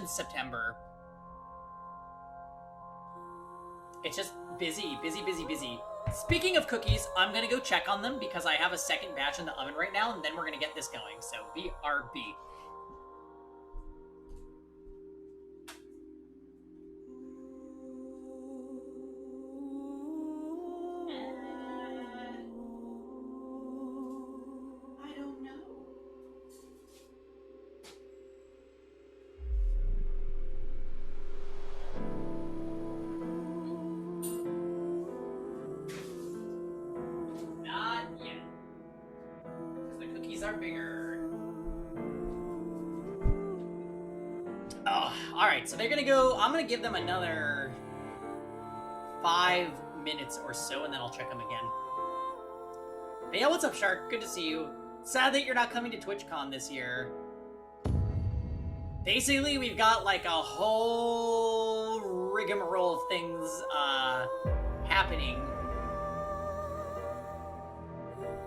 in September. It's just busy. Speaking of cookies, I'm gonna go check on them because I have a second batch in the oven right now, and then we're gonna get this going, so BRB. I don't know. Not yet. Because the cookies are bigger. Oh, alright, so they're gonna go. I'm gonna give them another 5 minutes or so, and then I'll check them again. But yeah, what's up, Shark? Good to see you. Sad that you're not coming to TwitchCon this year. Basically, we've got like a whole rigmarole of things happening.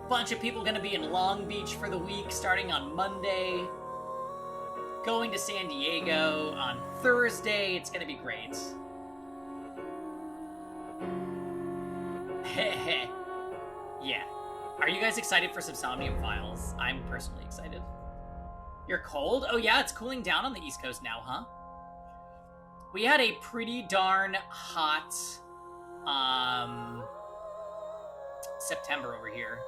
Bunch of people gonna be in Long Beach for the week starting on Monday. Going to San Diego on Thursday. It's gonna be great. Heh. Yeah. Are you guys excited for some Somnium Files? I'm personally excited. You're cold? Oh yeah, it's cooling down on the East Coast now, huh? We had a pretty darn hot September over here.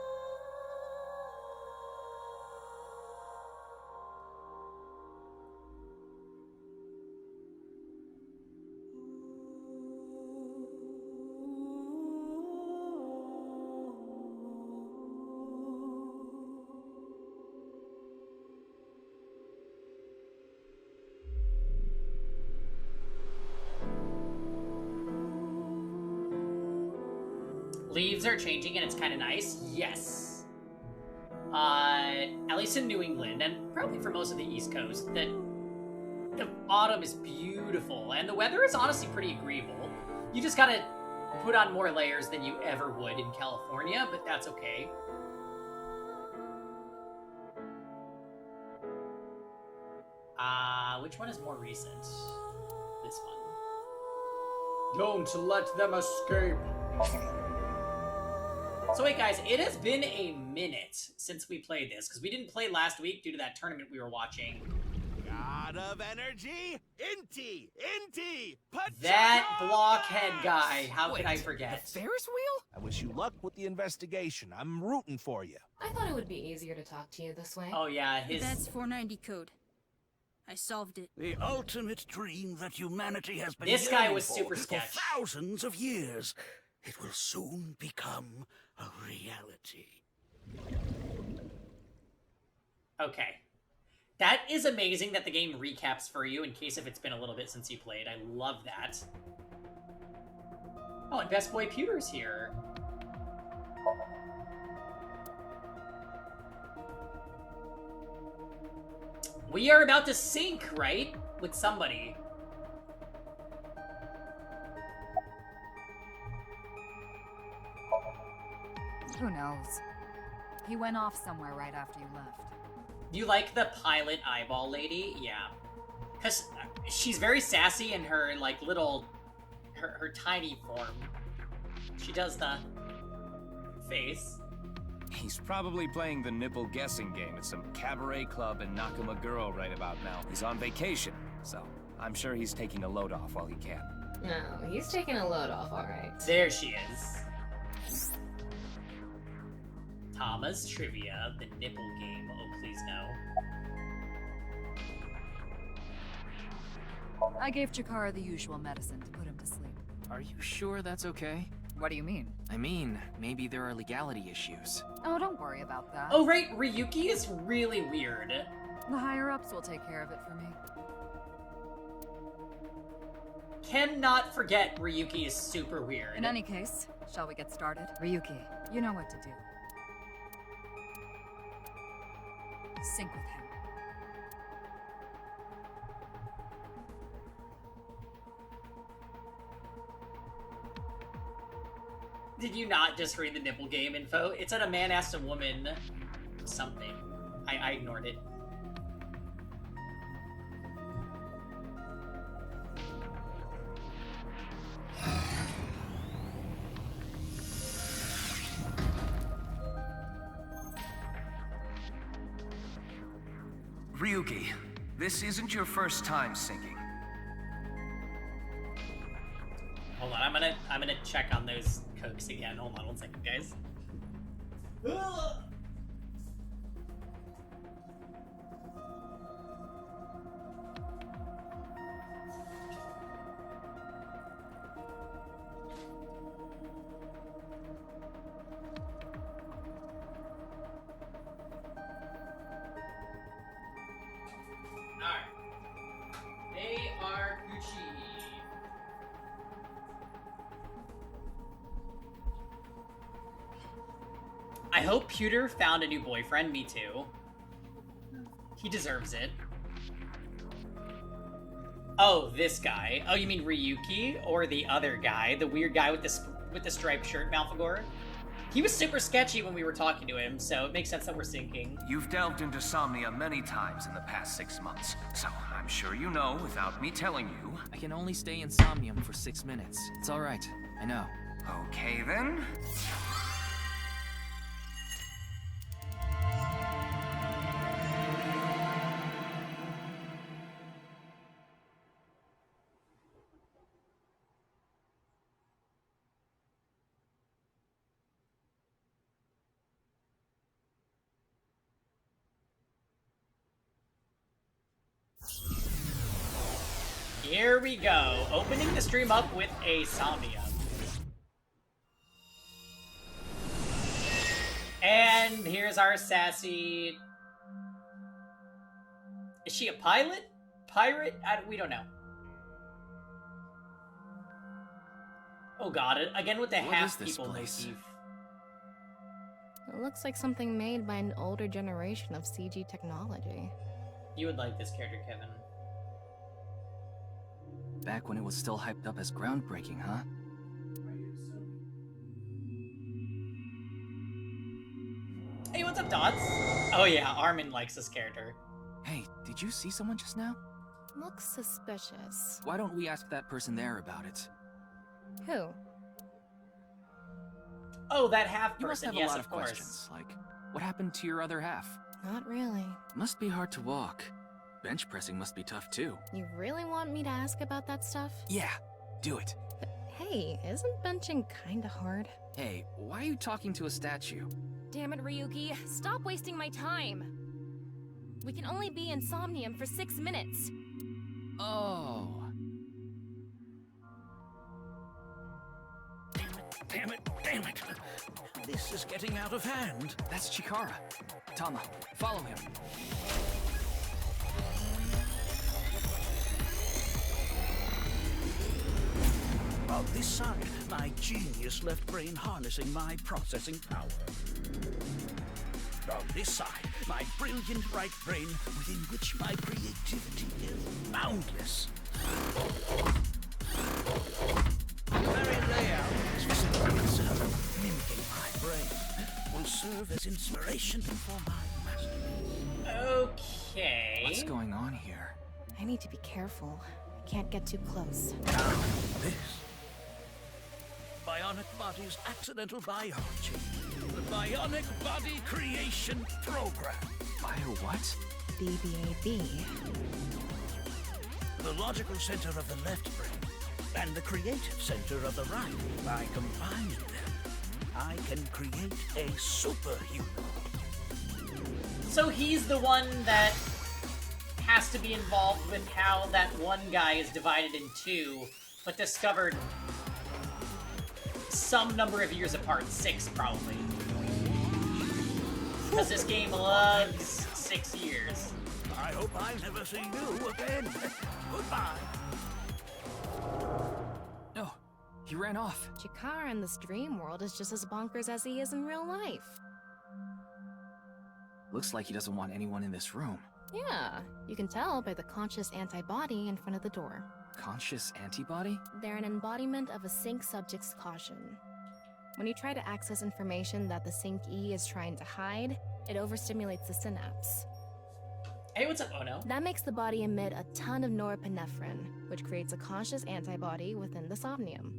Leaves are changing and it's kind of nice. Yes. At least in New England, and probably for most of the East Coast, the autumn is beautiful, and the weather is honestly pretty agreeable. You just gotta put on more layers than you ever would in California, but that's okay. Which one is more recent? This one. Don't let them escape. So wait, guys, it has been a minute since we played this, because we didn't play last week due to that tournament we were watching. God of energy, Inti, That blockhead guy, how could I forget? The Ferris wheel? I wish you luck with the investigation. I'm rooting for you. I thought it would be easier to talk to you this way. Oh yeah, That's 490 code. I solved it. The ultimate dream that humanity has been This guy yearning was super for sketch. thousands of years. It will soon become a reality. Okay. That is amazing that the game recaps for you in case if it's been a little bit since you played. I love that. Oh, and Best Boy Pewter's here. We are about to sync, right? With somebody. Who knows? He went off somewhere right after you left. You like the pilot eyeball lady? Yeah. Because she's very sassy in her, like, little... Her tiny form. She does the... face. He's probably playing the nipple guessing game at some cabaret club in Nakamaguro right about now. He's on vacation, so I'm sure he's taking a load off while he can. No, he's taking a load off, alright. There she is. Tama's Trivia, the nipple game. Oh, please no. I gave Chikara the usual medicine to put him to sleep. Are you sure that's okay? What do you mean? I mean, maybe there are legality issues. Oh, don't worry about that. Oh, right, Ryuki is really weird. The higher-ups will take care of it for me. Cannot forget Ryuki is super weird. In any case, shall we get started? Ryuki, you know what to do. Sync with him. Did you not just read the nipple game info? It said a man asked a woman something. I ignored it. Ryuki, this isn't your first time sinking. Hold on, I'm gonna check on those cokes again. Hold on 1 second, guys. Ugh. Alright. They are Gucci. I hope Pewter found a new boyfriend. Me too. He deserves it. Oh, this guy. Oh, you mean Ryuki? Or the other guy? The weird guy with the striped shirt, Malfagor? He was super sketchy when we were talking to him, so it makes sense that we're syncing. You've delved into Somnia many times in the past 6 months, so I'm sure you know without me telling you. I can only stay in Somnium for 6 minutes. It's alright. I know. Okay then. Here we go. Opening the stream up with a Somnium. And here's our sassy... Is she a pilot? Pirate? We don't know. Oh god, again with the What half is this people place? motif. It looks like something made by an older generation of CG technology. You would like this character, Kevin. Back when it was still hyped up as groundbreaking, huh? Hey, what's up, Dots? Oh yeah, Armin likes this character. Hey, did you see someone just now? Looks suspicious. Why don't we ask that person there about it? Who? Oh, that half You must person. have Yes, a lot of of course. questions, like, what happened to your other half? Not really. Must be hard to walk. Bench pressing must be tough too. You really want me to ask about that stuff? Yeah, do it. But hey, isn't benching kinda hard? Hey, why are you talking to a statue? Damn it, Ryuki. Stop wasting my time. We can only be in Somnium for 6 minutes. Oh. Damn it, damn it! This is getting out of hand. That's Chikara. Tama, follow him. On this side, my genius left brain harnessing my processing power. On this side, my brilliant right brain within which my creativity is boundless. The very layout of this facility itself, mimicking my brain, will serve as inspiration for my masterpiece. Okay. What's going on here? I need to be careful. I can't get too close. Now, this. Bionic Body's accidental biology. The Bionic Body Creation Program. Bio what? BBAB. The logical center of the left brain and the creative center of the right. By combining them, I can create a superhuman. So he's the one that has to be involved with how that one guy is divided in two, but discovered some number of years apart. 6, probably. Because this game loves 6 years. I hope I never see you again. Goodbye. No, he ran off. Chikara in this dream world is just as bonkers as he is in real life. Looks like he doesn't want anyone in this room. Yeah, you can tell by the conscious antibody in front of the door. Conscious antibody? They're an embodiment of a sync subject's caution. When you try to access information that the sync E is trying to hide, it overstimulates the synapse. Hey, what's up, Ono? That makes the body emit a ton of norepinephrine, which creates a conscious antibody within the somnium.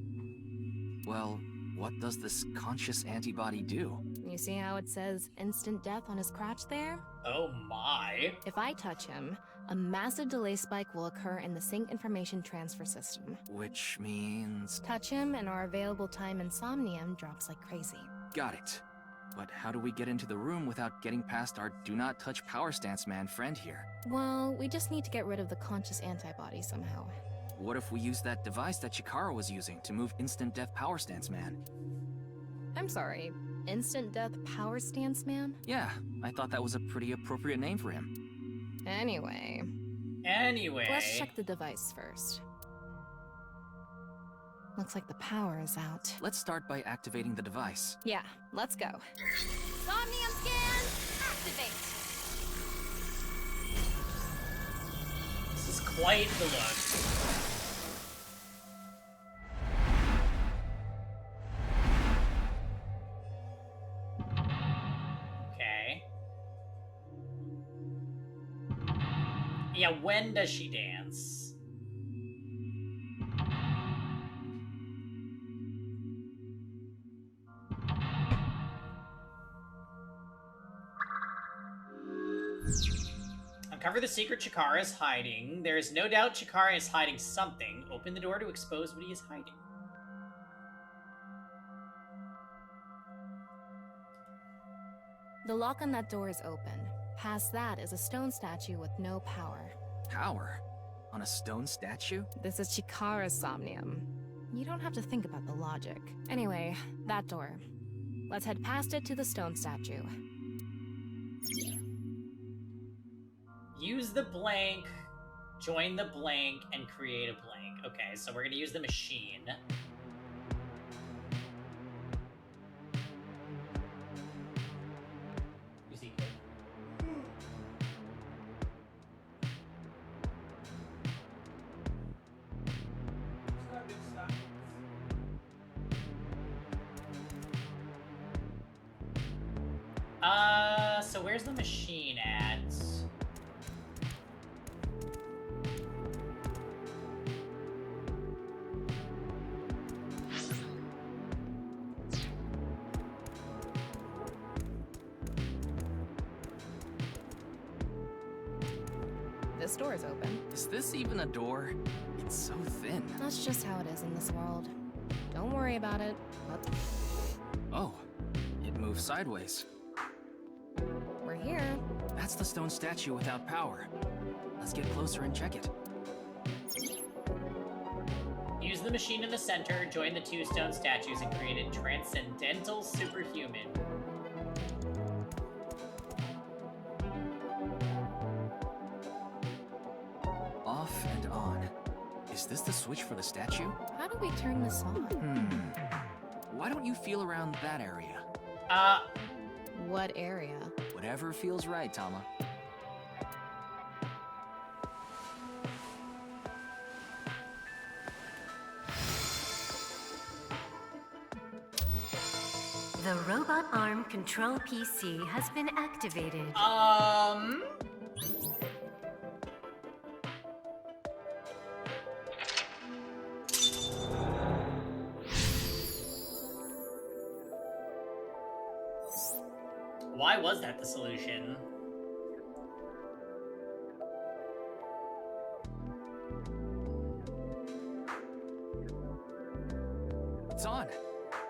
Well, what does this conscious antibody do? You You see how it says instant death on his crotch there? Oh my. If I touch him, a massive delay spike will occur in the sync information transfer system. Which means... Touch him and our available time in Somnium drops like crazy. Got it. But how do we get into the room without getting past our do not touch power stance man friend here? Well, we just need to get rid of the conscious antibody somehow. What if we use that device that Chikara was using to move instant death power stance man? I'm sorry, instant death power stance man? Yeah, I thought that was a pretty appropriate name for him. Anyway, let's check the device first. Looks like the power is out. Let's start by activating the device. Yeah, let's go. Somnium scan, activate. This is quite the look. Okay. Yeah, when does she dance? Uncover the secret Chikara is hiding. There is no doubt Chikara is hiding something. Open the door to expose what he is hiding. The lock on that door is open. Past that is a stone statue with no power. Power? On a stone statue? This is Chikara's Somnium. You don't have to think about the logic. Anyway, that door. Let's head past it to the stone statue. Use the blank, join the blank, and create a blank. Okay, so we're gonna use the machine. You see it? So where's the machine at? This door is open. Is this even a door? It's so thin. That's just how it is in this world. Don't worry about it. Oh, it moves sideways. We're here. That's the stone statue without power. Let's get closer and check it. Use the machine in the center, join the two stone statues, and create a transcendental superhuman. Off and on. Is this the switch for the statue? How do we turn this on? Why don't you feel around that area? What area? Whatever feels right, Tama. The robot arm control PC has been activated. Why was that the solution? It's on.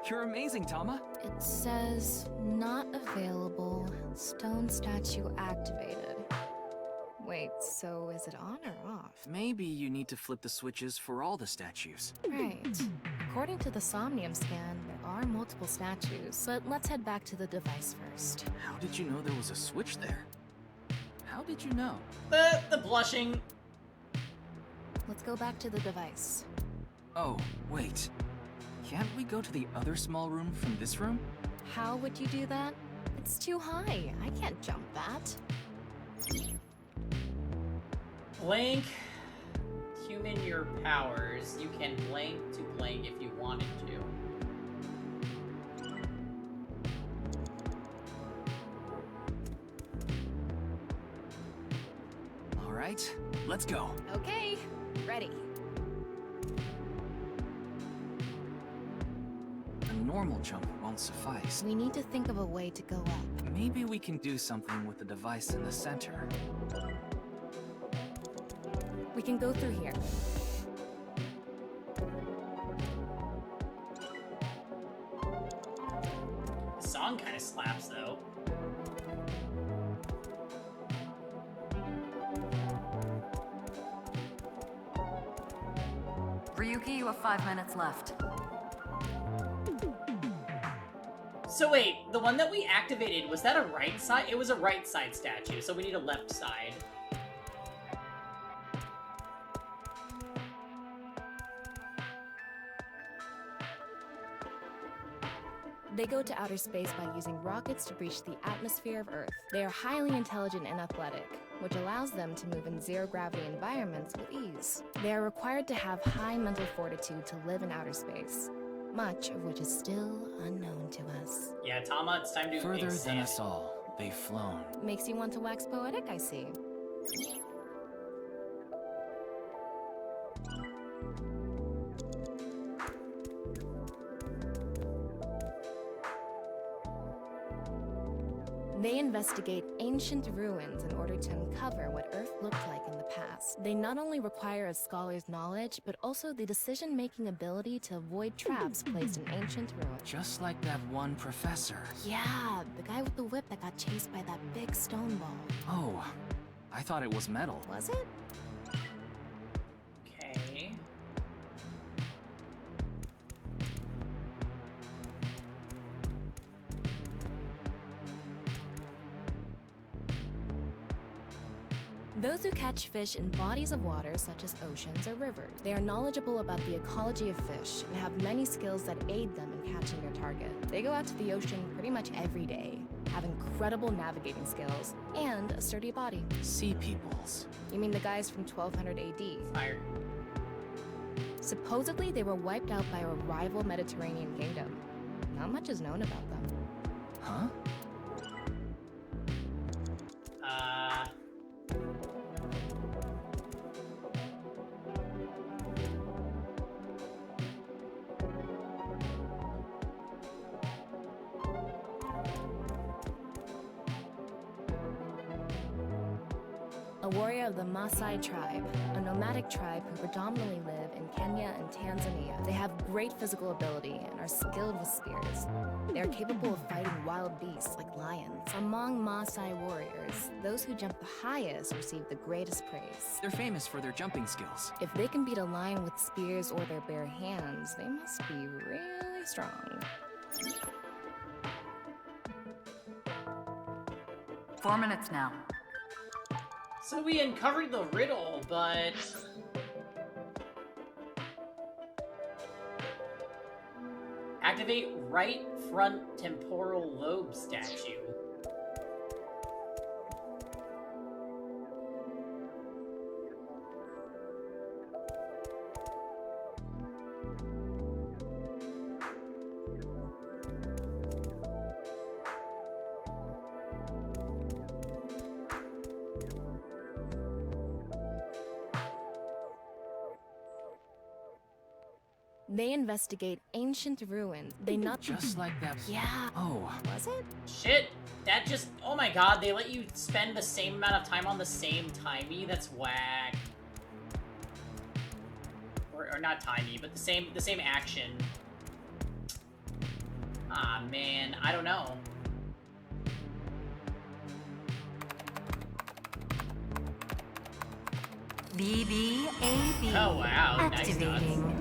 You're amazing, Tama. It says not available. Stone statue activated. Wait, so is it on or off? Maybe you need to flip the switches for all the statues. Right. According to the Somnium scan, there are multiple statues, but let's head back to the device first. How did you know there was a switch there? How did you know? The blushing. Let's go back to the device. Oh, wait. Can't we go to the other small room from this room? How would you do that? It's too high. I can't jump that. Blank. Human your powers. You can blank to blank if you wanted to. All right, let's go. Okay, ready. normal jump won't suffice. We need to think of a way to go up. Maybe we can do something with the device in the center. We can go through here. The song kind of slaps, though. Ryuki, you have 5 minutes left. So wait, the one that we activated, was that a right side? It was a right side statue, so we need a left side. They go to outer space by using rockets to breach the atmosphere of Earth. They are highly intelligent and athletic, which allows them to move in zero-gravity environments with ease. They are required to have high mental fortitude to live in outer space, much of which is still unknown to us. Yeah, Tama, it's time to Further than examine. us all, they've flown. Makes you want to wax poetic, I see. They investigate ancient ruins in order to uncover what Earth looked like in the past. They not only require a scholar's knowledge, but also the decision-making ability to avoid traps placed in ancient ruins. Just like that one professor. Yeah, the guy with the whip that got chased by that big stone ball. Oh, I thought it was metal. Was it? Okay. Those who catch fish in bodies of water such as oceans or rivers. They are knowledgeable about the ecology of fish and have many skills that aid them in catching their target. They go out to the ocean pretty much every day, have incredible navigating skills, and a sturdy body. Sea peoples. You mean the guys from 1200 AD? Fire. Supposedly, they were wiped out by a rival Mediterranean kingdom. Not much is known about them. Huh? A warrior of the Maasai tribe, a nomadic tribe who predominantly live in Kenya and Tanzania. They have great physical ability and are skilled with spears. They are capable of fighting wild beasts like lions. Among Maasai warriors, those who jump the highest receive the greatest praise. They're famous for their jumping skills. If they can beat a lion with spears or their bare hands, they must be really strong. 4 minutes now. So we uncovered the riddle, but... Activate right front temporal lobe statue. They investigate ancient ruins. They not Just like that. Yeah. Oh. Was it? Shit, that just... Oh my god, they let you spend the same amount of time on the same timey? That's whack. Or not timey, but the same action. Ah, man, I don't know. BBAB. Oh, wow, nice Activating.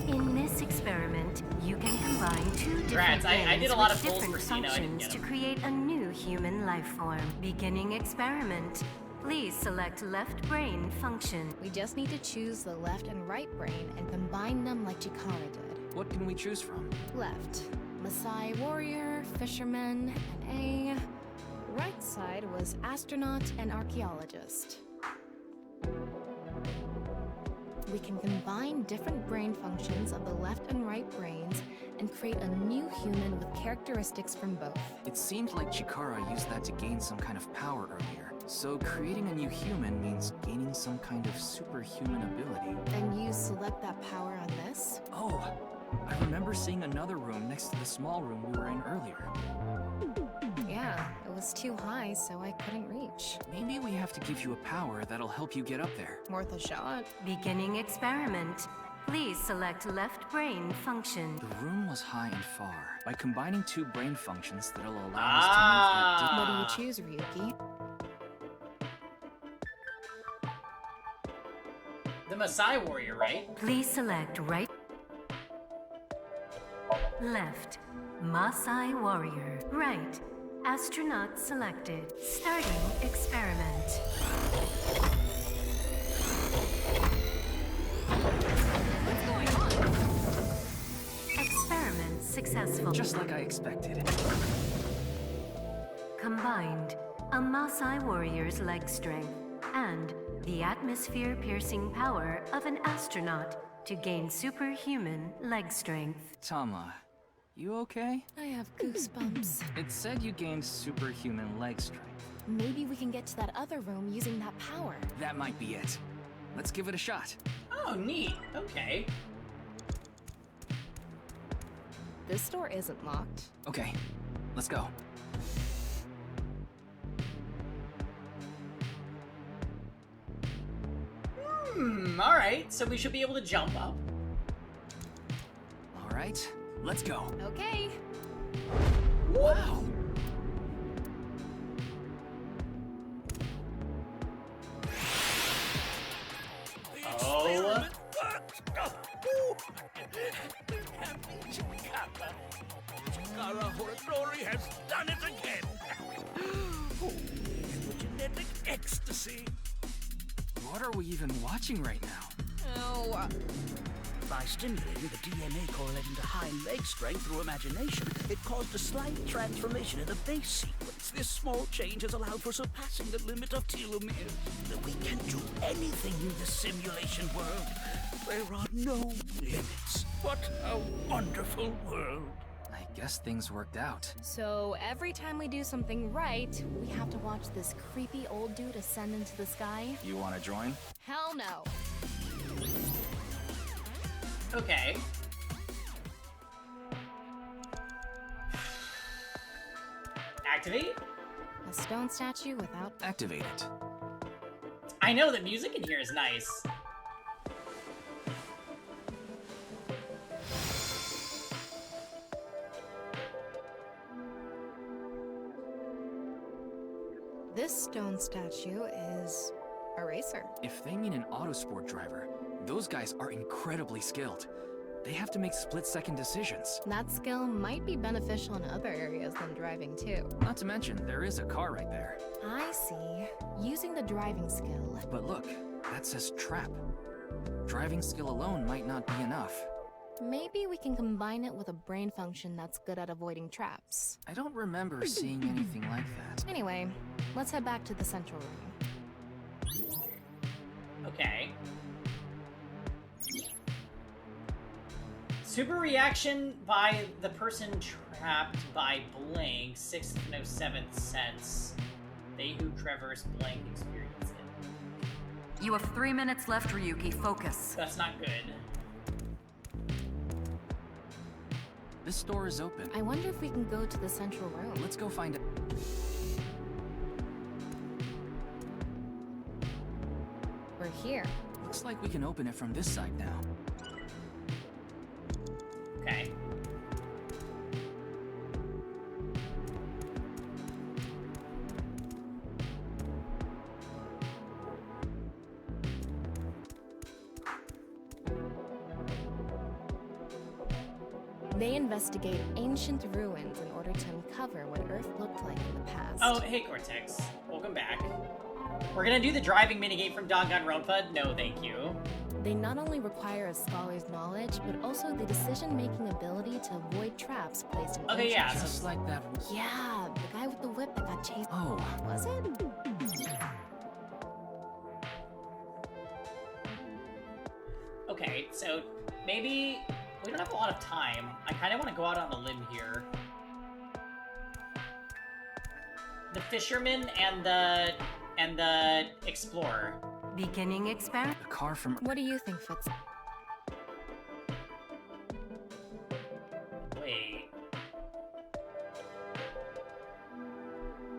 In this experiment, you can combine two different Congrats, I did brains a lot with of pulls different for Sino, I didn't functions get to 'em. create a new human life form. Beginning experiment. Please select left brain function. We just need to choose the left and right brain and combine them like Chikara did. What can we choose from? Left, Maasai warrior, fisherman, and a... Right side was astronaut and archaeologist. We can combine different brain functions of the left and right brains and create a new human with characteristics from both. It seemed like Chikara used that to gain some kind of power earlier. So creating a new human means gaining some kind of superhuman ability. And you select that power on this? Oh, I remember remember seeing another room next to the small room we were in earlier. Yeah, it was too high, so I couldn't reach. Maybe we have to give you a power that'll help you get up there. Worth a shot. Beginning experiment. Please select left brain function. The room was high and far. By combining two brain functions that'll allow us to move that What do you choose, Ryuki? The Maasai warrior, right? Please select right, left, Maasai warrior, right, astronaut selected. Starting experiment. What's going on? Experiment successful. just like I expected. Combined, a Maasai warrior's leg strength and the atmosphere-piercing power of an astronaut to gain superhuman leg strength. Tama, you okay? I have goosebumps. It said you gained superhuman leg strength. Maybe we can get to that other room using that power. That might be it. Let's give it a shot. Oh, neat. Okay. This door isn't locked. Okay, let's go. Alright, so we should be able to jump up. All right, let's go. Okay. Wow! Oh. Chikara Horadori has done it again. Oh, genetic ecstasy. What are we even watching right now? Oh. By stimulating the DNA correlating to high leg strength through imagination, it caused a slight transformation in the base sequence. This small change has allowed for surpassing the limit of telomeres. We can do anything in this simulation world. There are no limits. What a wonderful world. I guess things worked out. So every time we do something right, we have to watch this creepy old dude ascend into the sky? You want to join? Hell no. Okay. Activate? A stone statue without... Activate it. I know the music in here is nice. This stone statue is a racer. If they mean an autosport driver, those guys are incredibly skilled. They have to make split-second decisions. That skill might be beneficial in other areas than driving too. Not to mention, there is a car right there. I see. Using the driving skill. But look, that says trap. Driving skill alone might not be enough. Maybe we can combine it with a brain function that's good at avoiding traps. I don't remember seeing anything like that. Anyway, let's head back to the central room. Okay. Super reaction by the person trapped by blank, 6th, no 7th sense. They who traverse blank experience it. You have 3 minutes left, Ryuki. Focus. That's not good. This door is open. I wonder if we can go to the central room. Let's go find it. We're here. Looks like we can open it from this side now. Okay. They investigate ancient ruins in order to uncover what Earth looked like in the past. Oh, hey Cortex. Welcome back. We're gonna do the driving minigame from Danganronpa? No, thank you. They not only require a scholar's knowledge, but also the decision-making ability to avoid traps placed in Okay, ancient yeah, ships. Just like that. Yeah, the guy with the whip that got chased. Oh, Was it? Okay, so maybe we don't have a lot of time. I kind of want to go out on a limb here. The fisherman and the explorer. Beginning experiment. a car from... What do you think, Fitz? Wait.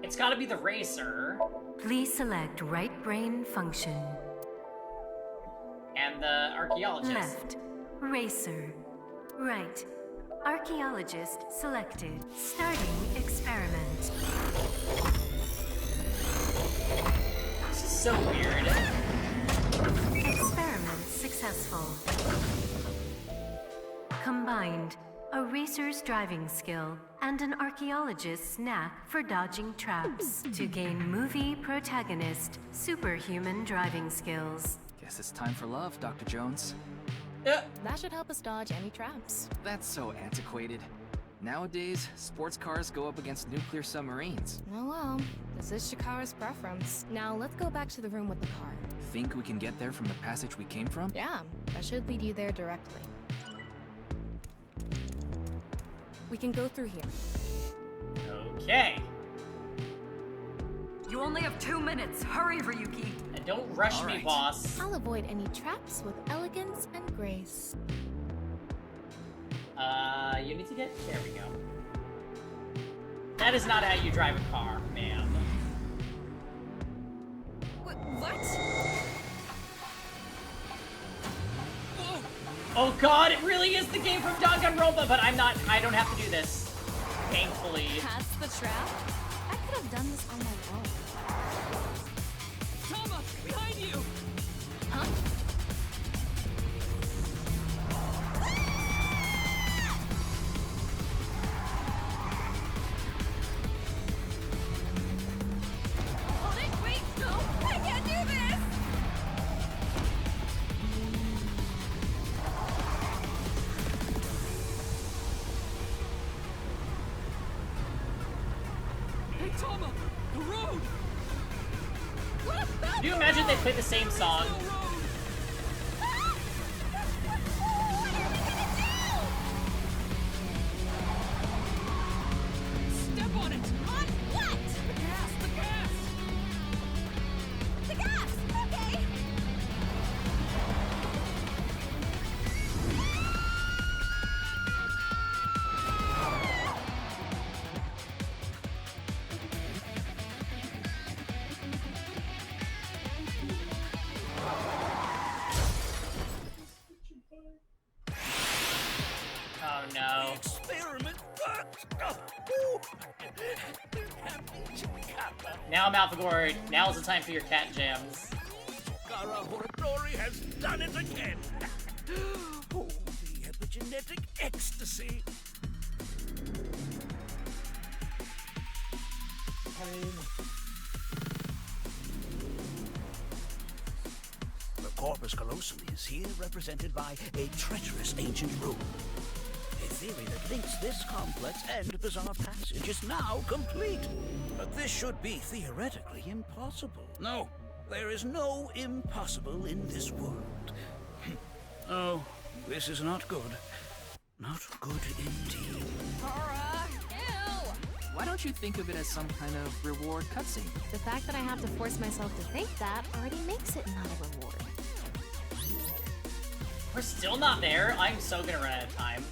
It's gotta be the racer. Please select right brain function. And the archaeologist. Left. Racer. Right. Archaeologist selected. Starting experiment. This is so weird. Experiment successful. Combined, a racer's driving skill and an archaeologist's knack for dodging traps to gain movie protagonist superhuman driving skills. Guess it's time for love, Dr. Jones. That should help us dodge any traps. That's so antiquated. Nowadays, sports cars go up against nuclear submarines. Oh well, this is Shikara's preference. Now let's go back to the room with the car. Think we can get there from the passage we came from? Yeah, that should lead you there directly. We can go through here. Okay. You only have 2 minutes. Hurry, Ryuki. And don't rush All me, right. boss. I'll avoid any traps with elegance and grace. You need to get... There we go. That is not how you drive a car, ma'am. What? Oh god, it really is the game from Danganronpa, but I don't have to do this. Thankfully. That's the trap? I could have done this on my own. Tama, behind you! Huh? Hold it! Wait! No! I can't do this! Hey, Tama! The road! What about Can you imagine they play the same song? The road! Step on it! On what? The gas! The gas! The gas! Okay! Oh no. Experiment worked! Now, Malfagor, now's the time for your cat jams. Kara Horatori has done it again! Oh, the epigenetic ecstasy! The corpus callosum is here represented by a treacherous ancient rune. A theory that links this complex and bizarre passage is now complete. But this should be theoretically impossible. No, there is no impossible in this world. Oh, this is not good. Not good indeed. Kara! Ew! Why don't you think of it as some kind of reward cutscene? The fact that I have to force myself to think that already makes it not a reward. We're still not there. I'm so gonna run out of time.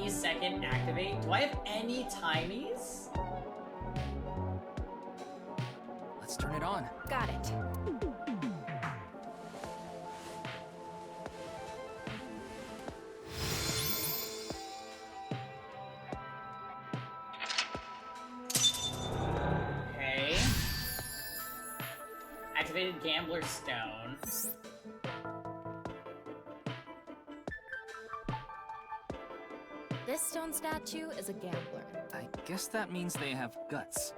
Second activate. Do I have any timies? Let's turn it on. Got it. Okay. Activated Gambler Stone. This stone statue is a gambler. I guess that means they have guts.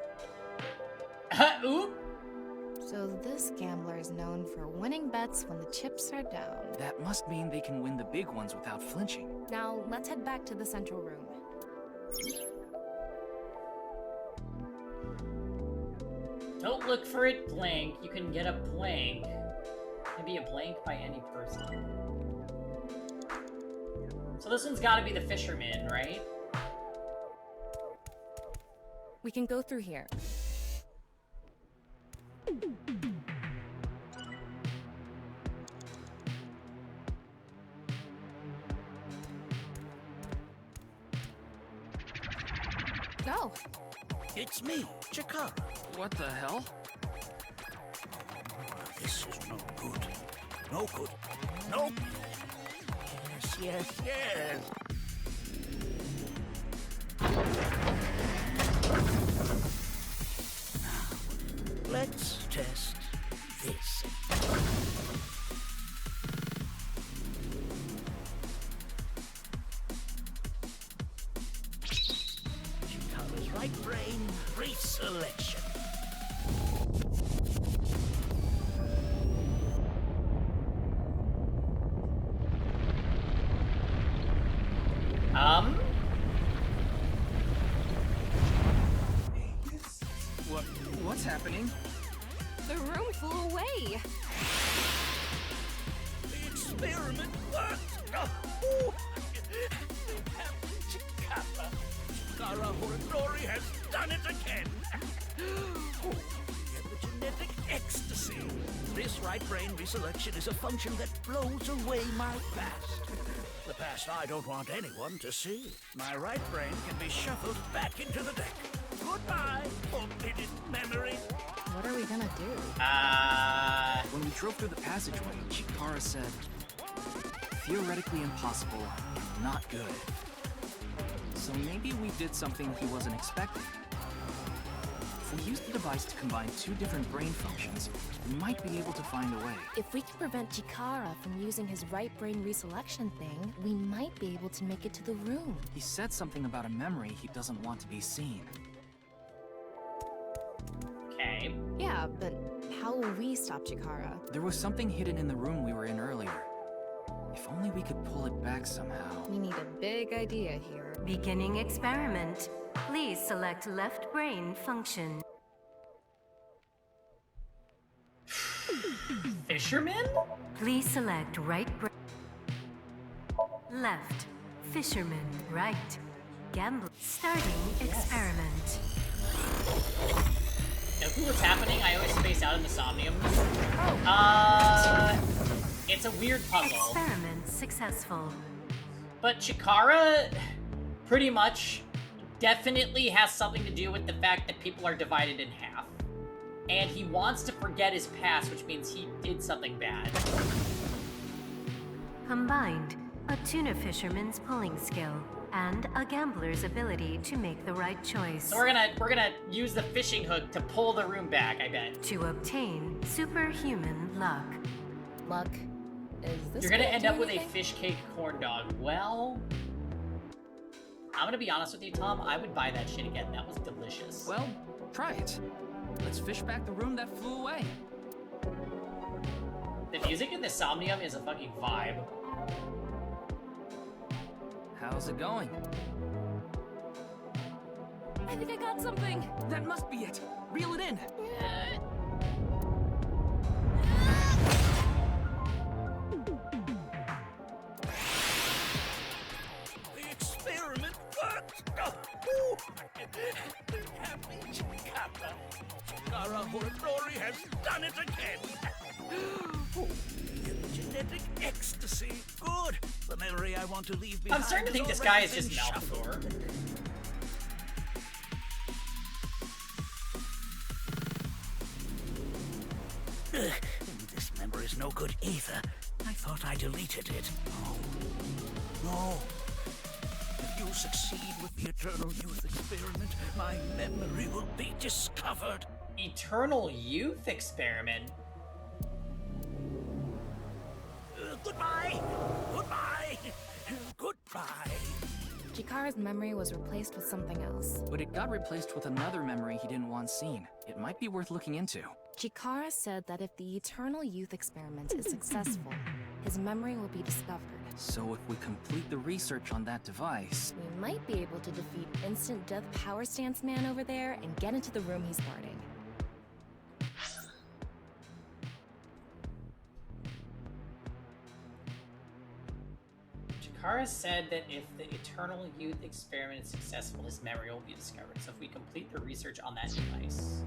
Oop! So this gambler is known for winning bets when the chips are down. That must mean they can win the big ones without flinching. Now, let's head back to the central room. Don't look for it blank. You can get a blank. It can be a blank by any person. So this one's gotta be the fisherman, right? We can go through here. go. It's me, Chikara. What the hell? This is no good. No good. No. Yes, yes, yes. Now, let's test this. Chikara's right brain reselection. What's happening? The room flew away. The experiment worked! Oh, Chikara! Chikara Horadori has done it again! Oh, the genetic ecstasy! This right brain reselection is a function that blows away my past. The past I don't want anyone to see. My right brain can be shuffled back into the deck. Goodbye, forbidden memory! What are we gonna do? When we drove through the passageway, Chikara said, theoretically impossible, not good. So maybe we did something he wasn't expecting. If we use the device to combine two different brain functions, we might be able to find a way. If we can prevent Chikara from using his right brain reselection thing, we might be able to make it to the room. He said something about a memory he doesn't want to be seen. Okay. Yeah, but how will we stop Chikara? There was something hidden in the room we were in earlier. If only we could pull it back somehow. We need a big idea here. Beginning experiment. Please select left brain function. Fisherman? Please select right brain. Left. Fisherman. Right. Gambler. Starting experiment. Now, what's happening? I always space out in the Somnium. It's a weird puzzle. Experiment successful. But Chikara pretty much definitely has something to do with the fact that people are divided in half. And he wants to forget his past, which means he did something bad. Combined, a tuna fisherman's pulling skill and a gambler's ability to make the right choice. So we're gonna use the fishing hook to pull the room back, I bet. To obtain superhuman luck. Luck. Is this You're gonna going end to up with a anything? fish cake corn dog. Well, I'm gonna be honest with you, Tom. I would buy that shit again. That was delicious. Well, try it. Let's fish back the room that flew away. The music in the Somnium is a fucking vibe. How's it going? I think I got something. That must be it. Reel it in. The experiment worked! Oh, happy Chikara! Chikara Horadori has done it again! Oh, genetic ecstasy! Good! The memory I want to leave behind. I'm starting to think has this guy already is just been shuffled. Malfador. This memory is no good either. I thought I deleted it. No. No. If you succeed with the Eternal Youth experiment, my memory will be discovered. Eternal Youth experiment? Goodbye! Goodbye! Goodbye! Chikara's memory was replaced with something else. But it got replaced with another memory he didn't want seen. It might be worth looking into. Chikara said that if the Eternal Youth experiment is successful, his memory will be discovered. So if we complete the research on that device... We might be able to defeat Instant Death Power Stance Man over there and get into the room he's guarding. Chikara said that if the Eternal Youth experiment is successful, his memory will be discovered. So if we complete the research on that device...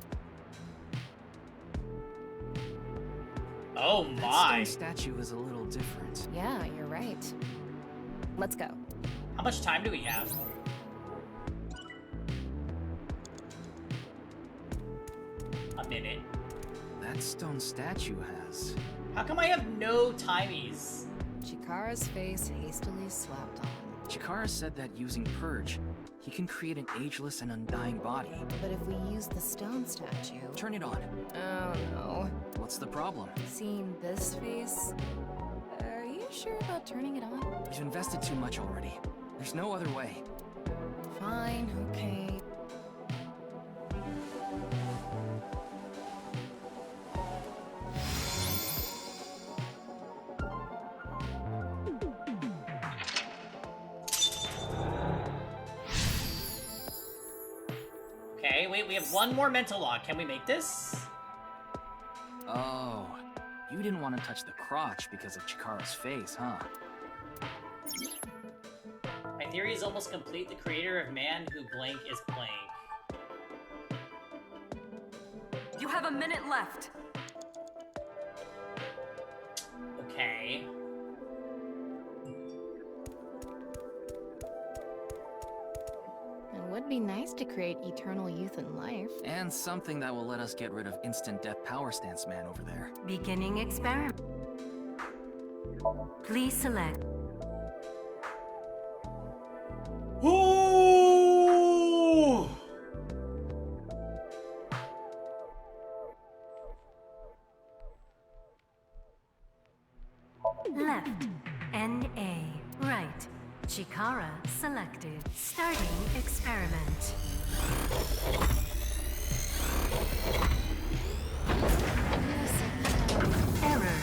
Oh That my! stone statue is a little different. Yeah, you're right. Let's go. How much time do we have? a minute. That stone statue has... How come I have no timies? Chikara's face hastily slapped on. Chikara said that using Purge, he can create an ageless and undying body. But if we use the stone statue... Turn it on. Oh no. What's the problem? Seeing this face... Are you sure about turning it on? We've invested too much already. There's no other way. Fine, okay. Okay, wait, we have one more mental log. Can we make this? Oh, you didn't want to touch the crotch because of Chikara's face, huh? My theory is almost complete. The creator of man who blank is blank. You have a minute left. Okay. It would be nice to create eternal youth and life. And something that will let us get rid of instant death power stance man over there. Beginning experiment. Please select. Ooh! Left. N-A. Right. Chikara selected. Starting experiment. Error.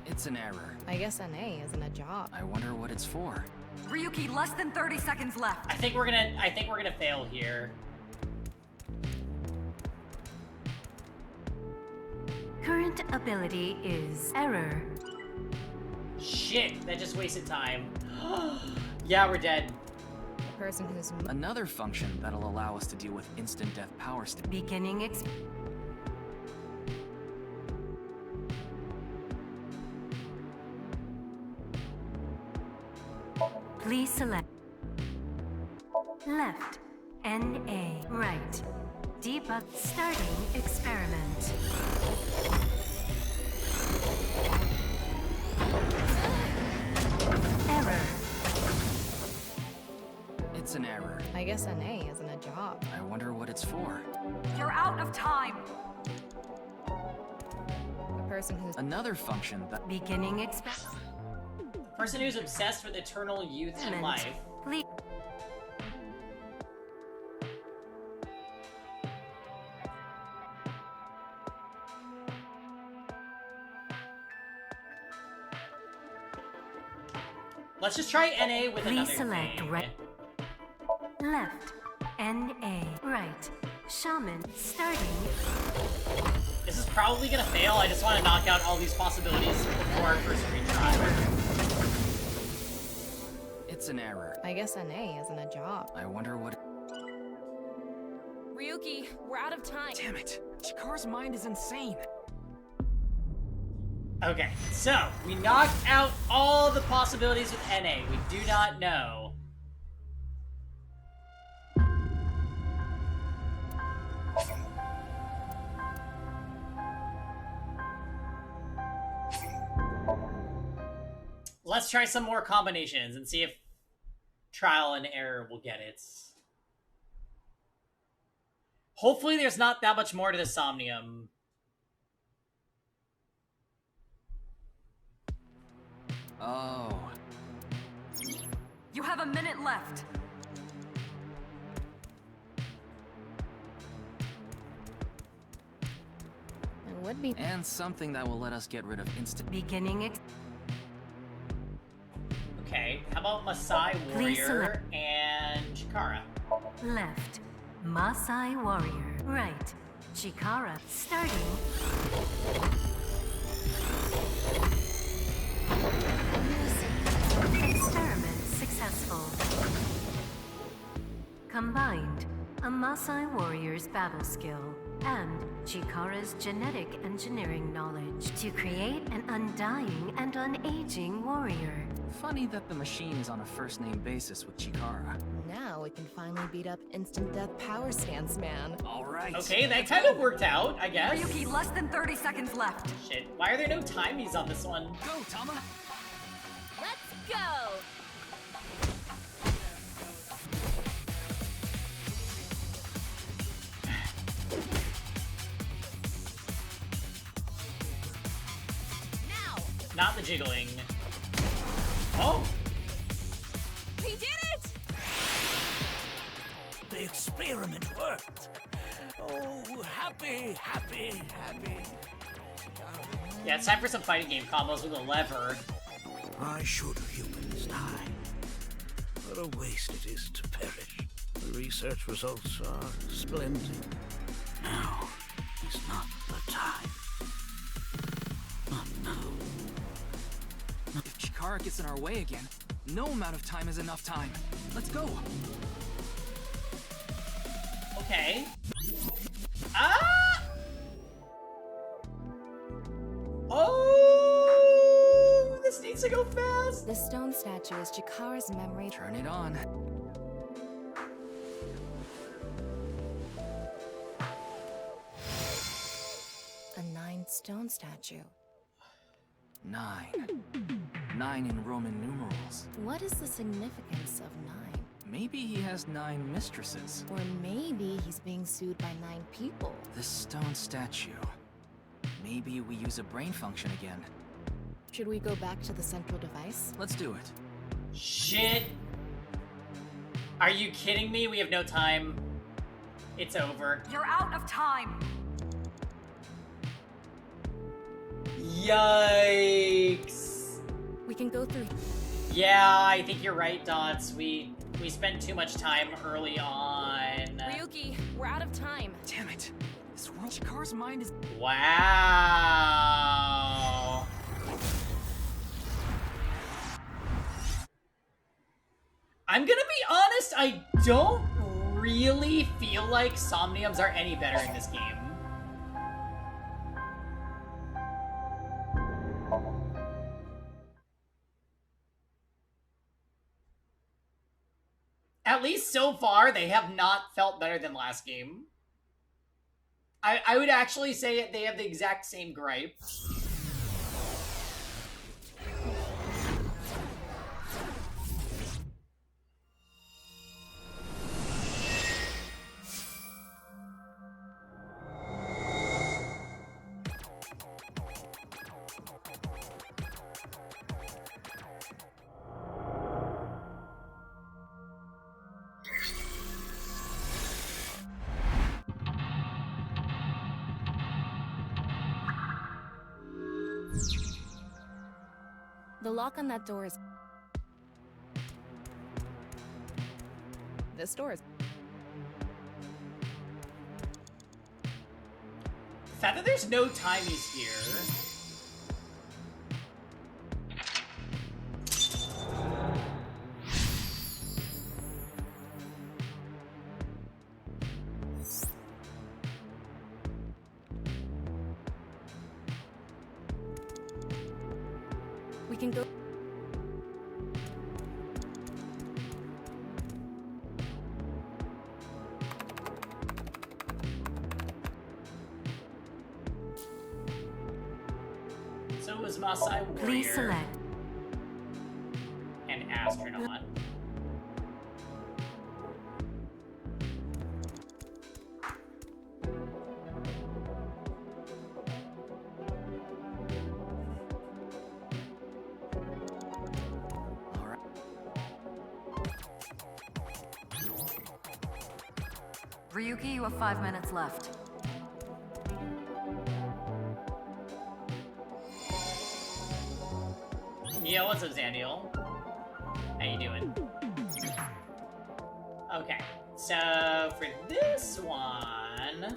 It's an error. I guess NA isn't a job. I wonder what it's for. Ryuki, less than 30 seconds left. I think we're gonna fail here. Current ability is error. Shit, that just wasted time. Yeah, we're dead. The person who's... Another function that'll allow us to deal with instant death power stance. Beginning Please select. Left. N-A. Right. Debug. Starting experiment. Error. It's an error. I guess NA isn't a job. I wonder what it's for. You're out of time. The person who's... Another function that... Beginning experiment. Person who's obsessed with eternal youth and life. Please. Let's just try NA with Please another select thing. right. Left. N-A. Right. Shaman. Starting. This is probably gonna fail. I just want to knock out all these possibilities before our first retry. It's an error. I guess NA isn't a job. I wonder what... Ryuki, we're out of time. Damn it! Chikara's mind is insane. Okay, so we knocked out all the possibilities with NA. We do not know. Let's try some more combinations and see if trial and error will get it. Hopefully there's not that much more to the Somnium. Oh. You have a minute left. It would be... And something that will let us get rid of instant... Beginning Okay, how about Masai Please Warrior select. and Chikara? Left. Masai Warrior. Right. Chikara. Starting. Experiment successful. Combined. A Masai Warrior's battle skill. and Chikara's genetic engineering knowledge to create an undying and unaging warrior. Funny that the machine is on a first-name basis with Chikara. Now we can finally beat up instant death power stance man. All right. Okay, that kind of worked out, I guess. Ryuki, less than 30 seconds left. Shit, why are there no timies on this one? Go, Tama! Let's go! Now! Not the jiggling. Oh! We did it! The experiment worked. Oh, happy, happy, happy. Yeah, it's time for some fighting game combos with a lever. Why should humans die? What a waste it is to perish. The research results are splendid. Now is not the time. Not now. If Chikara gets in our way again, no amount of time is enough time. Let's go! Okay. Ah! Oh! This needs to go fast! The stone statue is Chikara's memory. Turn it on. A 9 stone statue. 9. 9 in Roman numerals. What is the significance of 9? Maybe he has 9 mistresses. Or maybe he's being sued by 9 people. This stone statue. Maybe we use a brain function again. Should we go back to the central device? Let's do it. Shit! Are you kidding me? We have no time. It's over. You're out of time. Yikes! We can go through. Yeah, I think you're right, Dots. We spent too much time early on. Ryuki, we're out of time. Damn it. This world Chikara's mind is... Wow. I'm gonna be honest, I don't really feel like Somniums are any better in this game. At least so far, they have not felt better than last game. I would actually say they have the exact same gripe. The lock on that door is... This door is... The fact that there's no timies here. We can go... So it was Maasai Warrior Please select. and Astronaut. All right. Ryuki, you have 5 minutes left. Yo, what's up, Zandiel? How you doing? Okay, so for this one...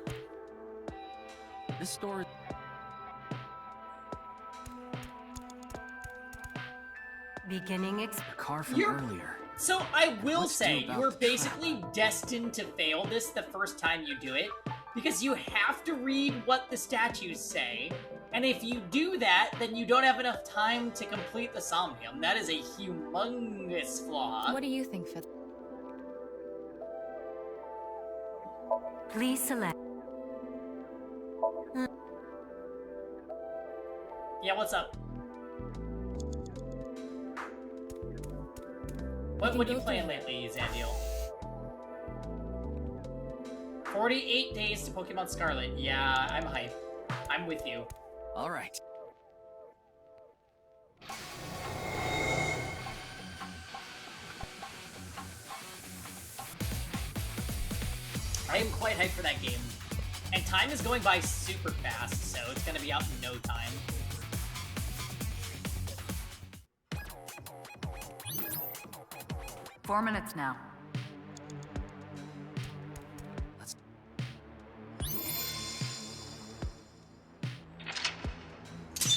This door... Beginning A car from You're- earlier. So I will Let's do say, about you're the basically destined to fail this the first time you do it, because you have to read what the statues say, and if you do that, then you don't have enough time to complete the Somnium. That is a humongous flaw. What do you think, Fifth? Please select. Yeah, what's up? What are you playing lately, Zandiel? 48 days to Pokemon Scarlet. Yeah, I'm hype. I'm with you. All right. I am quite hyped for that game. And time is going by super fast, so it's gonna be out in no time. Four minutes now.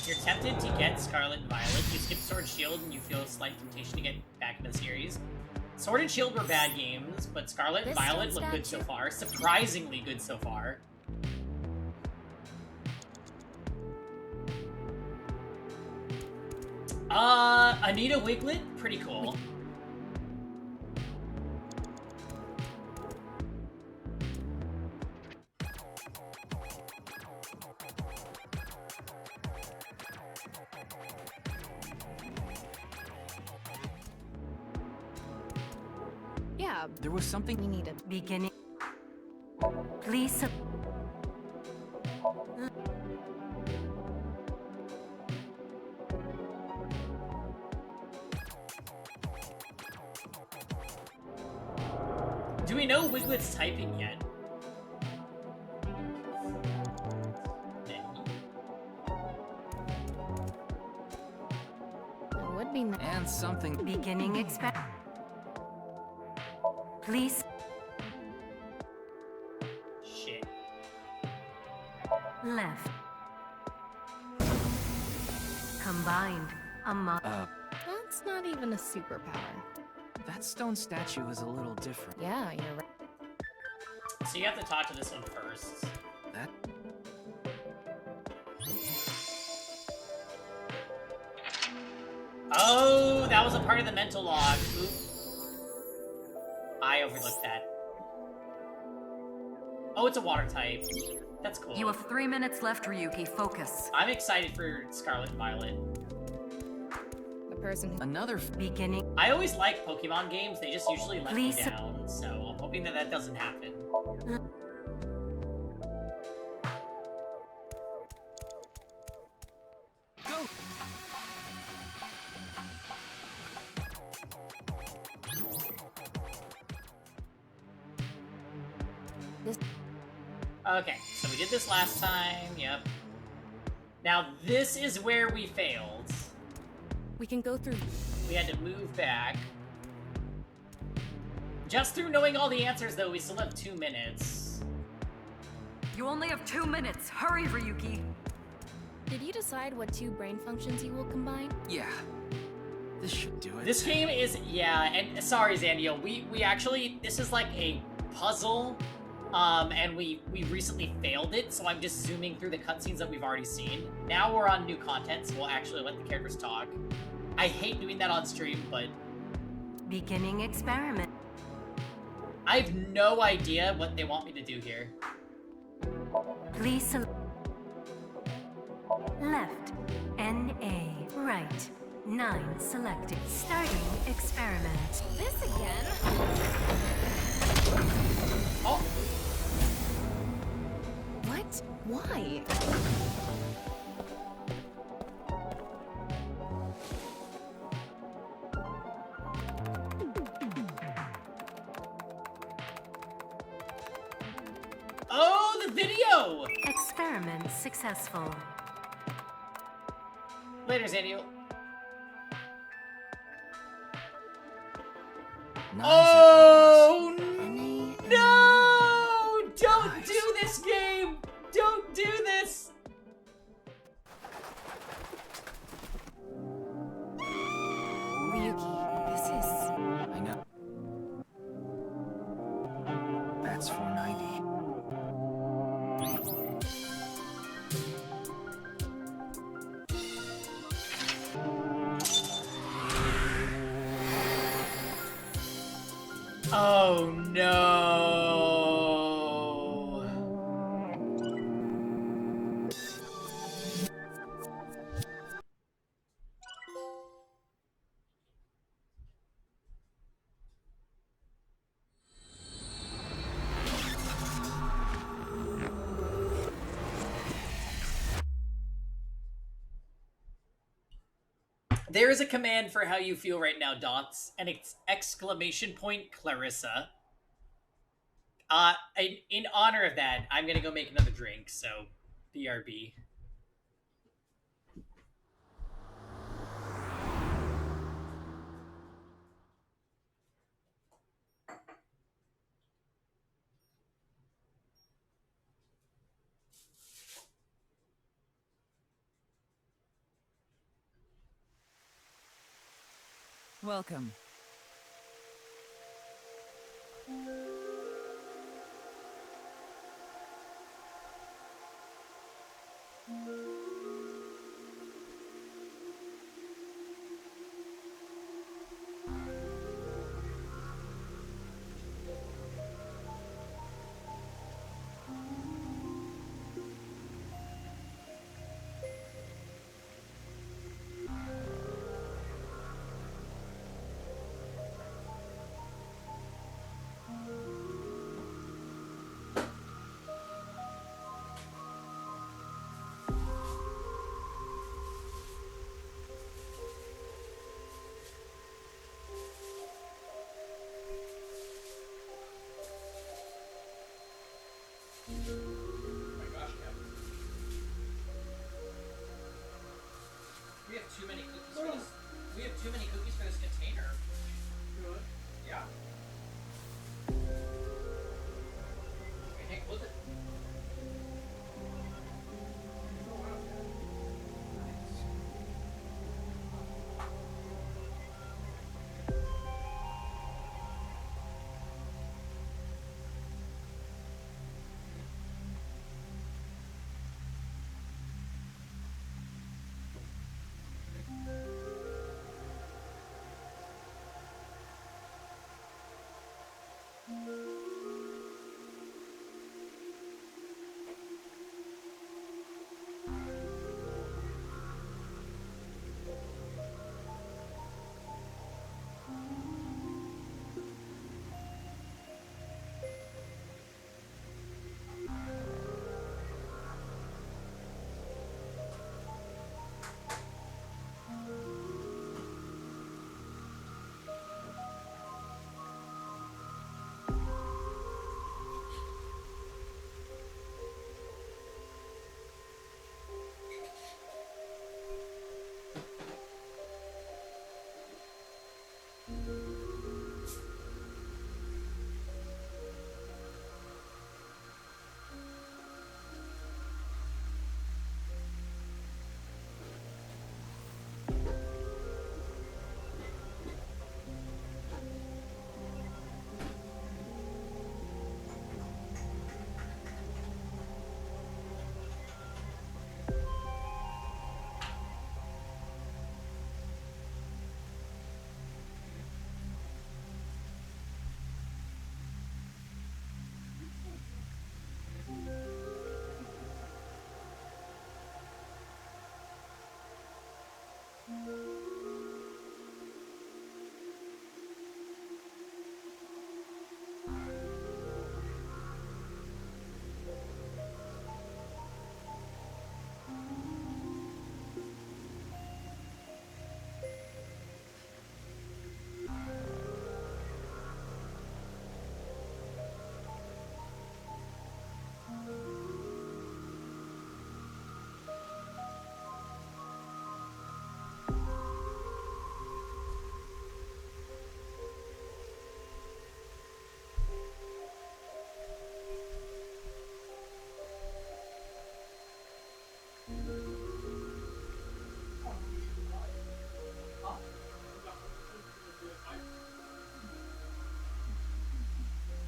You're tempted to get Scarlet and Violet, you skip Sword and Shield, and you feel a slight temptation to get back in the series. Sword and Shield were bad games, but Scarlet and Violet look good so far. Surprisingly good so far. Anita Wiglet? Pretty cool. Yeah, There was something we needed. Beginning. Please. Do we know Wiglet's typing yet? It would be nice. and something. Beginning expect. Please. Shit. Left. Combined. That's not even a superpower. That stone statue is a little different. Yeah, you're right. So you have to talk to this one first. That Oh, that was a part of the mental log. Oop. I overlooked that. Oh, it's a water type. That's cool. You have 3 minutes left, Ryuki. Focus. I'm excited for Scarlet and Violet. The person who... another. Beginning. I always like Pokemon games, they just usually let me Please. down, so I'm hoping that that doesn't happen. Go. Okay, so we did this last time, yep. Now this is where we failed. We can go through... We had to move back. Just through knowing all the answers, though, we still have 2 minutes. You only have 2 minutes. Hurry, Ryuki. Did you decide what 2 brain functions you will combine? Yeah. This should do it. This game is, yeah, and sorry, Zandio, we actually, this is like a puzzle, and we recently failed it, so I'm just zooming through the cutscenes that we've already seen. Now we're on new content, so we'll actually let the characters talk. I hate doing that on stream, but... Beginning experiment. I have no idea what they want me to do here. Please select. Left. NA. Right. 9 selected. Starting experiment. This again? Oh! What? Why? Oh, the video! Experiment successful. Later, Zandio. Oh no! Don't do this game! Don't do this! Ryuki, this is... I know. That's 490. Oh no. There is a command for how you feel right now, Dots, and it's exclamation point Clarissa. In honor of that, I'm gonna go make another drink, so BRB. Welcome. We have too many cookies for this. We have too many cookies for this container. Good. Yeah. Okay, Hank, close it.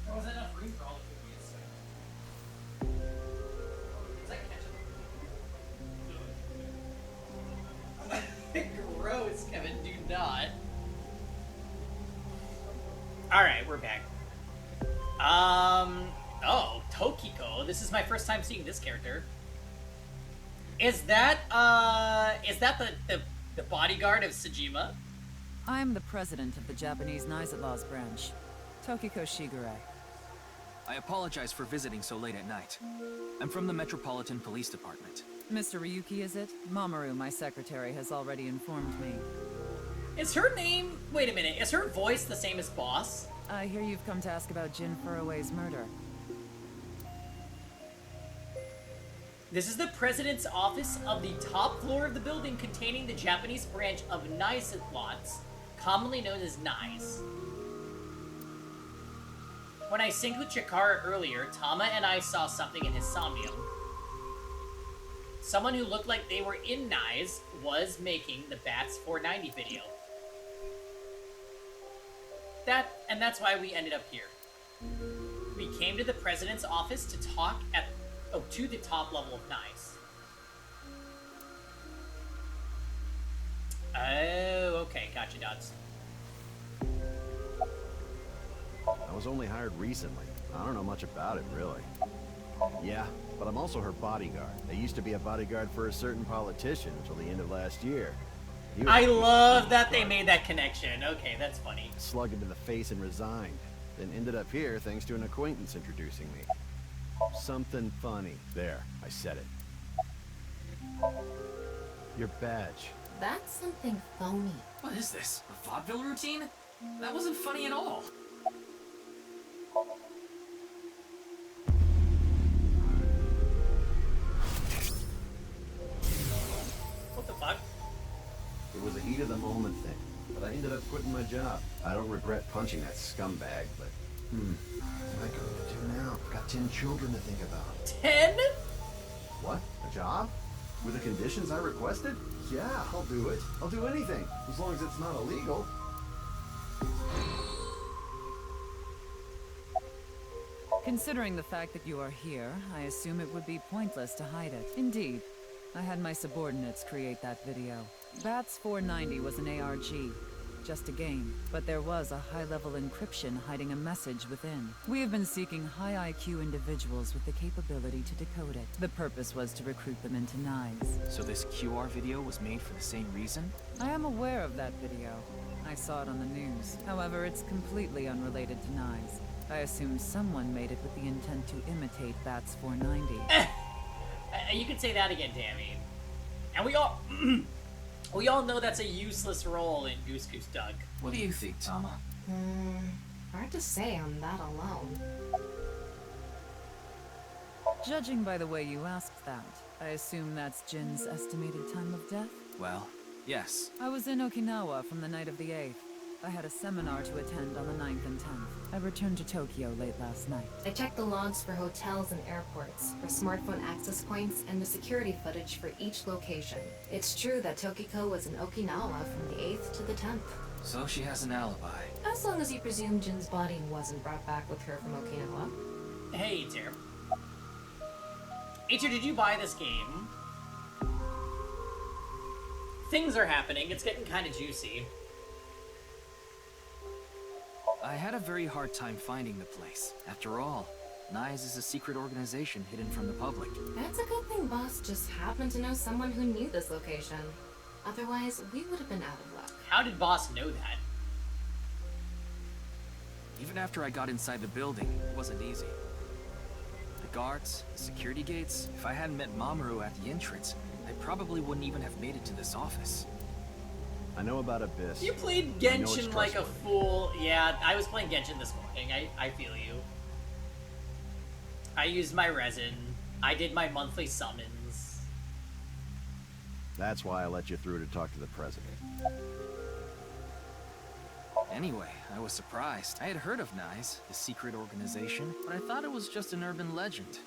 There wasn't enough room for all the cookies. Is that ketchup? Gross, Kevin. Do not. All right, we're back. Oh, Tokiko. This is my first time seeing this character. Is that the bodyguard of Sejima? I'm the president of the Japanese Knives at Law's branch, Tokiko Shigure. I apologize for visiting so late at night. I'm from the Metropolitan Police Department. Mr. Ryuki, is it? Mamoru, my secretary, has already informed me. Is her name... Wait a minute. Is her voice the same as Boss? I hear you've come to ask about Jin Furue's murder. This is the president's office of the top floor of the building containing the Japanese branch of Knives at Law's, commonly known as Knives. When I synced with Chikara earlier, Tama and I saw something in his Somnium. Someone who looked like they were in Knives was making the Bats 490 video. That's why we ended up here. We came to the president's office to talk to the top level of Knives. Oh, okay, gotcha, Dots. I was only hired recently. I don't know much about it, really. Yeah, but I'm also her bodyguard. I used to be a bodyguard for a certain politician until the end of last year. I love that they made that connection. Okay, that's funny. Slugged him in the face and resigned. Then ended up here thanks to an acquaintance introducing me. Something funny. There, I said it. Your badge. That's something phony. What is this? A vaudeville routine? That wasn't funny at all. What the fuck? It was a heat of the moment thing, but I ended up quitting my job. I don't regret punching that scumbag, but what am I going to do now? I've got 10 children to think about. 10? What? A job? With the conditions I requested? Yeah, I'll do it. I'll do anything, as long as it's not illegal. Considering the fact that you are here, I assume it would be pointless to hide it. Indeed. I had my subordinates create that video. Bats 490 was an ARG. Just a game, but there was a high-level encryption hiding a message within. We have been seeking high IQ individuals with the capability to decode it. The purpose was to recruit them into Knives. So this QR video was made for the same reason? I am aware of that video. I saw it on the news. However, it's completely unrelated to Knives. I assume someone made it with the intent to imitate Bats 490. You can say that again, Tammy. And we all know that's a useless role in Goose Goose Duck. What do you think, Tama? Hard to say on that alone. Judging by the way you asked that, I assume that's Jin's estimated time of death? Well, yes. I was in Okinawa from the night of the 8th. I had a seminar to attend on the 9th and 10th. I returned to Tokyo late last night. I checked the logs for hotels and airports, for smartphone access points, and the security footage for each location. It's true that Tokiko was in Okinawa from the 8th to the 10th. So she has an alibi. As long as you presume Jin's body wasn't brought back with her from Okinawa. Hey, Ter. Ichi, did you buy this game? Things are happening. It's getting kind of juicy. I had a very hard time finding the place. After all, Knives is a secret organization hidden from the public. That's a good thing Boss just happened to know someone who knew this location. Otherwise, we would have been out of luck. How did Boss know that? Even after I got inside the building, it wasn't easy. The guards, the security gates, if I hadn't met Mamoru at the entrance, I probably wouldn't even have made it to this office. I know about Abyss. You played Genshin like a fool. Yeah, I was playing Genshin this morning. I feel you. I used my resin. I did my monthly summons. That's why I let you through to talk to the president. Anyway, I was surprised. I had heard of Knives, the secret organization, but I thought it was just an urban legend.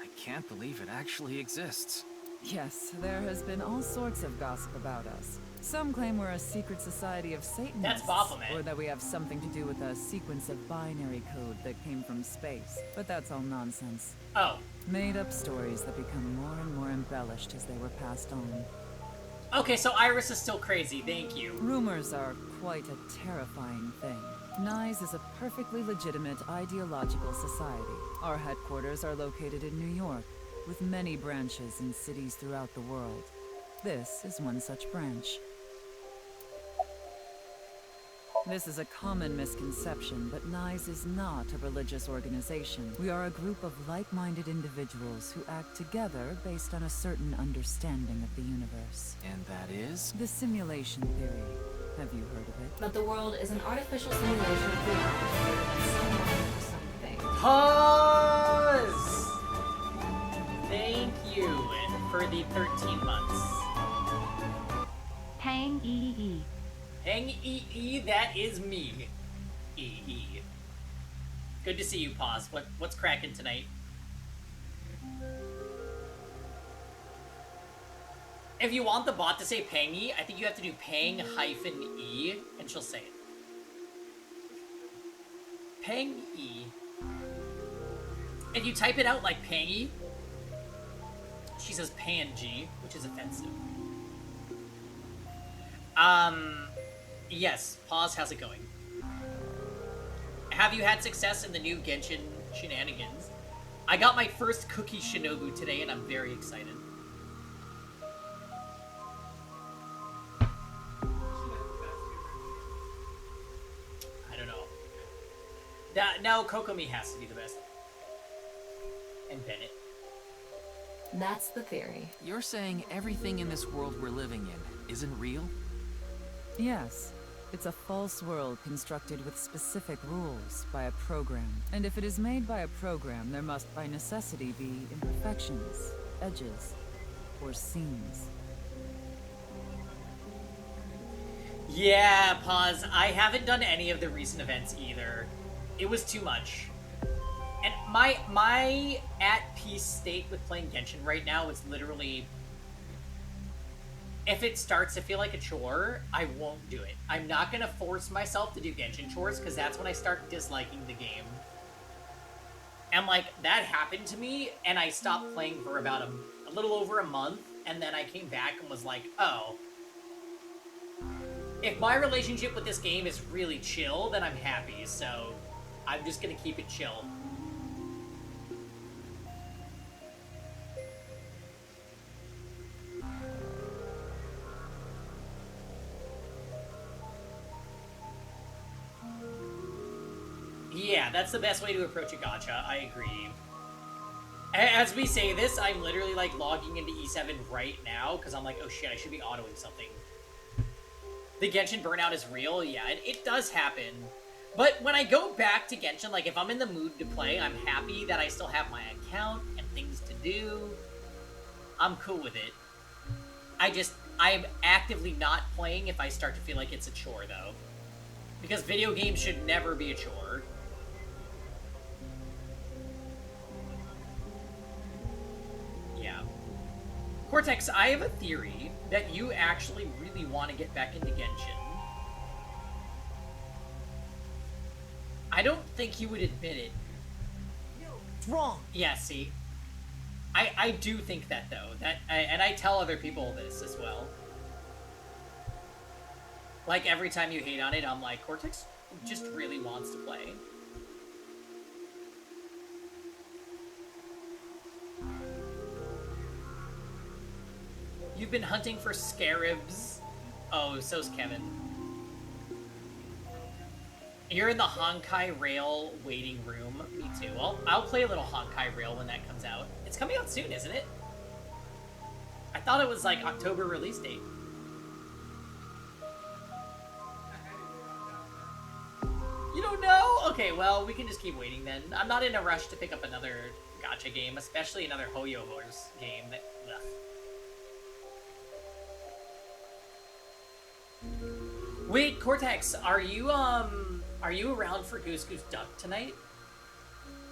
I can't believe it actually exists. Yes, there has been all sorts of gossip about us. Some claim we're a secret society of Satanists. That's Baphomet. Or that we have something to do with a sequence of binary code that came from space. But that's all nonsense. Oh. Made-up stories that become more and more embellished as they were passed on. Okay, so Iris is still crazy. Thank you. Rumors are quite a terrifying thing. NICE is a perfectly legitimate ideological society. Our headquarters are located in New York, with many branches in cities throughout the world. This is one such branch. This is a common misconception, but NICE is not a religious organization. We are a group of like-minded individuals who act together based on a certain understanding of the universe. And that is? The simulation theory. Have you heard of it? That the world is an artificial simulation of reality, someone or something. Pause! Thank you for the 13 months. Hang EE. Hang EE, that is me. EE. Good to see you, Pause. What's cracking tonight? If you want the bot to say Pangy, I think you have to do Pang-E, and she'll say it. Pang-E. If you type it out like Pangy, she says Pangy, which is offensive. Yes, Pause, how's it going? Have you had success in the new Genshin shenanigans? I got my first Cookie Shinobu today, and I'm very excited. I don't know. No, Kokomi has to be the best. And Bennett. That's the theory. You're saying everything in this world we're living in isn't real? Yes. It's a false world constructed with specific rules by a program. And if it is made by a program, there must by necessity be imperfections, edges, or seams. Yeah, Pause. I haven't done any of the recent events either. It was too much. And my at-peace state with playing Genshin right now is literally... If it starts to feel like a chore, I won't do it. I'm not gonna force myself to do Genshin chores, because that's when I start disliking the game. And, like, that happened to me, and I stopped playing for about a little over a month, and then I came back and was like, oh. If my relationship with this game is really chill, then I'm happy, so I'm just gonna keep it chill. Yeah, that's the best way to approach a gacha, I agree. As we say this, I'm literally, like, logging into E7 right now, because I'm like, oh shit, I should be autoing something. The Genshin burnout is real, yeah, it does happen. But when I go back to Genshin, like, if I'm in the mood to play, I'm happy that I still have my account and things to do. I'm cool with it. I'm actively not playing if I start to feel like it's a chore, though. Because video games should never be a chore. Yeah. Cortex, I have a theory that you actually really want to get back into Genshin. I don't think you would admit it. It's wrong. Yeah, see? I do think that, though. And I tell other people this as well. Like, every time you hate on it, I'm like, Cortex just really wants to play. You've been hunting for scarabs. Oh, so's Kevin. You're in the Honkai Rail waiting room. Me too. I'll play a little Honkai Rail when that comes out. It's coming out soon, isn't it? I thought it was, like, October release date. You don't know? Okay, well, we can just keep waiting then. I'm not in a rush to pick up another gacha game, especially another Hoyo Horse game. Ugh. Wait, Cortex, are you around for Goose Goose Duck tonight?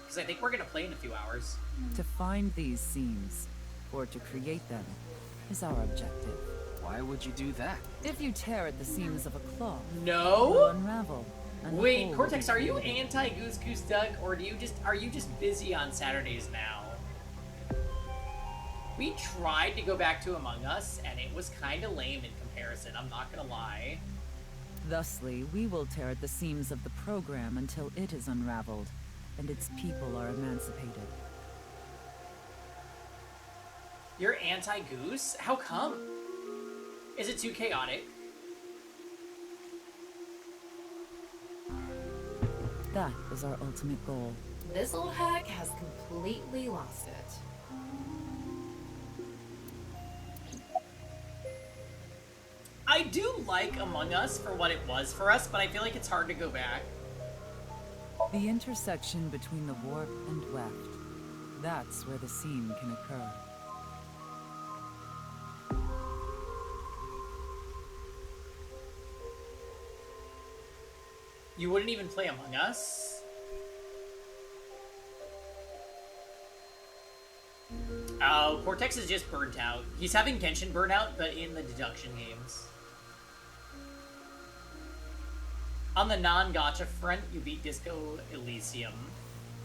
Because I think we're gonna play in a few hours. To find these seams, or to create them, is our objective. Why would you do that? If you tear at the seams of a cloth, no? it will unravel. Wait, Cortex, are you anti Goose Goose Duck, or are you just busy on Saturdays now? We tried to go back to Among Us, and it was kind of lame in comparison, I'm not gonna lie. Thusly, we will tear at the seams of the program until it is unraveled, and its people are emancipated. You're anti-Goose? How come? Is it too chaotic? That is our ultimate goal. This old hack has completely lost it. I do like Among Us for what it was for us, but I feel like it's hard to go back. The intersection between the warp and weft. That's where the seam can occur. You wouldn't even play Among Us? Oh, Cortex is just burnt out. He's having Genshin burnout, but in the deduction games. On the non-gacha front, you beat Disco Elysium.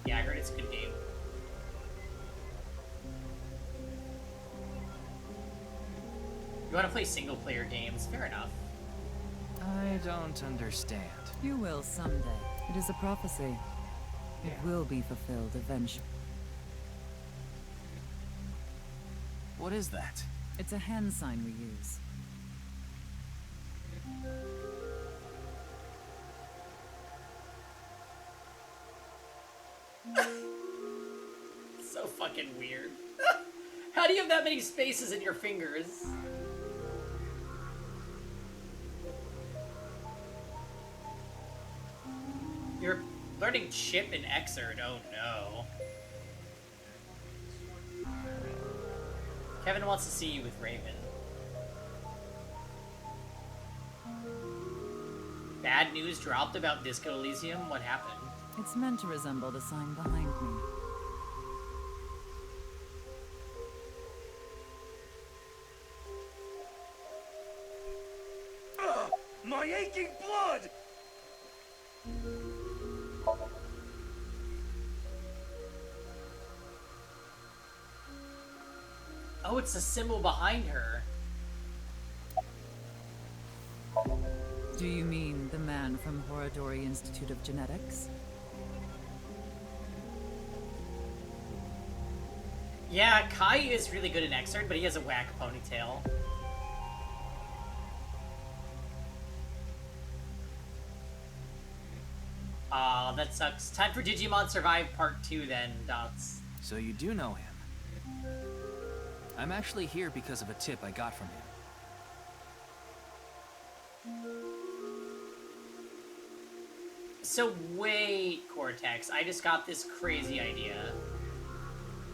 Yeah, I heard it's a good game. You want to play single-player games? Fair enough. I don't understand. You will someday. It is a prophecy. It will be fulfilled eventually. What is that? It's a hand sign we use. So fucking weird. How do you have that many spaces in your fingers? You're learning Chip and Xrd, oh no. Kevin wants to see you with Raven. Bad news dropped about Disco Elysium? What happened? It's meant to resemble the sign behind me. Ugh, my aching blood! Oh, it's the symbol behind her. Do you mean the man from Horadori Institute of Genetics? Yeah, Kai is really good in Xrd, but he has a whack ponytail. Aw, that sucks. Time for Digimon Survive Part 2 then, Dots. So you do know him. I'm actually here because of a tip I got from him. So wait, Cortex, I just got this crazy idea.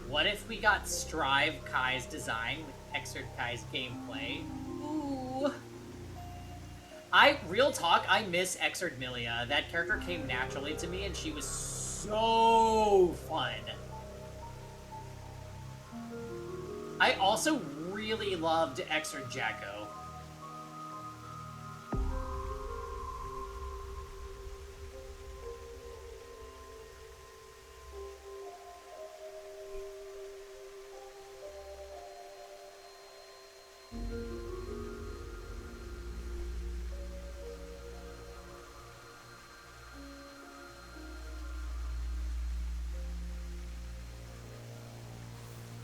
What if we got Strive Kai's design with Xrd Kai's gameplay? Ooh. Real talk, I miss Xrd Milia. That character came naturally to me and she was so fun. I also really loved Xrd Jacko.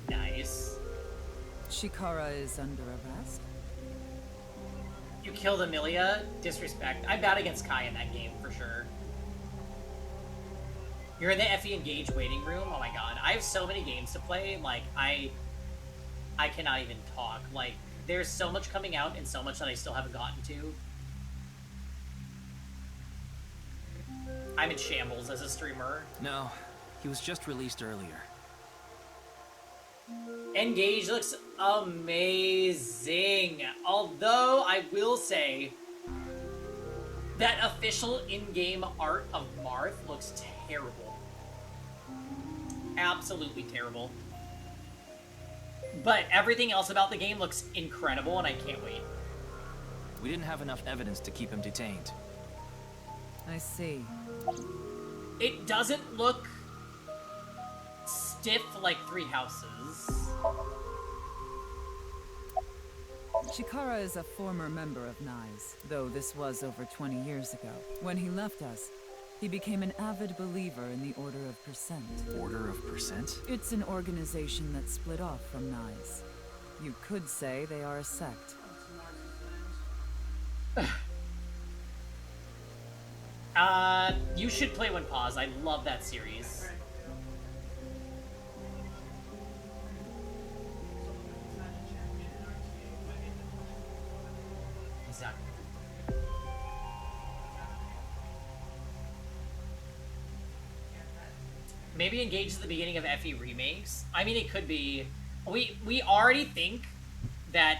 Nice. Shikara is under arrest? You killed Amelia? Disrespect. I'm bad against Kai in that game, for sure. You're in the FE Engage waiting room? Oh my god. I have so many games to play, like, I cannot even talk. Like, there's so much coming out and so much that I still haven't gotten to. I'm in shambles as a streamer. No, he was just released earlier. Engage looks amazing. Although, I will say, that official in-game art of Marth looks terrible. Absolutely terrible. But everything else about the game looks incredible, and I can't wait. We didn't have enough evidence to keep him detained. I see. It doesn't look stiff like Three Houses. Chikara is a former member of NICE, though this was over 20 years ago. When he left us, he became an avid believer in the Order of Percent. Order of Percent? It's an organization that split off from NICE. You could say they are a sect. You should play When Pause. I love that series. Exactly. Maybe Engage is the beginning of FE remakes. I mean, it could be. We already think that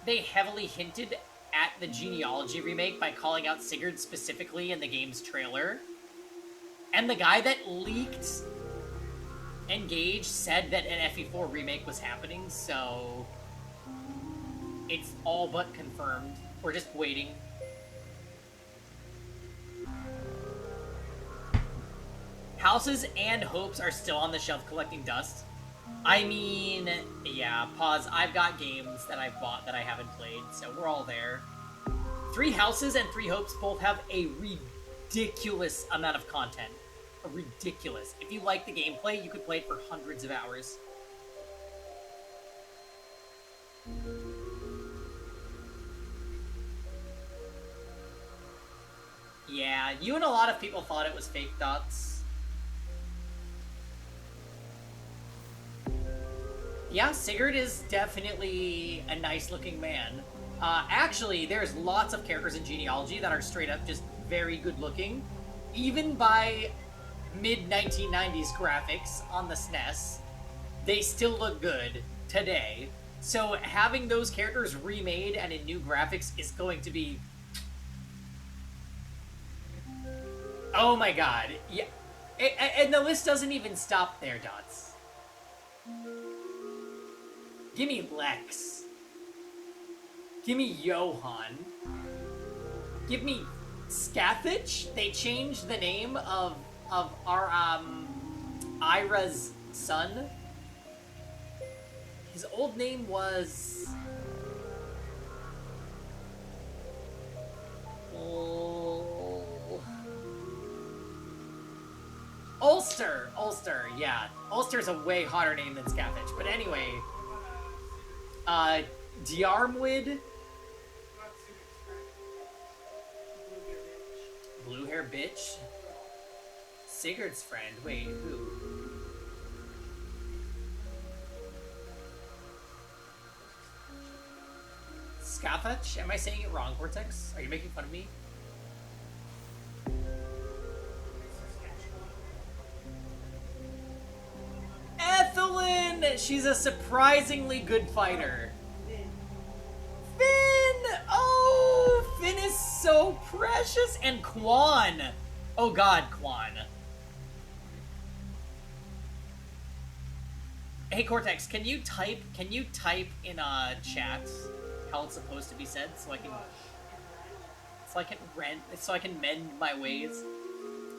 they heavily hinted at the Genealogy remake by calling out Sigurd specifically in the game's trailer. And the guy that leaked Engage said that an FE4 remake was happening, so it's all but confirmed. We're just waiting. Houses and Hopes are still on the shelf collecting dust. I mean, yeah, Pause. I've got games that I've bought that I haven't played, so we're all there. 3 Houses and 3 Hopes both have a ridiculous amount of content. Ridiculous. If you like the gameplay, you could play it for hundreds of hours. Yeah, you and a lot of people thought it was fake dots. Yeah, Sigurd is definitely a nice-looking man. Actually, there's lots of characters in Genealogy that are straight up just very good-looking. Even by mid-1990s graphics on the SNES, they still look good today. So having those characters remade and in new graphics is going to be... Oh my god. Yeah. And the list doesn't even stop there, Dots. Give me Lex. Give me Johan. Give me Scathich. They changed the name of our Ira's son. His old name was Ulster. Ulster, yeah. Ulster's a way hotter name than Scathich. But anyway, Diarmwid. Blue hair bitch. Sigurd's friend. Wait, who? Scathach? Am I saying it wrong, Cortex? Are you making fun of me? Ethelyn! She's a surprisingly good fighter. Finn! Oh, Finn is so precious! And Quan! Oh god, Quan. Hey Cortex, can you type in chat how it's supposed to be said so I can mend my ways?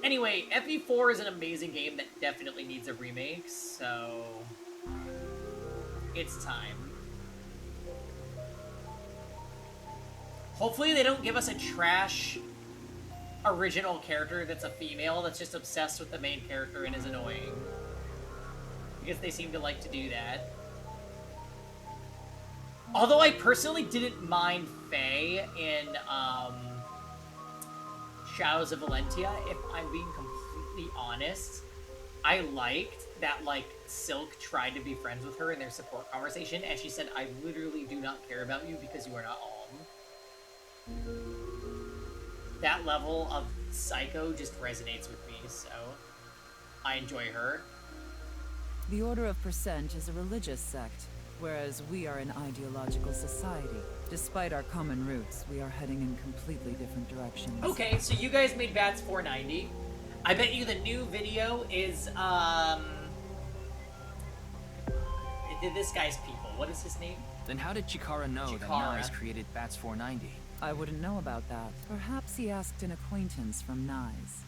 Anyway, FE4 is an amazing game that definitely needs a remake, so it's time. Hopefully they don't give us a trash original character that's a female that's just obsessed with the main character and is annoying. Because they seem to like to do that. Although I personally didn't mind Faye in Shadows of Valentia, if I'm being completely honest. I liked that, like, Silk tried to be friends with her in their support conversation, and she said, I literally do not care about you because you are not Alm. That level of psycho just resonates with me, so I enjoy her. The Order of Percent is a religious sect, whereas we are an ideological society. Despite our common roots, we are heading in completely different directions. Okay, so you guys made Bats 490. I bet you the new video is, this guy's people. What is his name? Then how did Chikara know that NICE created Bats 490? I wouldn't know about that. Perhaps he asked an acquaintance from NICE.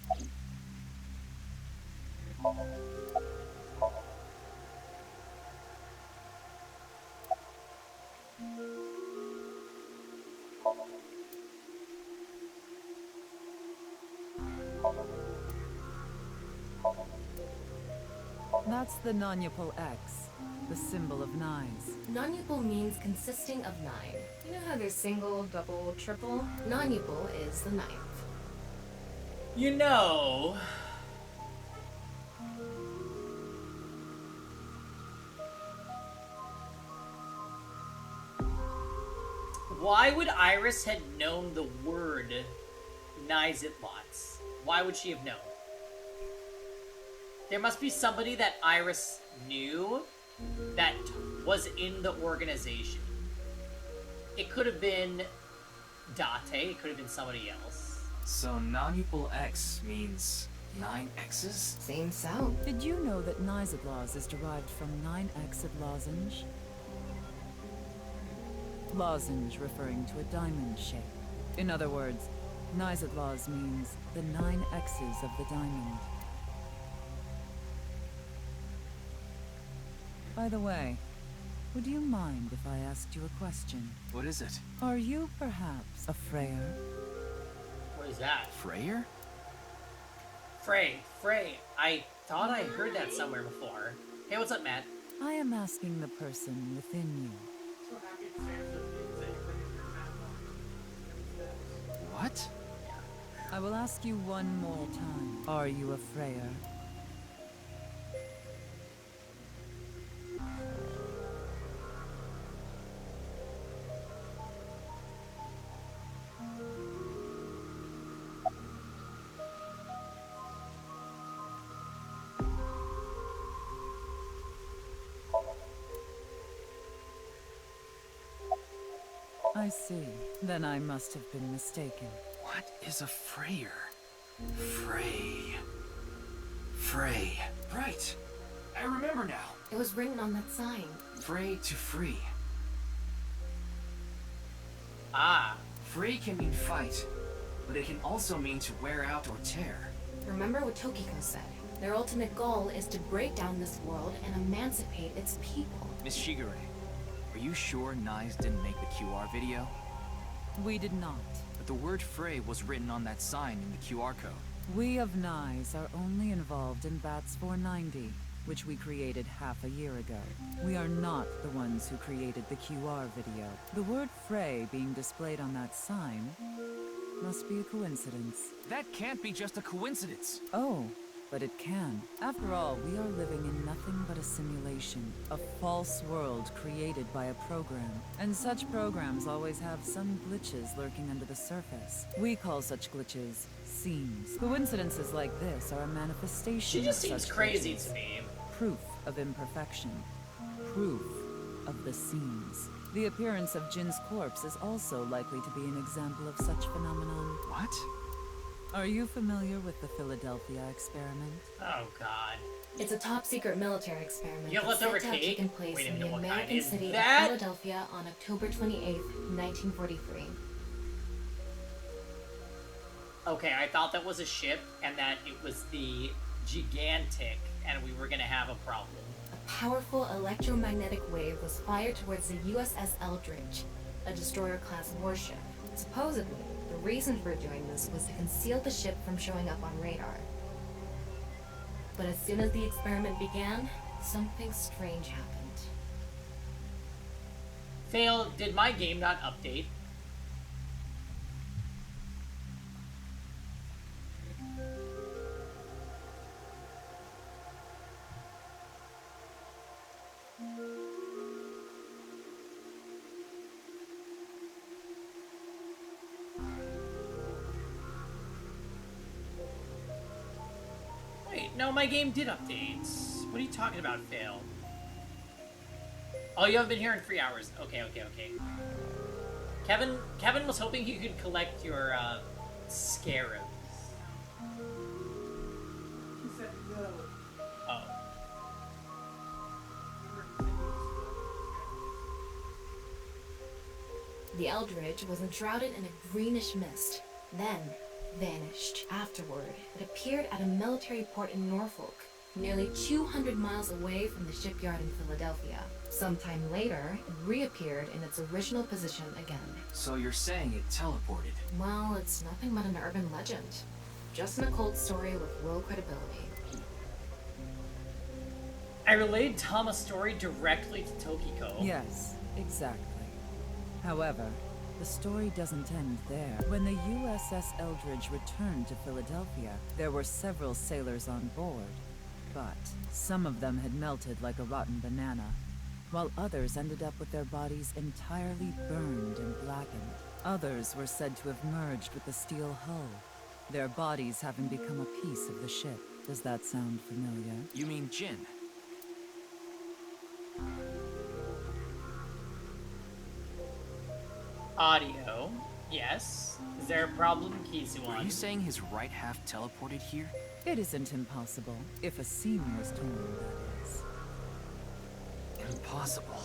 That's the non-Yupal X, the symbol of Nyes. Non-Yupal means consisting of 9. You know how there's single, double, triple? Non-Yupal is the 9th. You know... Why would Iris have known the word Nizitlots? Why would she have known? There must be somebody that Iris knew that was in the organization. It could have been Date, it could have been somebody else. So non-Yupal X means 9 X's? Seems so. Did you know that Nizitloz is derived from 9-exed lozenge? Lozenge referring to a diamond shape. In other words, Nizitloz means the 9 X's of the diamond. By the way, would you mind if I asked you a question? What is it? Are you perhaps a Freyr? What is that? Freyr? Frey. I thought I heard that somewhere before. Hey, what's up, Matt? I am asking the person within you. What? I will ask you one more time. Are you a Freyr? I see. Then I must have been mistaken. What is a Freyr? Frey. Right. I remember now. It was written on that sign. Frey to free. Ah. Free can mean fight, but it can also mean to wear out or tear. Remember what Tokiko said. Their ultimate goal is to break down this world and emancipate its people. Miss Shigure, are you sure Nyes didn't make the QR video? We did not. But the word Frey was written on that sign in the QR code. We of Nyes are only involved in Bats 490, which we created half a year ago. We are not the ones who created the QR video. The word Frey being displayed on that sign must be a coincidence. That can't be just a coincidence. Oh, but it can. After all, we are living in nothing but a simulation, a false world created by a program. And such programs always have some glitches lurking under the surface. We call such glitches seams. Coincidences like this are a manifestation She just of seems such crazy glitches. to me. Proof of imperfection. Proof of the seams. The appearance of Jin's corpse is also likely to be an example of such phenomenon. What? Are you familiar with the Philadelphia experiment? Oh, God. It's a top-secret military experiment You have that's said leftover to have cake? taken place Wait a in minute, the what kind American is city that? of Philadelphia on October 28th, 1943. Okay, I thought that was a ship and that it was the Gigantic and we were gonna have a problem. A powerful electromagnetic wave was fired towards the USS Eldridge, a destroyer-class warship. Supposedly, the reason for doing this was to conceal the ship from showing up on radar. But as soon as the experiment began, something strange happened. Fail, did my game not update? Wait, no, my game did update. What are you talking about, Fail? Oh, you haven't been here in 3 hours. Okay. Kevin was hoping he could collect your, scarabs. He said no. Oh. The Eldridge was enshrouded in a greenish mist, then vanished. Afterward, it appeared at a military port in Norfolk, nearly 200 miles away from the shipyard in Philadelphia. Sometime later, it reappeared in its original position again. So you're saying it teleported? Well, it's nothing but an urban legend. Just an occult story with low credibility. I relayed Tama's story directly to Tokiko. Yes, exactly. However, the story doesn't end there. When the USS Eldridge returned to Philadelphia, there were several sailors on board. But some of them had melted like a rotten banana, while others ended up with their bodies entirely burned and blackened. Others were said to have merged with the steel hull, their bodies having become a piece of the ship. Does that sound familiar? You mean Jin? Audio. Yes. Is there a problem, Kizuan? Are you saying his right half teleported here? It isn't impossible, if a seam was torn, that is. Impossible.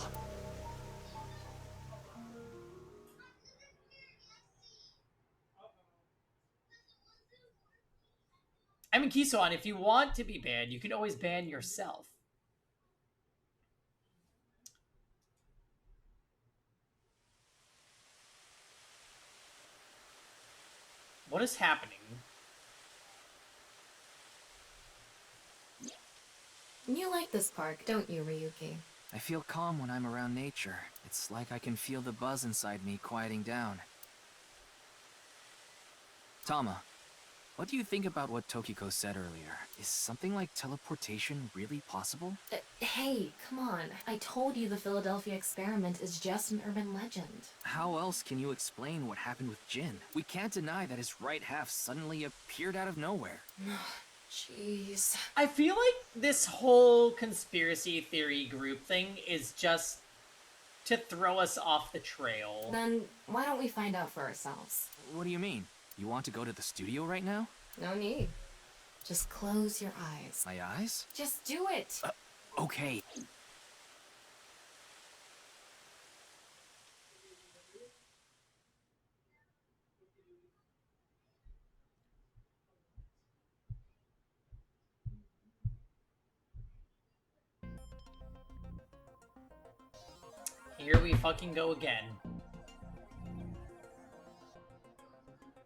I mean, Kizuan, if you want to be banned, you can always ban yourself. What is happening? You like this park, don't you, Ryuki? I feel calm when I'm around nature. It's like I can feel the buzz inside me quieting down. Tama, what do you think about what Tokiko said earlier? Is something like teleportation really possible? Hey, come on. I told you the Philadelphia experiment is just an urban legend. How else can you explain what happened with Jin? We can't deny that his right half suddenly appeared out of nowhere. Jeez. I feel like this whole conspiracy theory group thing is just to throw us off the trail. Then why don't we find out for ourselves? What do you mean? You want to go to the studio right now? No need. Just close your eyes. My eyes? Just do it! Okay. Here we fucking go again.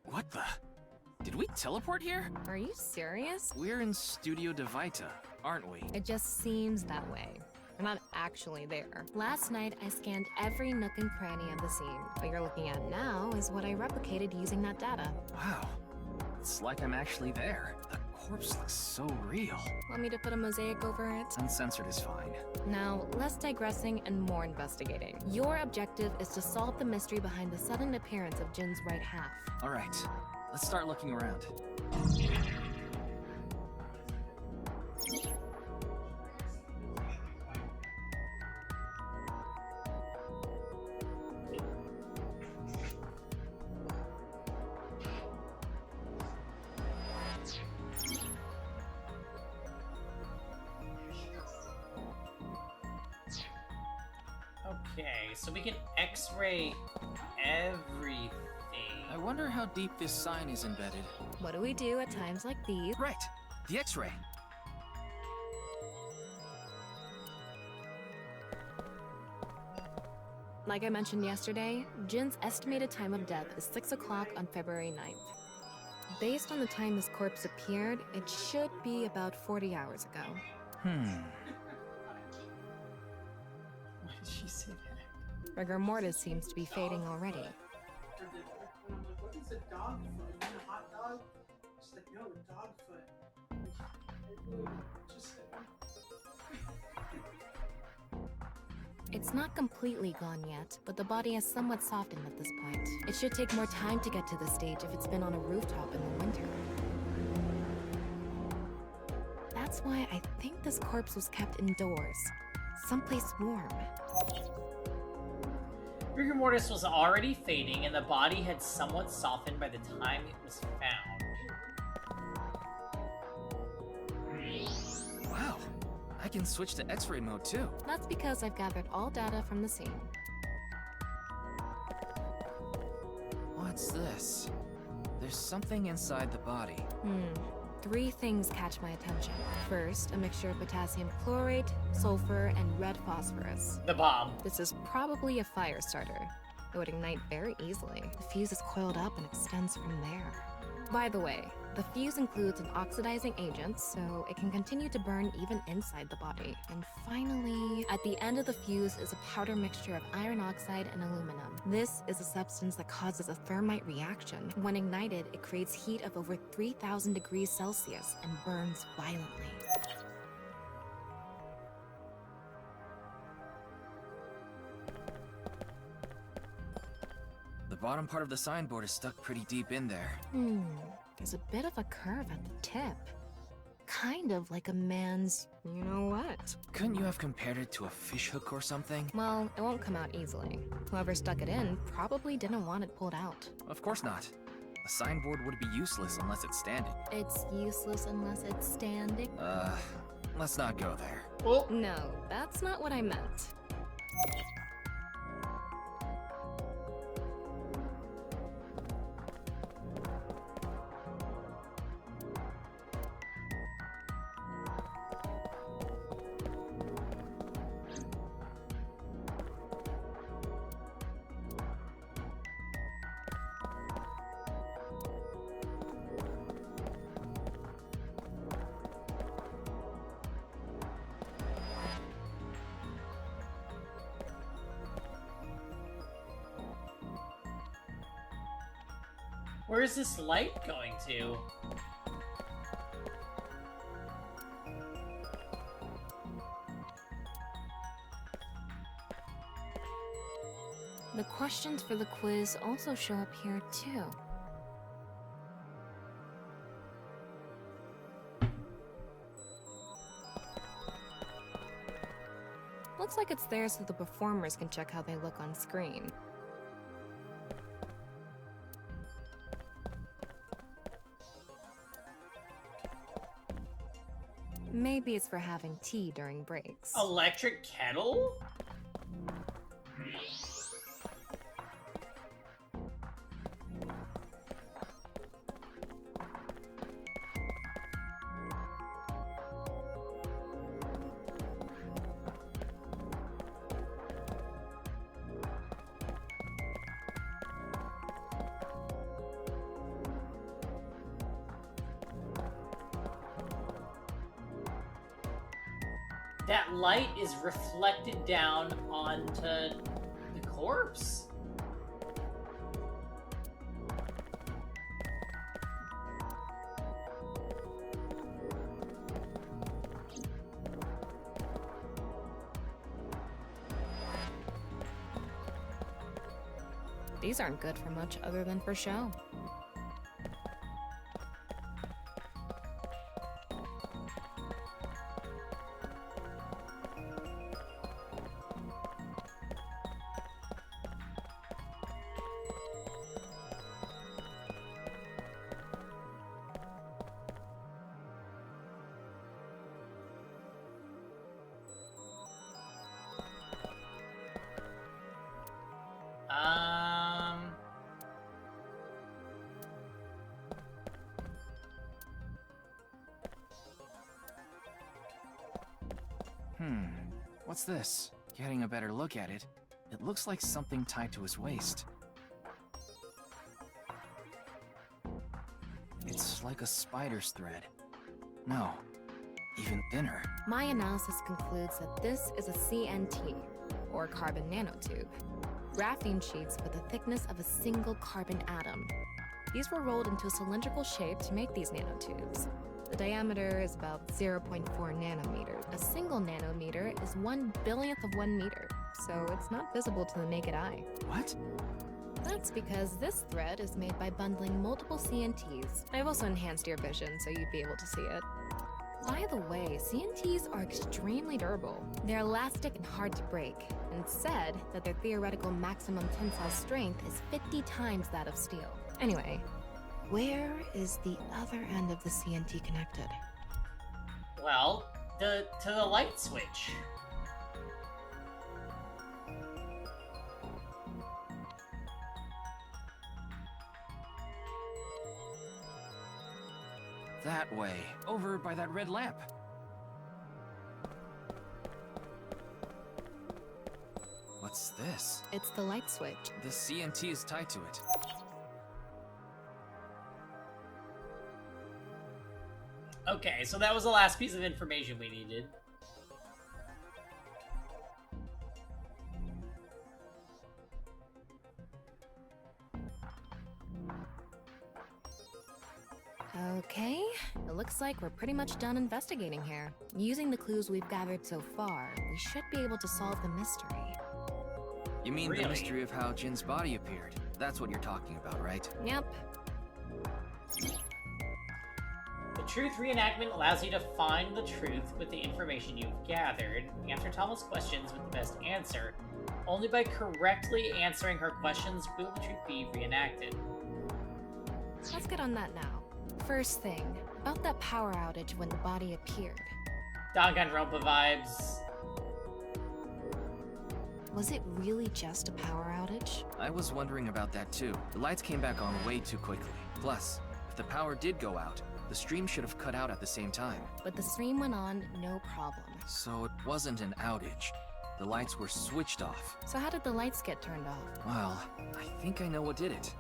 What the? Did we teleport here? Are you serious? We're in Studio Devita, aren't we? It just seems that way. We're not actually there. Last night, I scanned every nook and cranny of the scene. What you're looking at now is what I replicated using that data. Wow. It's like I'm actually there. The corpse looks so real. Want me to put a mosaic over it? Uncensored is fine. Now, less digressing and more investigating. Your objective is to solve the mystery behind the sudden appearance of Jin's right half. All right, let's start looking around. Okay, so we can X-ray everything. I wonder how deep this sign is embedded. What do we do at times like these? Right, the X-ray. Like I mentioned yesterday, Jin's estimated time of death is 6 o'clock on February 9th. Based on the time his corpse appeared, it should be about 40 hours ago. Why did she say that? Rigor mortis seems to be fading already. What is a dog foot? You mean a hot dog? She's like, no, dog foot. Just It's not completely gone yet, but the body has somewhat softened at this point. It should take more time to get to this stage if it's been on a rooftop in the winter. That's why I think this corpse was kept indoors, someplace warm. Rigor mortis was already fading, and the body had somewhat softened by the time it was found. Wow, I can switch to X-ray mode too. That's because I've gathered all data from the scene. What's this? There's something inside the body. 3 things catch my attention. First, a mixture of potassium chlorate, sulfur, and red phosphorus. The bomb. This is probably a fire starter. It would ignite very easily. The fuse is coiled up and extends from there. By the way, The fuse includes an oxidizing agent, so it can continue to burn even inside the body. And finally, at the end of the fuse is a powder mixture of iron oxide and aluminum. This is a substance that causes a thermite reaction. When ignited, it creates heat of over 3,000 degrees Celsius and burns violently. The bottom part of the signboard is stuck pretty deep in there. There's a bit of a curve at the tip. Kind of like a man's you-know-what. Couldn't you have compared it to a fishhook or something? Well, it won't come out easily. Whoever stuck it in probably didn't want it pulled out. Of course not. A signboard would be useless unless it's standing. It's useless unless it's standing? Let's not go there. Oh. No, that's not what I meant. Where is this light going to? The questions for the quiz also show up here, too. Looks like it's there so the performers can check how they look on screen. Maybe it's for having tea during breaks. Electric kettle? That light is reflected down onto the corpse. These aren't good for much other than for show. What's this? Getting a better look at it, it looks like something tied to his waist. It's like a spider's thread. No, even thinner. My analysis concludes that this is a CNT, or carbon nanotube. Graphene sheets with the thickness of a single carbon atom. These were rolled into a cylindrical shape to make these nanotubes. The diameter is about 0.4 nanometers. A single nanometer is 1/1000th of 1 meter, so it's not visible to the naked eye. What? That's because this thread is made by bundling multiple CNTs. I've also enhanced your vision so you'd be able to see it. By the way, CNTs are extremely durable. They're elastic and hard to break, and it's said that their theoretical maximum tensile strength is 50 times that of steel. Anyway, where is the other end of the CNT connected? Well, to the light switch. That way, over by that red lamp. What's this? It's the light switch. The CNT is tied to it. Okay, so that was the last piece of information we needed. Okay, it looks like we're pretty much done investigating here. Using the clues we've gathered so far, we should be able to solve the mystery. You mean Really? the mystery of how Jin's body appeared? That's what you're talking about, right? Yep. The truth reenactment allows you to find the truth with the information you've gathered. Answer Tama's questions with the best answer. Only by correctly answering her questions will the truth be reenacted. Let's get on that now. First thing, about that power outage when the body appeared. Danganronpa vibes. Was it really just a power outage? I was wondering about that too. The lights came back on way too quickly. Plus, if the power did go out, the stream should have cut out at the same time. But the stream went on, no problem. So it wasn't an outage. The lights were switched off. So how did the lights get turned off? Well, I think I know what did it.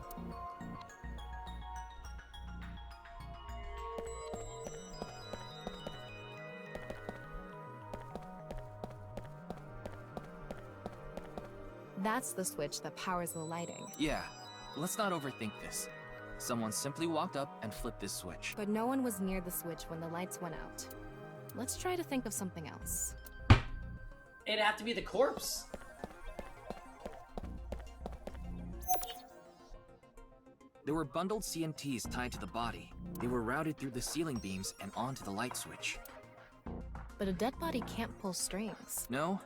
That's the switch that powers the lighting. Yeah, let's not overthink this. Someone simply walked up and flipped this switch. But no one was near the switch when the lights went out. Let's try to think of something else. It'd have to be the corpse. There were bundled CMTs tied to the body. They were routed through the ceiling beams and onto the light switch. But a dead body can't pull strings. No,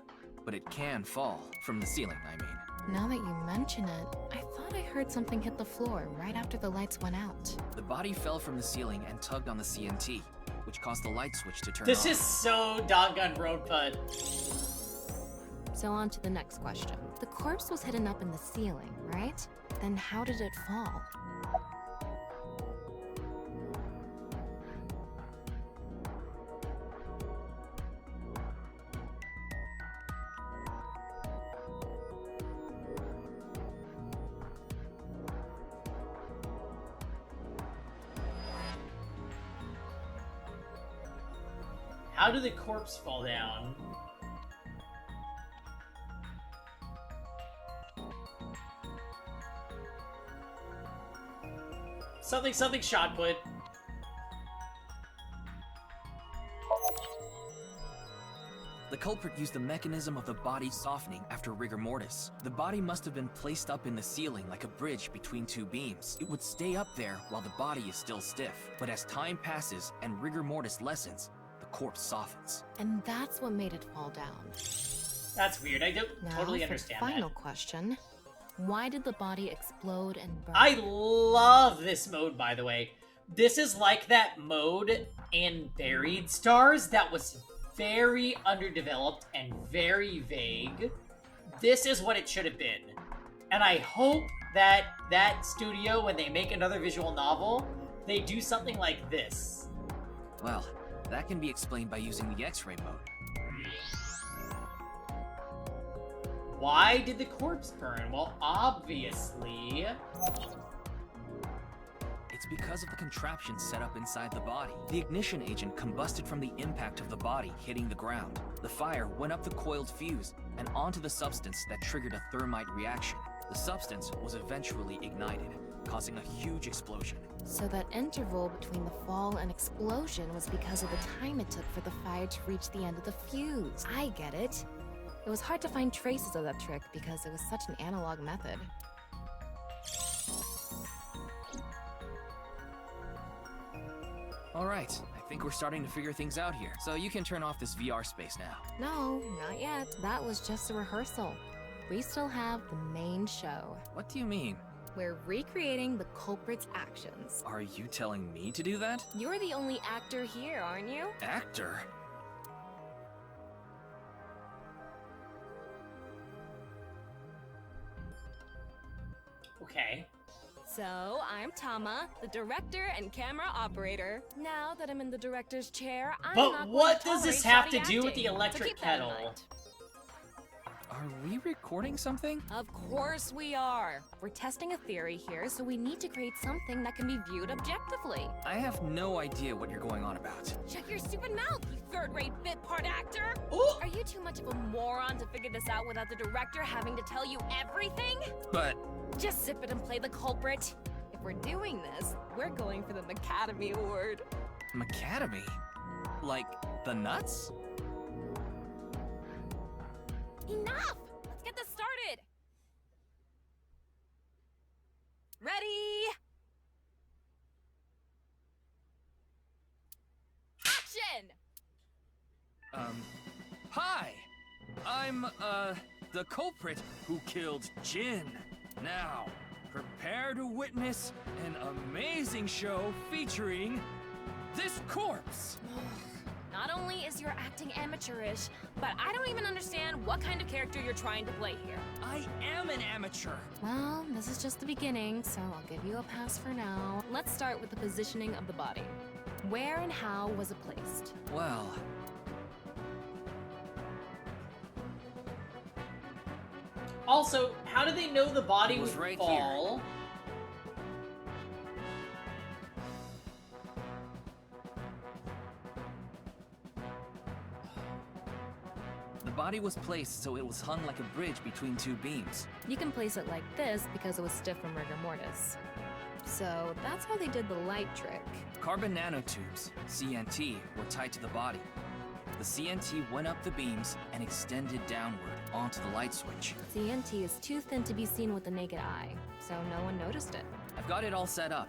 but it can fall. From the ceiling, I mean. Now that you mention it, I thought I heard something hit the floor right after the lights went out. The body fell from the ceiling and tugged on the CMT, which caused the light switch to turn This on. is so Danganronpa. So on to the next question. The corpse was hidden up in the ceiling, right? Then how did it fall? How did the corpse fall down? Something shot put. The culprit used the mechanism of the body softening after rigor mortis. The body must have been placed up in the ceiling like a bridge between two beams. It would stay up there while the body is still stiff. But as time passes and rigor mortis lessens, the corpse softens. And that's what made it fall down. That's weird. I don't Now totally for understand the final that. question. Why did the body explode and burn? I love this mode, by the way. This is like that mode in Buried Stars that was very underdeveloped and very vague. This is what it should have been. And I hope that that studio, when they make another visual novel, they do something like this. Well, that can be explained by using the X-ray mode. Why did the corpse burn? Well, obviously... It's because of the contraption set up inside the body. The ignition agent combusted from the impact of the body hitting the ground. The fire went up the coiled fuse and onto the substance that triggered a thermite reaction. The substance was eventually ignited, causing a huge explosion. So that interval between the fall and explosion was because of the time it took for the fire to reach the end of the fuse. I get it. It was hard to find traces of that trick because it was such an analog method. Alright, I think we're starting to figure things out here. So you can turn off this VR space now. No, not yet. That was just a rehearsal. We still have the main show. What do you mean? We're recreating the culprit's actions. Are you telling me to do that? You're the only actor here, aren't you? Actor? Okay. So, I'm Tama, the director and camera operator. Now that I'm in the director's chair, I'm But not what going does to this tolerate have to shoddy do with the acting, so electric keep that in kettle? mind. Are we recording something? Of course we are. We're testing a theory here, so we need to create something that can be viewed objectively. I have no idea what you're going on about. Shut your stupid mouth, you third-rate bit part actor! Ooh. Are you too much of a moron to figure this out without the director having to tell you everything? But... Just zip it and play the culprit. If we're doing this, we're going for the Macademy Award. Macademy? Like, the nuts? Enough! Let's get this started! Ready? Action! Hi! I'm, the culprit who killed Jin. Now, prepare to witness an amazing show featuring this corpse. Not only is your acting amateurish, but I don't even understand what kind of character you're trying to play here. I am an amateur. Well, this is just the beginning, so I'll give you a pass for now. Let's start with the positioning of the body. Where and how was it placed? Well... Also, how did they know the body was would right fall? Here. The body was placed so it was hung like a bridge between two beams. You can place it like this because it was stiff from rigor mortis. So that's how they did the light trick. Carbon nanotubes, CNT, were tied to the body. The CNT went up the beams and extended downward onto the light switch. CNT is too thin to be seen with the naked eye, so no one noticed it. I've got it all set up.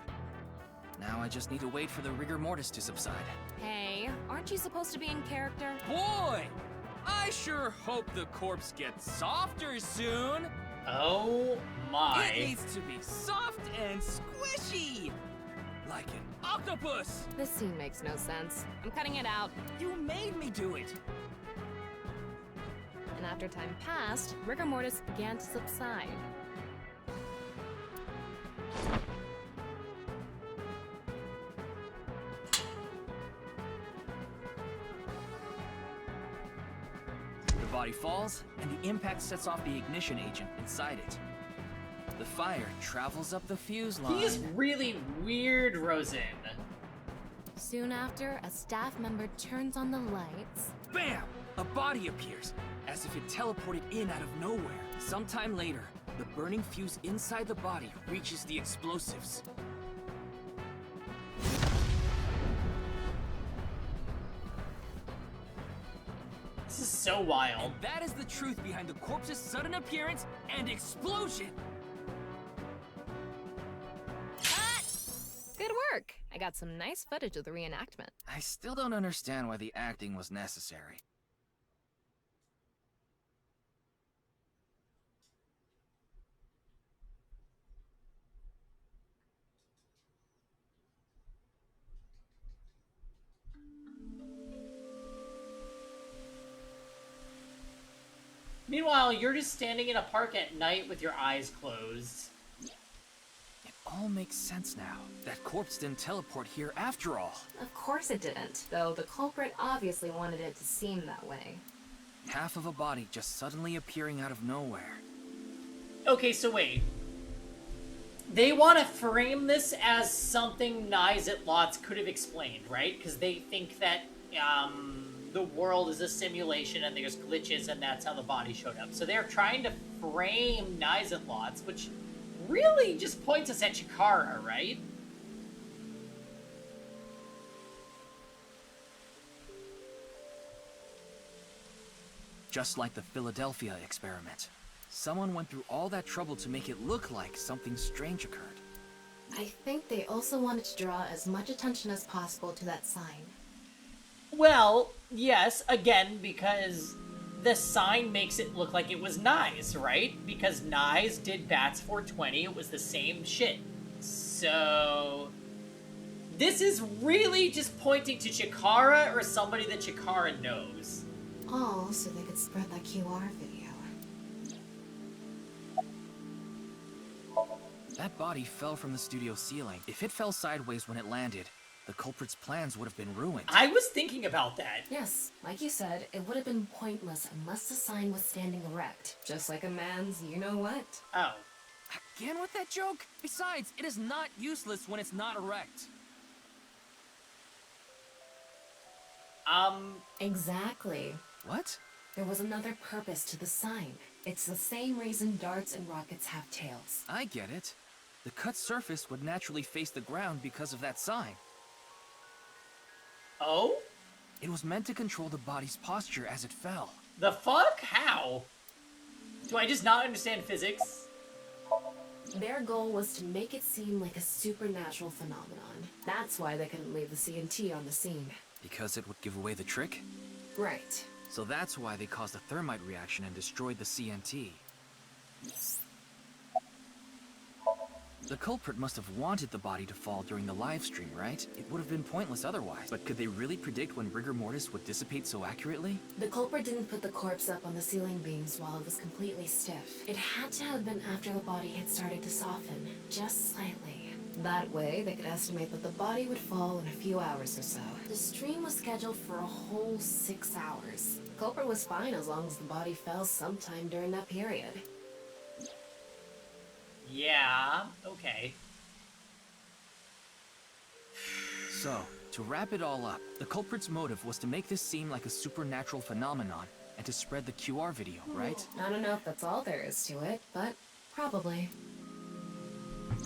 Now I just need to wait for the rigor mortis to subside. Hey, aren't you supposed to be in character? Boy! I sure hope the corpse gets softer soon! Oh my. It needs to be soft and squishy! Like an octopus! This scene makes no sense. I'm cutting it out. You made me do it! And after time passed, rigor mortis began to subside. The body falls, and the impact sets off the ignition agent inside it. The fire travels up the fuse line. He's really weird, Rosen. Soon after, a staff member turns on the lights. Bam! A body appears, as if it teleported in out of nowhere. Sometime later, the burning fuse inside the body reaches the explosives. This is so wild. And that is the truth behind the corpse's sudden appearance and explosion! Good work! I got some nice footage of the reenactment. I still don't understand why the acting was necessary. Meanwhile, you're just standing in a park at night with your eyes closed. It all makes sense now. That corpse didn't teleport here after all. Of course it didn't, though the culprit obviously wanted it to seem that way. Half of a body just suddenly appearing out of nowhere. Okay, so wait. They want to frame this as something Nyzet could have explained, right? Because they think that, the world is a simulation and there's glitches and that's how the body showed up. So they're trying to frame Nyzet, which really just points us at Chikara, right? Just like the Philadelphia experiment. Someone went through all that trouble to make it look like something strange occurred. I think they also wanted to draw as much attention as possible to that sign. Well, yes, again, because the sign makes it look like it was Nyz, right? Because Nyz did Bats 420, it was the same shit. So... this is really just pointing to Chikara or somebody that Chikara knows. All so they could spread that QR video. That body fell from the studio ceiling. If it fell sideways when it landed, the culprit's plans would have been ruined. I was thinking about that. Yes, like you said, it would have been pointless unless the sign was standing erect. Just like a man's you-know-what. Oh. Again with that joke? Besides, it is not useless when it's not erect. Exactly. What? There was another purpose to the sign. It's the same reason darts and rockets have tails. I get it. The cut surface would naturally face the ground because of that sign. Oh? It was meant to control the body's posture as it fell. The fuck? How? Do I just not understand physics? Their goal was to make it seem like a supernatural phenomenon. That's why they couldn't leave the CNT on the scene. Because it would give away the trick? Right. So that's why they caused a thermite reaction and destroyed the CNT. The culprit must have wanted the body to fall during the live stream, right? It would have been pointless otherwise. But could they really predict when rigor mortis would dissipate so accurately? The culprit didn't put the corpse up on the ceiling beams while it was completely stiff. It had to have been after the body had started to soften, just slightly. That way, they could estimate that the body would fall in a few hours or so. The stream was scheduled for a whole 6 hours. The culprit was fine as long as the body fell sometime during that period. Yeah, okay. So, to wrap it all up, the culprit's motive was to make this seem like a supernatural phenomenon and to spread the QR video, right? I don't know if that's all there is to it, but probably.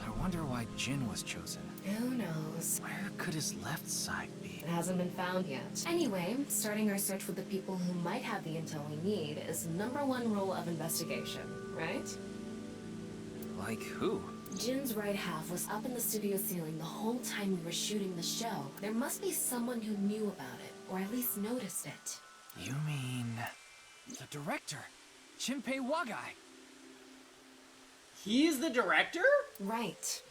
I wonder why Jin was chosen. Who knows? Where could his left side be? It hasn't been found yet. Anyway, starting our search with the people who might have the intel we need is the #1 rule of investigation, right? Like who? Jin's right half was up in the studio ceiling the whole time we were shooting the show. There must be someone who knew about it, or at least noticed it. You mean... the director? Shinpei Wagai? He's the director? Right.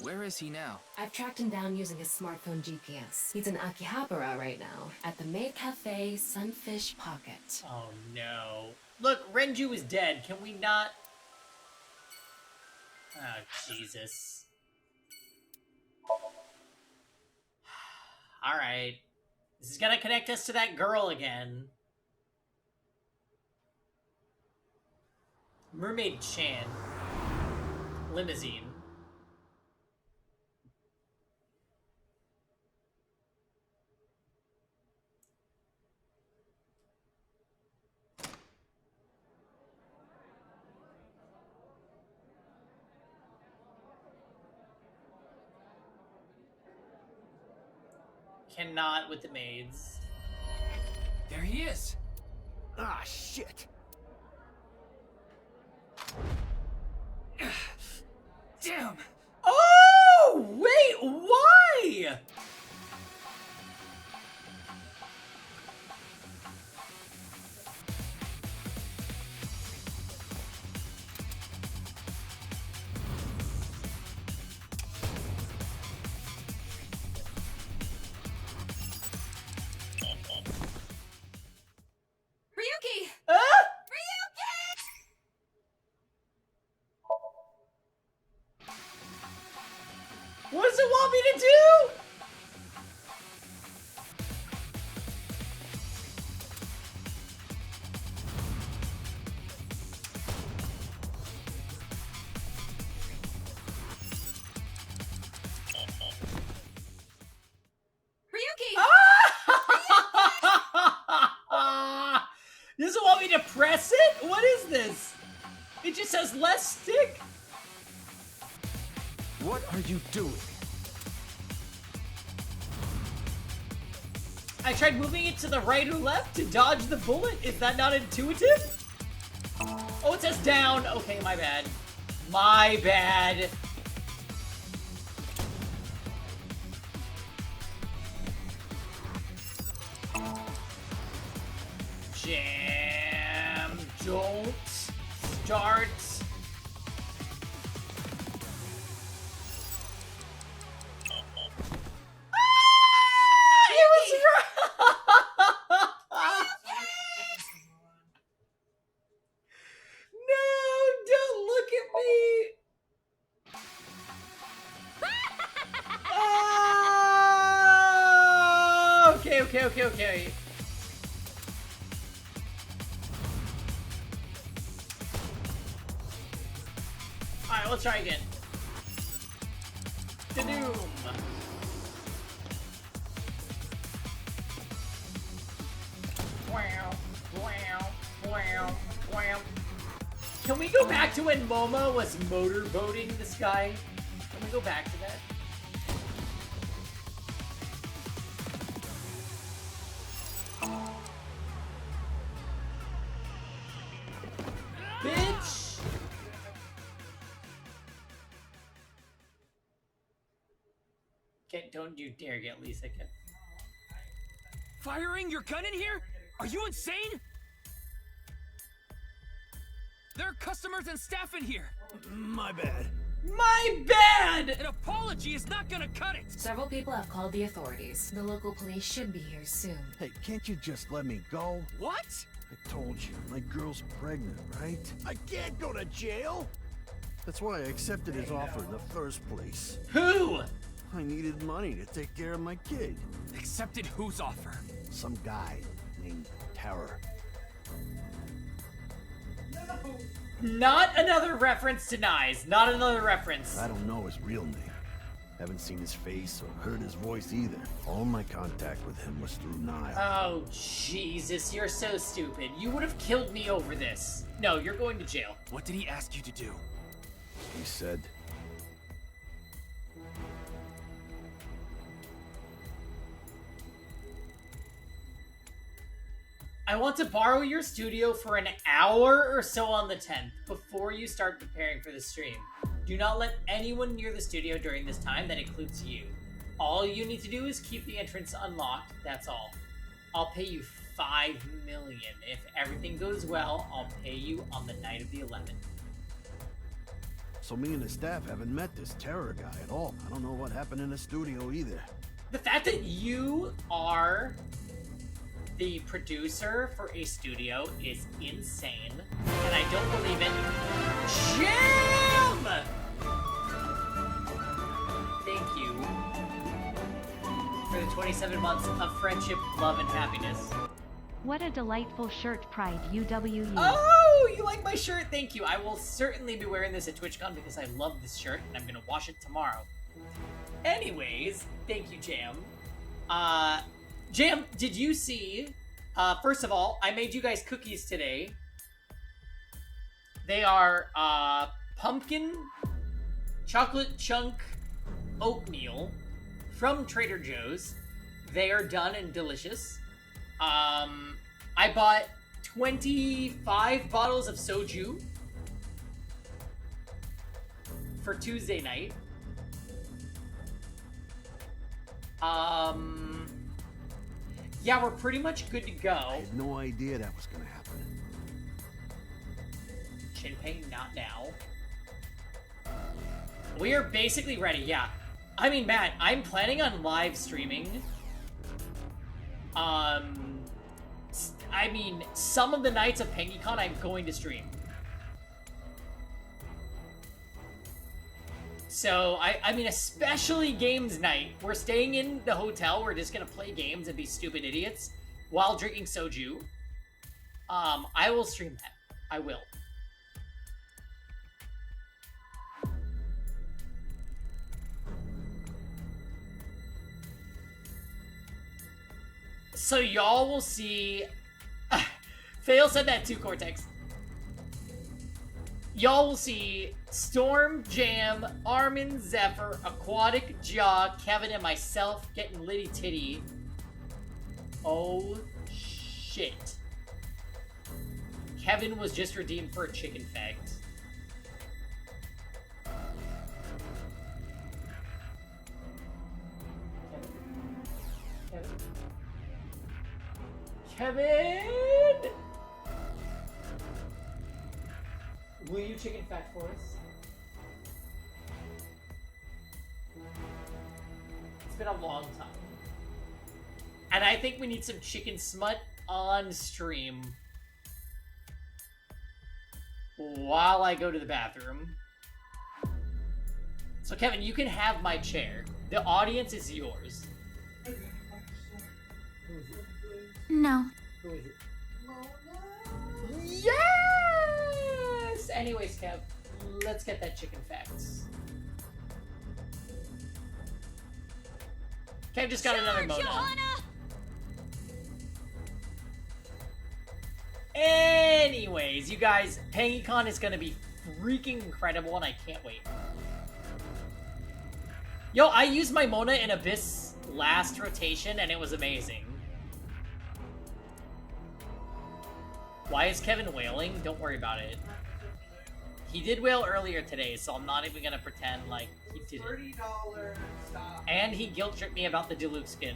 Where is he now? I've tracked him down using his smartphone GPS. He's in Akihabara right now, at the Maid Cafe Sunfish Pocket. Oh no. Look, Renju is dead. Can we not... Oh, Jesus. Alright. This is gonna connect us to that girl again. Mermaid Chan. Limousine. Cannot with the maids. There he is! Ah, shit! Damn! Oh! Wait, why? Ryuki! What does it want me to do? Ryuki! Does it want me to press it? What is this? It just says less stick. What are you doing? I tried moving it to the right or left to dodge the bullet. Is that not intuitive? Oh, it says down. Okay, my bad. My bad. Jam. Don't start. okay. Alright, let's try again. Da-doom! Wow, wow, wow, wow. Can we go back to when Momo was motorboating this guy? Can we go back to that? Bitch! Don't you dare get Lisa, kid. Firing your gun in here? Are you insane? There are customers and staff in here. My bad. My bad! An apology is not gonna cut it! Several people have called the authorities. The local police should be here soon. Hey, can't you just let me go? What? I told you, my girl's pregnant, right? I can't go to jail! That's why I accepted his offer in the first place. Who? I needed money to take care of my kid. Accepted whose offer? Some guy named Terror. Not another reference to Nyes. Not another reference. I don't know his real name. Haven't seen his face or heard his voice either. All my contact with him was through Nile. Oh, Jesus, you're so stupid. You would have killed me over this. No, you're going to jail. What did he ask you to do? He said... I want to borrow your studio for an hour or so on the 10th before you start preparing for the stream. Do not let anyone near the studio during this time. That includes you. All you need to do is keep the entrance unlocked. That's all. I'll pay you $5 million. If everything goes well, I'll pay you on the night of the 11th. So me and the staff haven't met this Terror guy at all. I don't know what happened in the studio either. The fact that you are the producer for a studio is insane, and I don't believe it. Jam! Thank you for the 27 months of friendship, love, and happiness. What a delightful shirt, Pride UWU. Oh, you like my shirt? Thank you. I will certainly be wearing this at TwitchCon because I love this shirt, and I'm gonna wash it tomorrow. Anyways, thank you, Jam. Jam, did you see, first of all, I made you guys cookies today. They are, pumpkin chocolate chunk oatmeal from Trader Joe's. They are done and delicious. I bought 25 bottles of soju for Tuesday night. Yeah, we're pretty much good to go. I had no idea that was gonna happen. Shinpei, not now. We are basically ready, yeah. I mean, Matt, I'm planning on live streaming. I mean, some of the nights of PengyCon I'm going to stream. So, I mean, especially games night. We're staying in the hotel. We're just gonna play games and be stupid idiots while drinking soju. I will stream that. I will. So y'all will see... Fail said that too, Cortex. Y'all will see Storm, Jam, Armin, Zephyr, Aquatic, Jaw, Kevin, and myself getting litty titty. Oh, shit. Kevin was just redeemed for a chicken fact. Kevin! Will you chicken fat for us? It's been a long time. And I think we need some chicken smut on stream while I go to the bathroom. So Kevin, you can have my chair. The audience is yours. Who is No. Who is it? Yes! Anyways, Kev, let's get that chicken facts. Kev just got another Mona. Anyways, you guys, PengyCon is gonna be freaking incredible, and I can't wait. Yo, I used my Mona in Abyss last rotation, and it was amazing. Why is Kevin wailing? Don't worry about it. He did wail earlier today, so I'm not even gonna pretend like he didn't. $30 stop. And he guilt tripped me about the Diluc skin.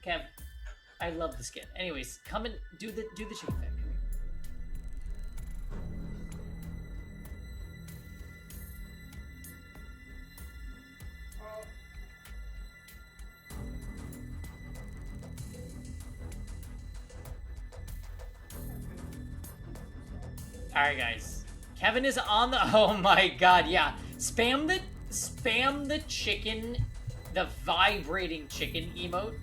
Kev, I love the skin. Anyways, come and do the chicken thing. Come here. Alright guys. Kevin is on the oh my god, yeah. Spam the chicken, the vibrating chicken emote,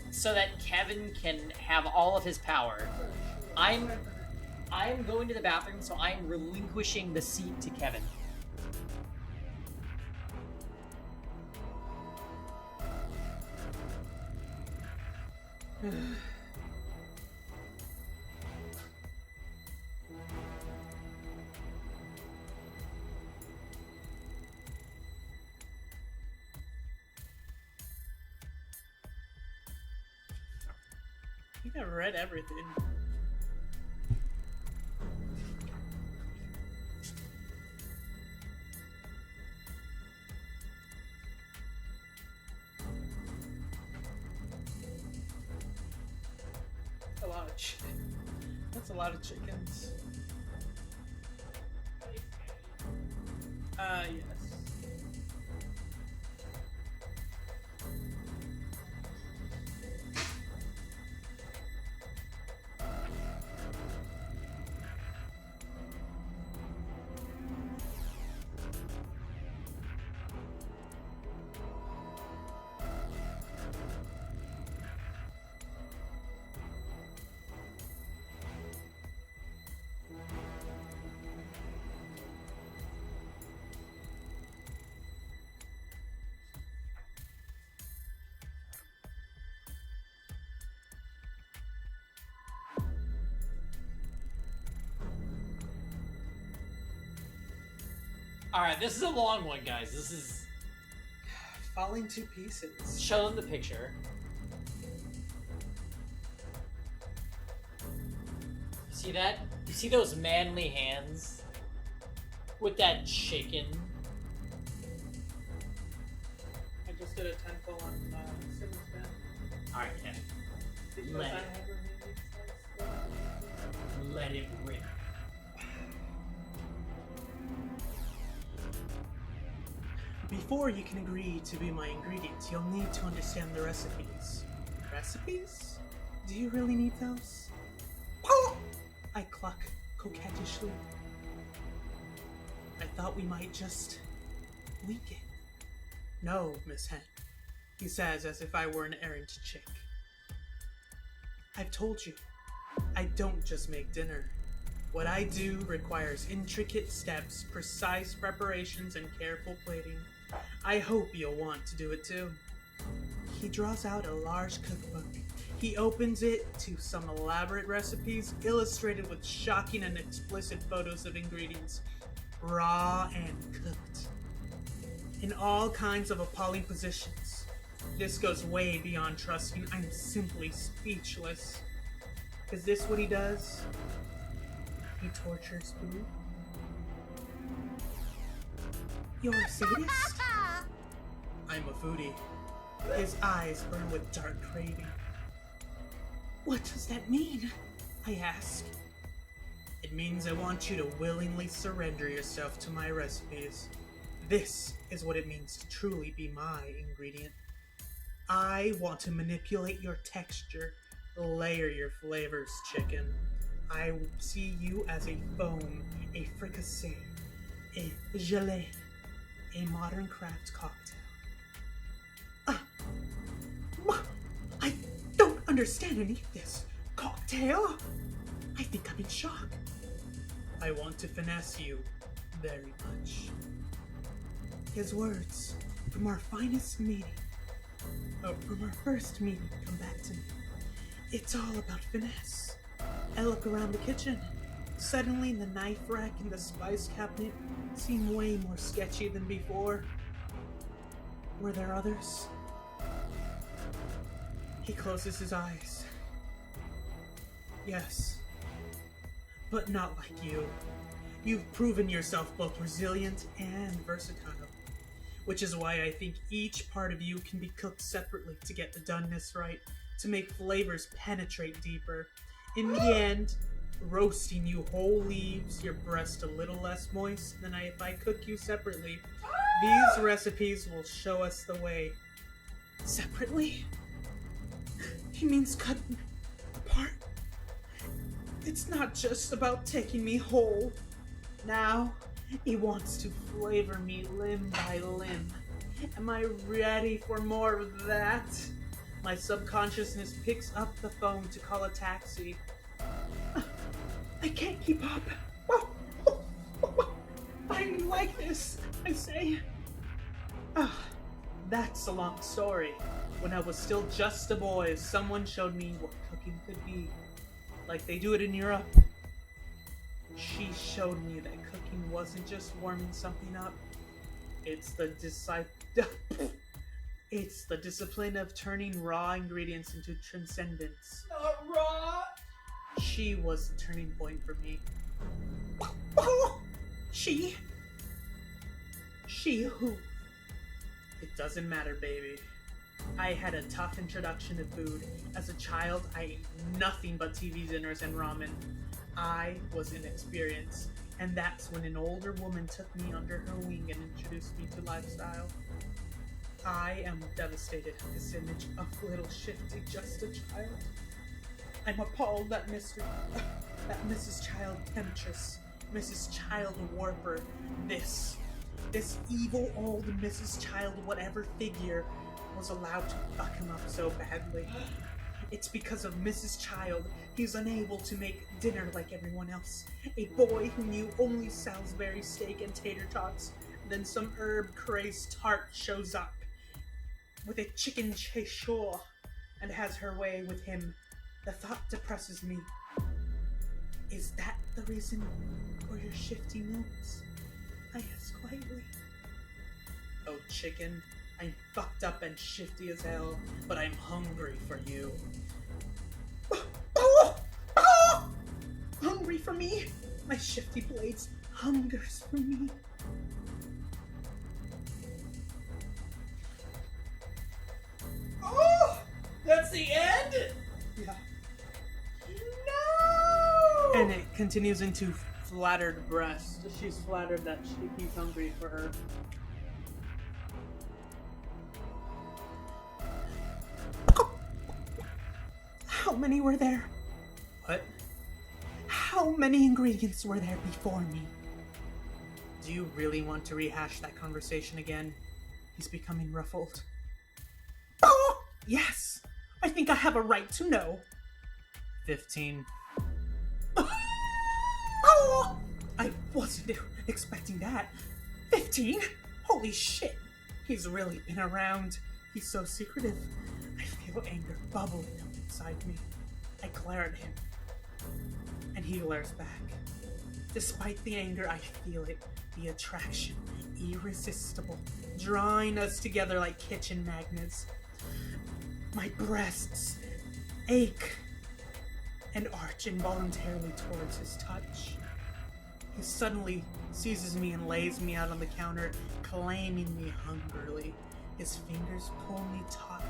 so that Kevin can have all of his power. I'm going to the bathroom, so I'm relinquishing the seat to Kevin. I think I've read everything. A lot of chicken. That's a lot of chickens. Yes. Alright, this is a long one, guys. This is... Falling to pieces. Show them the picture. See that? You see those manly hands? With that chicken? I just did a 10-pull on Single Spin. Alright, Ken. Because Let I it. have Let it rip. Before you can agree to be my ingredients, you'll need to understand the recipes. Recipes? Do you really need those? Oh! I cluck coquettishly. I thought we might just leak it. No, Miss Hen, he says as if I were an errant chick. I've told you, I don't just make dinner. What I do requires intricate steps, precise preparations, and careful plating. I hope you'll want to do it too. He draws out a large cookbook. He opens it to some elaborate recipes illustrated with shocking and explicit photos of ingredients, raw and cooked, in all kinds of appalling positions. This goes way beyond trusting. I'm simply speechless. Is this what he does? He tortures food? You're a sadist? I'm a foodie. His eyes burn with dark craving. What does that mean? I ask. It means I want you to willingly surrender yourself to my recipes. This is what it means to truly be my ingredient. I want to manipulate your texture, layer your flavors, chicken. I see you as a foam, a fricassee, a gelée, a modern craft cocktail. I don't understand any of this. Cocktail? I think I'm in shock. I want to finesse you very much. His words from our finest meeting, from our first meeting, come back to me. It's all about finesse. I look around the kitchen. Suddenly, the knife rack and the spice cabinet seem way more sketchy than before. Were there others? He closes his eyes. Yes, but not like you. You've proven yourself both resilient and versatile, which is why I think each part of you can be cooked separately to get the doneness right, to make flavors penetrate deeper. In the end, roasting you whole leaves your breast a little less moist than if I cook you separately. These recipes will show us the way. Separately? He means cut apart. It's not just about taking me whole. Now, he wants to flavor me limb by limb. Am I ready for more of that? My subconsciousness picks up the phone to call a taxi. I can't keep up. Why do you like this? I say. That's a long story. When I was still just a boy, someone showed me what cooking could be. Like they do it in Europe. She showed me that cooking wasn't just warming something up. It's the discipline of turning raw ingredients into transcendence. Not raw! She was the turning point for me. She who? It doesn't matter, baby. I had a tough introduction to food. As a child, I ate nothing but TV dinners and ramen. I was inexperienced, and that's when an older woman took me under her wing and introduced me to lifestyle. I am devastated at this image of little Shifty, just a child. I'm appalled that Mrs. Child Temptress, Mrs. Child Warper, this evil old Mrs. Child whatever figure was allowed to fuck him up so badly. It's because of Mrs. Child he's unable to make dinner like everyone else. A boy who knew only Salisbury steak and tater tots. Then some herb-crazed tart shows up with a chicken chasseur and has her way with him. The thought depresses me. Is that the reason for your shifty moods? I ask quietly. Oh, chicken, I'm fucked up and shifty as hell, but I'm hungry for you. Hungry for me? My shifty blades hungers for me. Oh! That's the end? Yeah. No! And it continues into flattered breast. She's flattered that he's hungry for her. How many were there? What? How many ingredients were there before me? Do you really want to rehash that conversation again? He's becoming ruffled. Oh! Yes! I think I have a right to know. 15. Oh! I wasn't expecting that. 15? Holy shit! He's really been around. He's so secretive. I feel anger bubbling up inside me. I glare at him, and he glares back. Despite the anger, I feel it. The attraction, irresistible, drawing us together like kitchen magnets. My breasts ache and arch involuntarily towards his touch. He suddenly seizes me and lays me out on the counter, claiming me hungrily. His fingers pull me taut,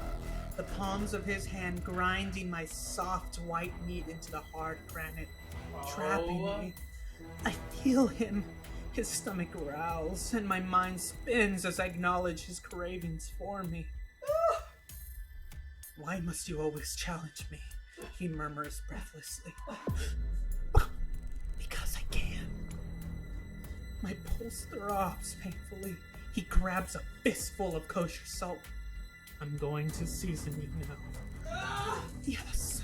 the palms of his hand grinding my soft white meat into the hard granite, trapping me. I feel him. His stomach growls, and my mind spins as I acknowledge his cravings for me. Why must you always challenge me? He murmurs breathlessly. Because I can. My pulse throbs painfully. He grabs a fistful of kosher salt. I'm going to season you now. Yes.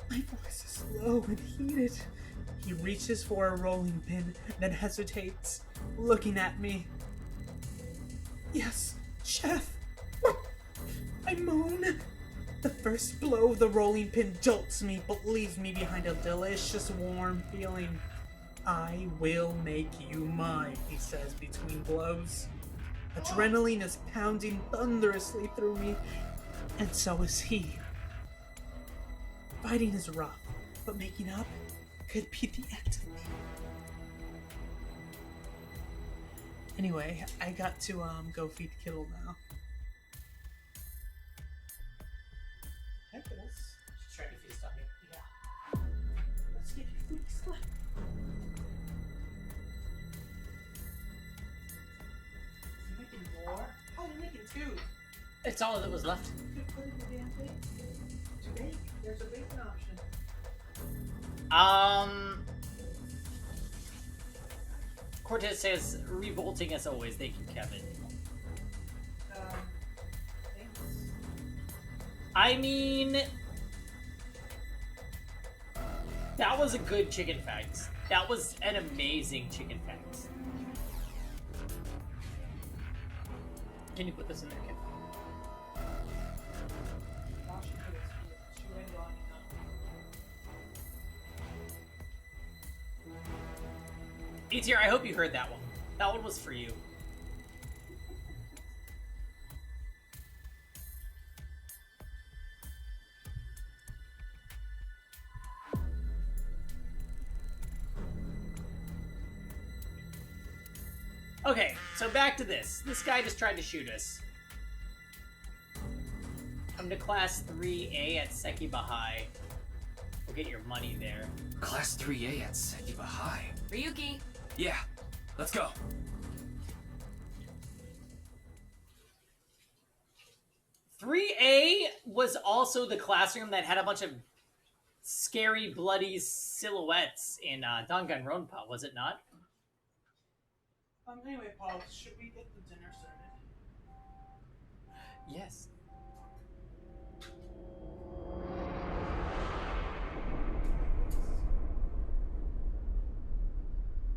My voice is low and heated. He reaches for a rolling pin, then hesitates, looking at me. Yes, chef. I moan. The first blow of the rolling pin jolts me, but leaves me behind a delicious warm feeling. I will make you mine, he says between blows. Adrenaline is pounding thunderously through me, and so is he. Fighting is rough, but making up could be the end of me. Anyway, I got to go feed Kittle now. Hi, Kittles. She's trying to feast on you. Yeah. Let's get your food slip. You making more? Oh, you're making two. It's all that was left. You could put it in the damn thing. To bake. There's a bacon option. Cortez says, revolting as always. Thank you, Kevin. Thanks. I mean, that was a good chicken facts. That was an amazing chicken facts. Can you put this in there, Kevin? ETR, I hope you heard that one. That one was for you. Okay, so back to this. This guy just tried to shoot us. Come to Class 3A at Sekiba High. We'll get your money there. Class 3A at Sekiba High. Ryuki. Yeah, let's go. "3A" was also the classroom that had a bunch of scary, bloody silhouettes in Danganronpa, was it not? Anyway, Paul, should we get the dinner started? Yes.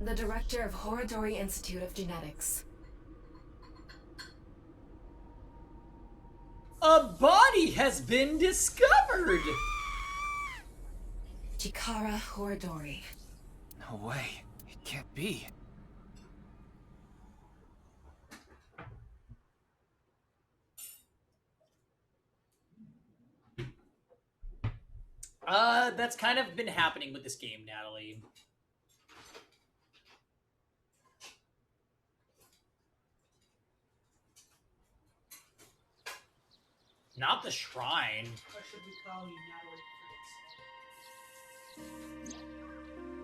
The director of Horodori Institute of Genetics. A body has been discovered! Chikara Horodori. No way. It can't be. That's kind of been happening with this game, Natalie. Not the shrine. Or should we call you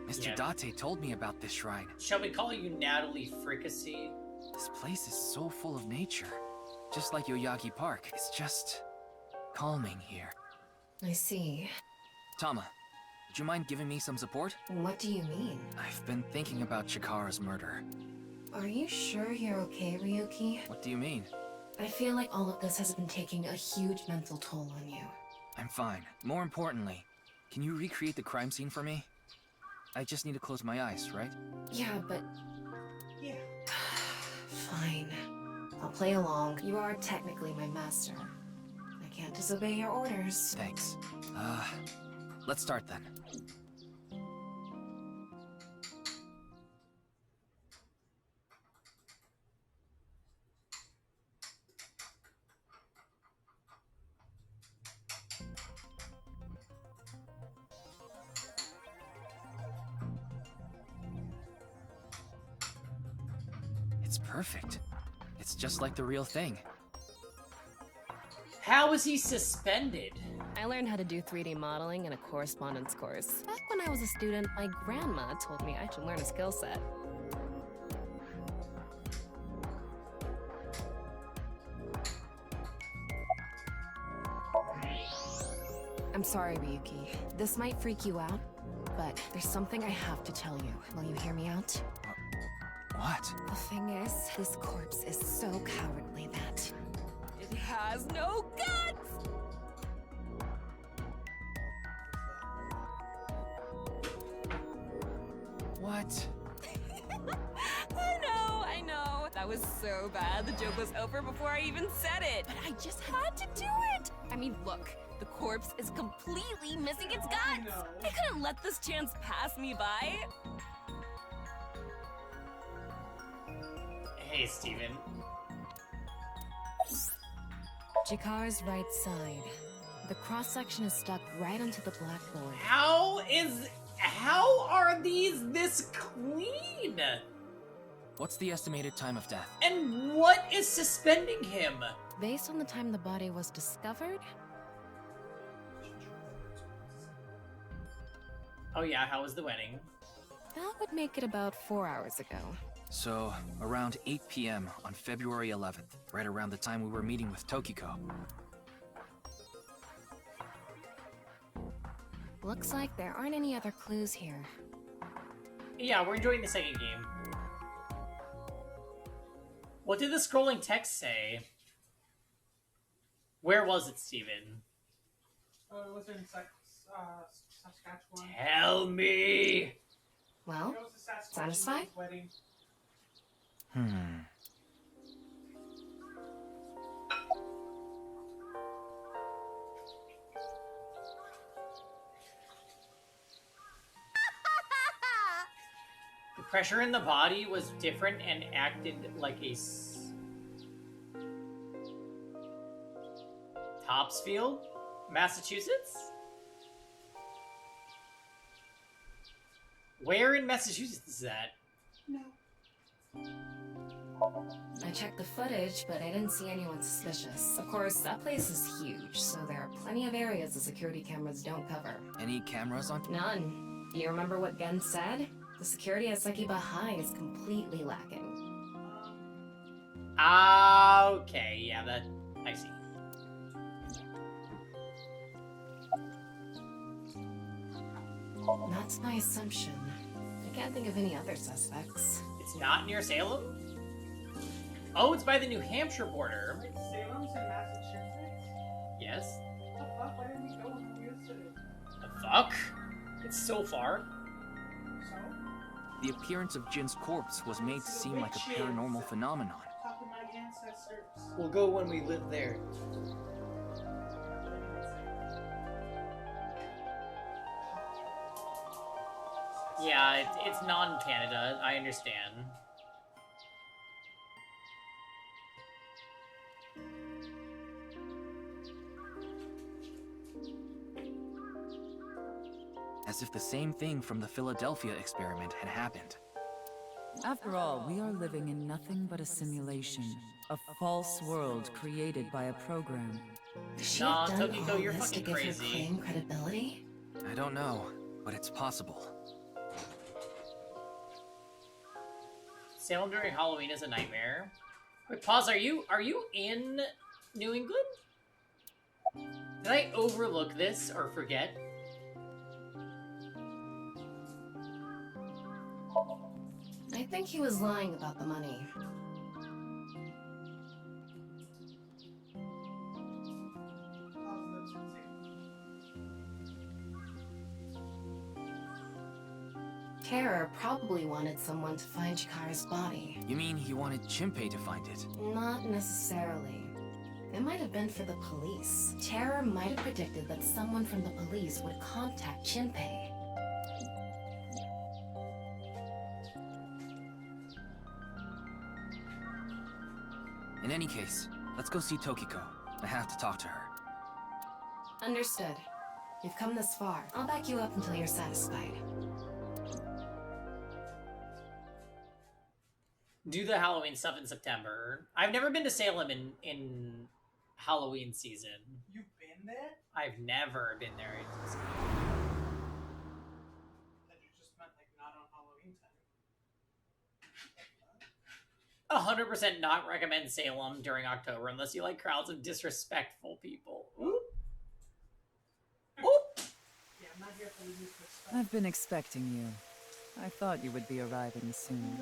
Natalie? Mr. Date told me about this shrine. Shall we call you Natalie Fricassee? This place is so full of nature. Just like Yoyagi Park. It's just calming here. I see. Tama, would you mind giving me some support? What do you mean? I've been thinking about Chikara's murder. Are you sure you're okay, Ryuki? What do you mean? I feel like all of this has been taking a huge mental toll on you. I'm fine. More importantly, can you recreate the crime scene for me? I just need to close my eyes, right? Yeah, but... Yeah. Fine. I'll play along. You are technically my master. I can't disobey your orders. Thanks. Let's start then. It's perfect. It's just like the real thing. How is he suspended? I learned how to do 3D modeling in a correspondence course. Back when I was a student, my grandma told me I should learn a skill set. I'm sorry, Ryuki. This might freak you out, but there's something I have to tell you. Will you hear me out? What? The thing is, this corpse is so cowardly that it has no guts! What? I know. That was so bad. The joke was over before I even said it. But I just had to do it. I mean, look. The corpse is completely missing its guts. I couldn't let this chance pass me by. Hey, Steven. Jikar's right side. The cross-section is stuck right onto the blackboard. How are these this clean? What's the estimated time of death? And what is suspending him? Based on the time the body was discovered. Oh yeah, how was the wedding? That would make it about 4 hours ago. So, around 8 p.m. on February 11th, right around the time we were meeting with Tokiko. Looks like there aren't any other clues here. Yeah, we're enjoying the second game. What did the scrolling text say? Where was it, Steven? It was in Saskatchewan. Tell me! Well, It was a Saskatchewan satisfied? wedding. The pressure in the body was different and acted like a Topsfield, Massachusetts? Where in Massachusetts is that? No. I checked the footage, but I didn't see anyone suspicious. Of course, that place is huge, so there are plenty of areas the security cameras don't cover. Any cameras on? None. Do you remember what Gen said? The security at Sekiba High is completely lacking. Okay, yeah, that... I see. That's my assumption. I can't think of any other suspects. It's not near Salem? Oh, it's by the New Hampshire border. Wait, Salem's in Massachusetts? Yes. What the fuck? Why didn't we go when we visited? The fuck? It's so far. So? The appearance of Jin's corpse was made to seem like a paranormal phenomenon. Top of my ancestors. We'll go when we live there. Yeah, it's non-Canada, I understand. As if the same thing from the Philadelphia experiment had happened. After all, we are living in nothing but a simulation. A false world created by a program. She Nah, have done Tokiko, all you're this to fucking give crazy. her claim credibility? I don't know, but it's possible. Salem during Halloween is a nightmare. Wait, pause, are you in New England? Did I overlook this or forget? I think he was lying about the money. Terror probably wanted someone to find Chikara's body. You mean he wanted Chimpei to find it? Not necessarily. It might have been for the police. Terror might have predicted that someone from the police would contact Chimpei. In any case, let's go see Tokiko. I have to talk to her. Understood. You've come this far. I'll back you up until you're satisfied. Do the Halloween stuff in September. I've never been to Salem in Halloween season. You've been there? I've never been there. That you just meant like not on Halloween time. 100% not recommend Salem during October unless you like crowds of disrespectful people. Oop. Oop. Yeah, I'm not here for the disrespect. I've been expecting you. I thought you would be arriving soon.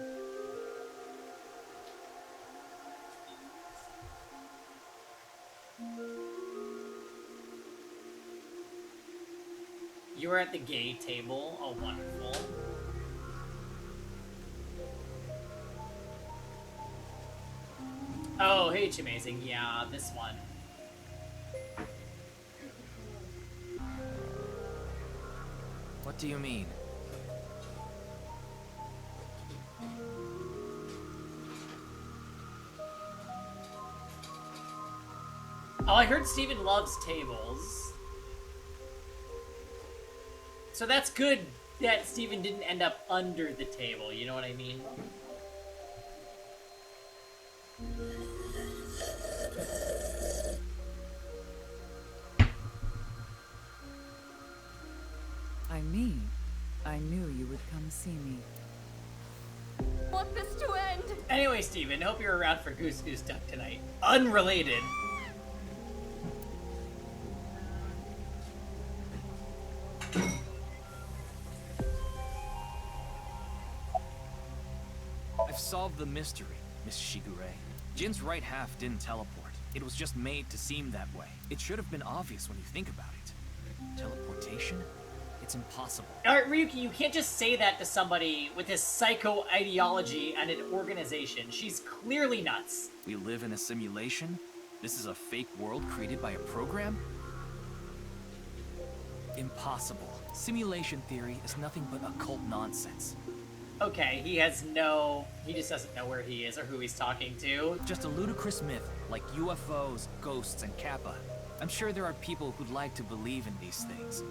You were at the gay table. Oh, wonderful. Oh, hey, Amazing. Yeah, this one. What do you mean? Oh, I heard Steven loves tables. So that's good that Steven didn't end up under the table, you know what I mean? I knew you would come see me. Want this to end? Anyway, Steven, hope you're around for Goose Goose Duck tonight. Unrelated. I've solved the mystery, Miss Shigure. Jin's right half didn't teleport. It was just made to seem that way. It should have been obvious when you think about it. Teleportation? It's impossible. Alright, Ryuki, you can't just say that to somebody with this psycho ideology and an organization. She's clearly nuts. We live in a simulation? This is a fake world created by a program? Impossible. Simulation theory is nothing but occult nonsense. Okay, he just doesn't know where he is or who he's talking to. Just a ludicrous myth, like UFOs, ghosts, and Kappa. I'm sure there are people who'd like to believe in these things.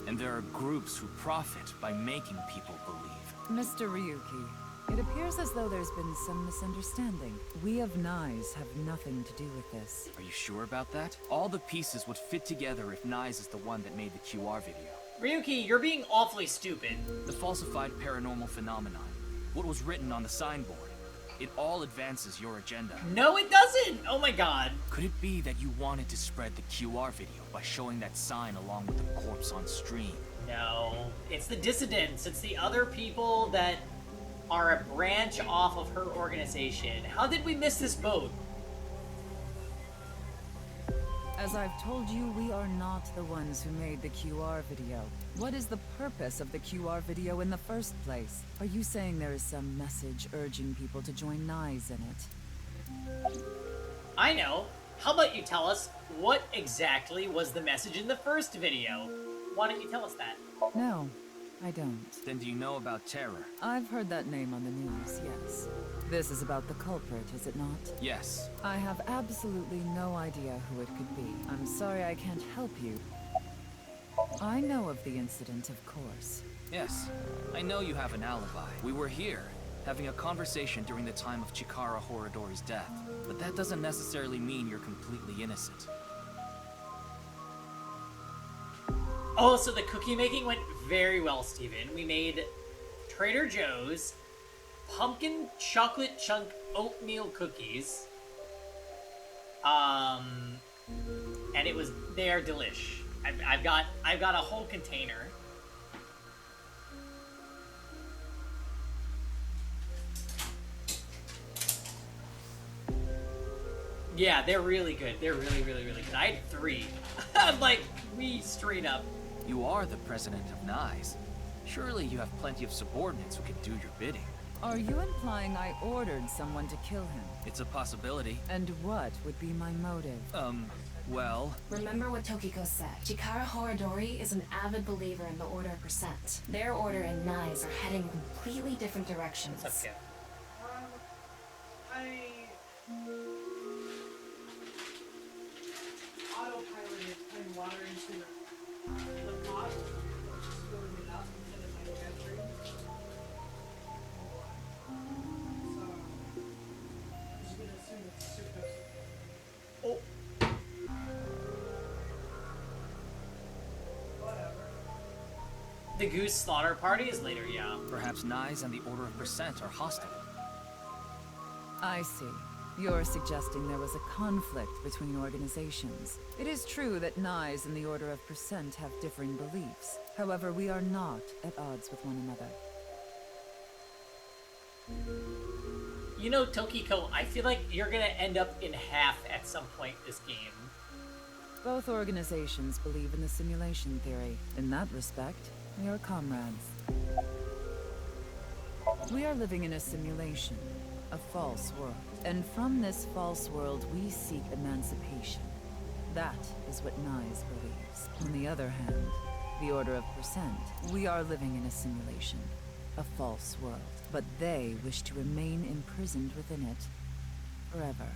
And there are groups who profit by making people believe. Mr. Ryuki, it appears as though there's been some misunderstanding. We of Nyes have nothing to do with this. Are you sure about that? All the pieces would fit together if Nyes is the one that made the QR video. Ryuki, you're being awfully stupid. The falsified paranormal phenomenon. What was written on the signboard. It all advances your agenda. No, it doesn't! Oh my god. Could it be that you wanted to spread the QR video by showing that sign along with the corpse on stream? No. It's the dissidents. It's the other people that are a branch off of her organization. How did we miss this boat? As I've told you, we are not the ones who made the QR video. What is the purpose of the QR video in the first place? Are you saying there is some message urging people to join Nyes in it? I know. How about you tell us what exactly was the message in the first video? Why don't you tell us that? No, I don't. Then do you know about Terror? I've heard that name on the news, yes. This is about the culprit, is it not? Yes. I have absolutely no idea who it could be. I'm sorry I can't help you. I know of the incident, of course. Yes. I know you have an alibi. We were here, having a conversation during the time of Chikara Horadori's death. But that doesn't necessarily mean you're completely innocent. Oh, so the cookie making went very well, Steven. We made Trader Joe's pumpkin chocolate chunk oatmeal cookies. And they are delish. I've got a whole container. Yeah, they're really good. They're really, really, really good. I had 3. Like, we straight up. You are the president of Nyes. Surely you have plenty of subordinates who can do your bidding. Are you implying I ordered someone to kill him? It's a possibility. And what would be my motive? Well... Remember what Tokiko said. Chikara Horadori is an avid believer in the Order of Percent. Their order and Nyes are heading completely different directions. Let's go. Autopiloted putting water into the pot, just filling it up instead of my pantry. So, I'm just gonna assume it's supposed to. Oh! Whatever. The Goose Slaughter Party is later, yeah. Perhaps Nyes and the Order of Percent are hostile. I see. You're suggesting there was a conflict between organizations. It is true that Nyes and the Order of Percent have differing beliefs. However, we are not at odds with one another. You know, Tokiko, I feel like you're gonna end up in half at some point this game. Both organizations believe in the simulation theory. In that respect, we are comrades. We are living in a simulation, a false world. And from this false world, we seek emancipation. That is what Nyes believes. On the other hand, the Order of Percent, we are living in a simulation, a false world. But they wish to remain imprisoned within it forever.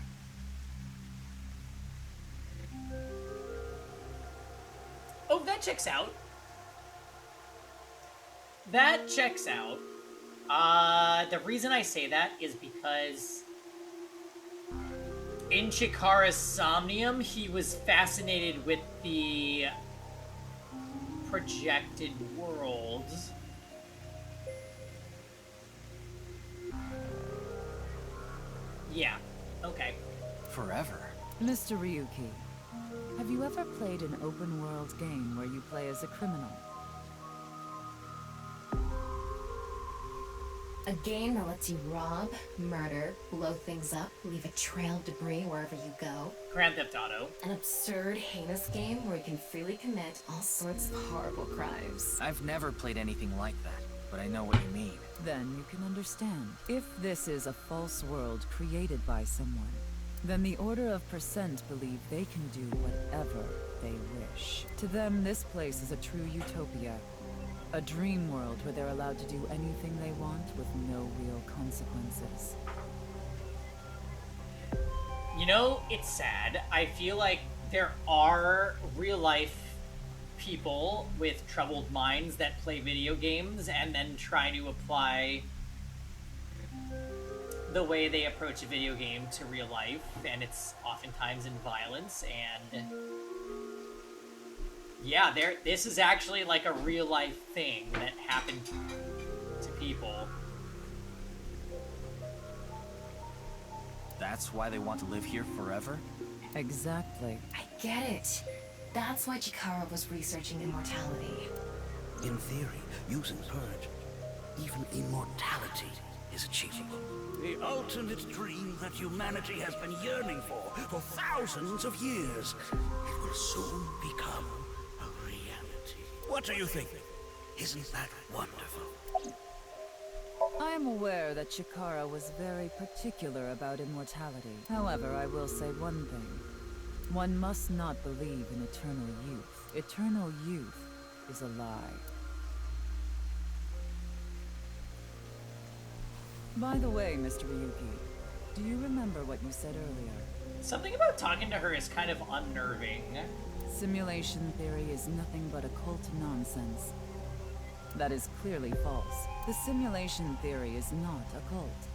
Oh, that checks out. That checks out. The reason I say that is because in Chikara's Somnium, he was fascinated with the projected worlds. Yeah, okay. Forever. Mr. Ryuki, have you ever played an open-world game where you play as a criminal? A game that lets you rob, murder, blow things up, leave a trail of debris wherever you go. Grand Theft Auto. An absurd, heinous game where you can freely commit all sorts of horrible crimes. I've never played anything like that, but I know what you mean. Then you can understand. If this is a false world created by someone, then the Order of Percent believe they can do whatever they wish. To them, this place is a true utopia. A dream world where they're allowed to do anything they want with no real consequences. You know, it's sad. I feel like there are real-life people with troubled minds that play video games and then try to apply the way they approach a video game to real life, and it's oftentimes in violence, and yeah, this is actually like a real-life thing that happened to people. That's why they want to live here forever? Exactly. I get it. That's why Chikara was researching immortality. In theory, using Purge, even immortality is achievable. The ultimate dream that humanity has been yearning for thousands of years. It will soon become a reality. What do you think? Isn't that wonderful? I am aware that Chikara was very particular about immortality. However, I will say one thing. One must not believe in eternal youth. Eternal youth is a lie. By the way, Mr. Ryuki, do you remember what you said earlier? Something about talking to her is kind of unnerving. Simulation theory is nothing but occult nonsense. That is clearly false. The simulation theory is not occult.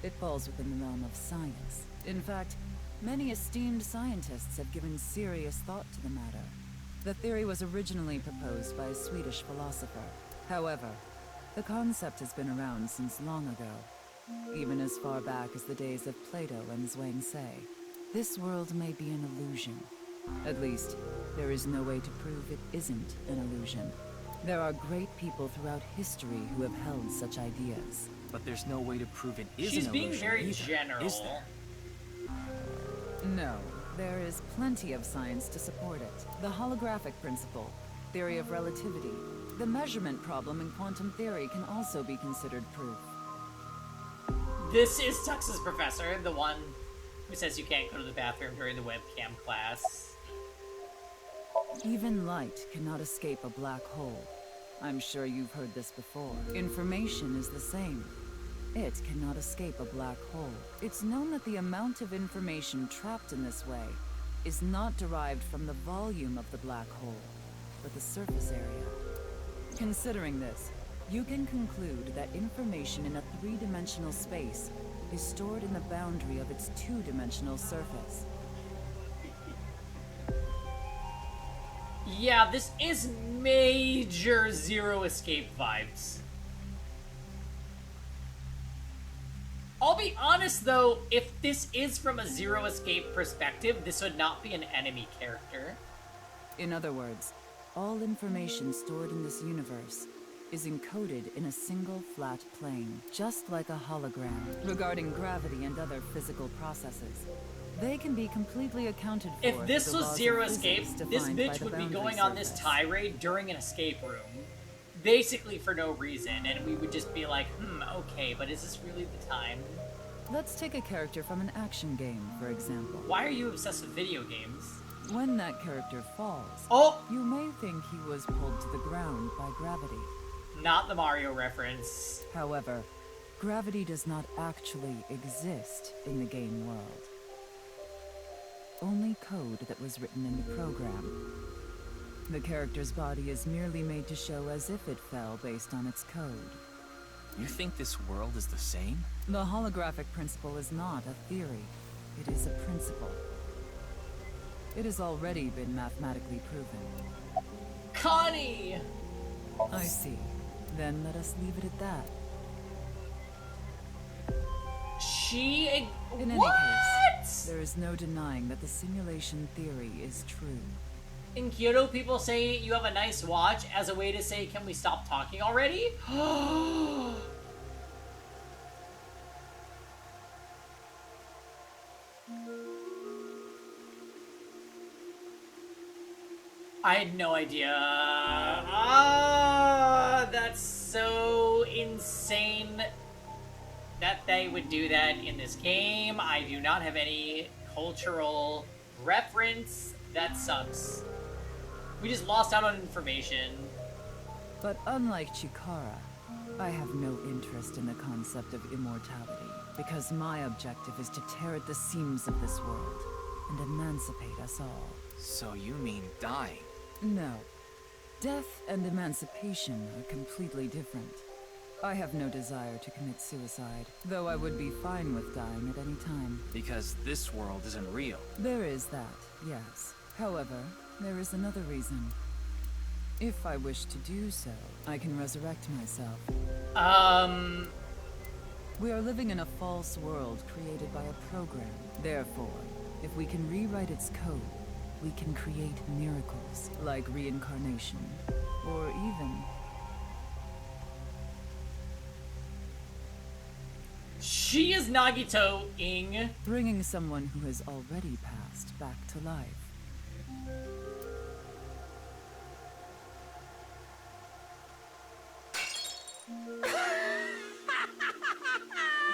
It falls within the realm of science. In fact, many esteemed scientists have given serious thought to the matter. The theory was originally proposed by a Swedish philosopher. However, the concept has been around since long ago, even as far back as the days of Plato and Zhuangzi. This world may be an illusion. At least, there is no way to prove it isn't an illusion. There are great people throughout history who have held such ideas. But there's no way to prove it is She's an being illusion very either, general. is there? No, there is plenty of science to support it. The holographic principle, theory of relativity, the measurement problem in quantum theory can also be considered proof. This is Tux's professor, the one who says you can't go to the bathroom during the webcam class. Even light cannot escape a black hole. I'm sure you've heard this before. Information is the same. It cannot escape a black hole. It's known that the amount of information trapped in this way is not derived from the volume of the black hole, but the surface area. Considering this, you can conclude that information in a three-dimensional space is stored in the boundary of its two-dimensional surface. Yeah, this is major Zero Escape vibes. I'll be honest though, if this is from a Zero Escape perspective, this would not be an enemy character. In other words, all information stored in this universe is encoded in a single flat plane, just like a hologram. Regarding gravity and other physical processes, They can be completely accounted for. If this through the was laws Zero of Escape, physics this defined by bitch the would be boundary going on this surface. tirade during an escape room. Basically for no reason, and we would just be like, okay, but is this really the time? Let's take a character from an action game, for example. Why are you obsessed with video games? When that character falls, you may think he was pulled to the ground by gravity. Not the Mario reference. However, gravity does not actually exist in the game world. Only code that was written in the program. The character's body is merely made to show as if it fell based on its code. You think this world is the same? The holographic principle is not a theory. It is a principle. It has already been mathematically proven. Connie! I see. Then let us leave it at that. In any case, there is no denying that the simulation theory is true. In Kyoto, people say you have a nice watch as a way to say, can we stop talking already? I had no idea. That's so insane that they would do that in this game. I do not have any cultural reference. That sucks. We just lost out on information. But unlike Chikara, I have no interest in the concept of immortality, because my objective is to tear at the seams of this world and emancipate us all. So you mean dying? No. Death and emancipation are completely different. I have no desire to commit suicide, though I would be fine with dying at any time. Because this world isn't real. There is that, yes. However, there is another reason. If I wish to do so, I can resurrect myself. We are living in a false world created by a program. Therefore, if we can rewrite its code, we can create miracles, like reincarnation, or even... She is Nagito-ing. bringing someone who has already passed back to life.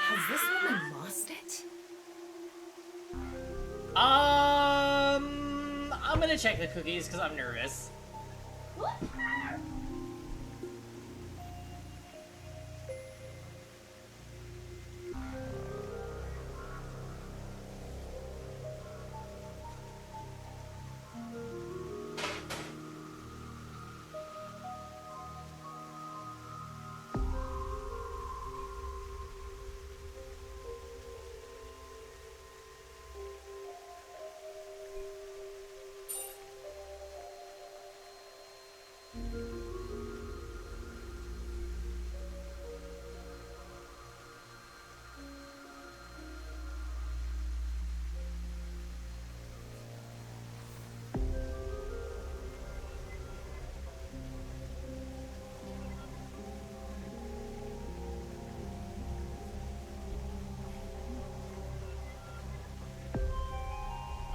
Has this woman lost it? I'm gonna check the cookies because I'm nervous.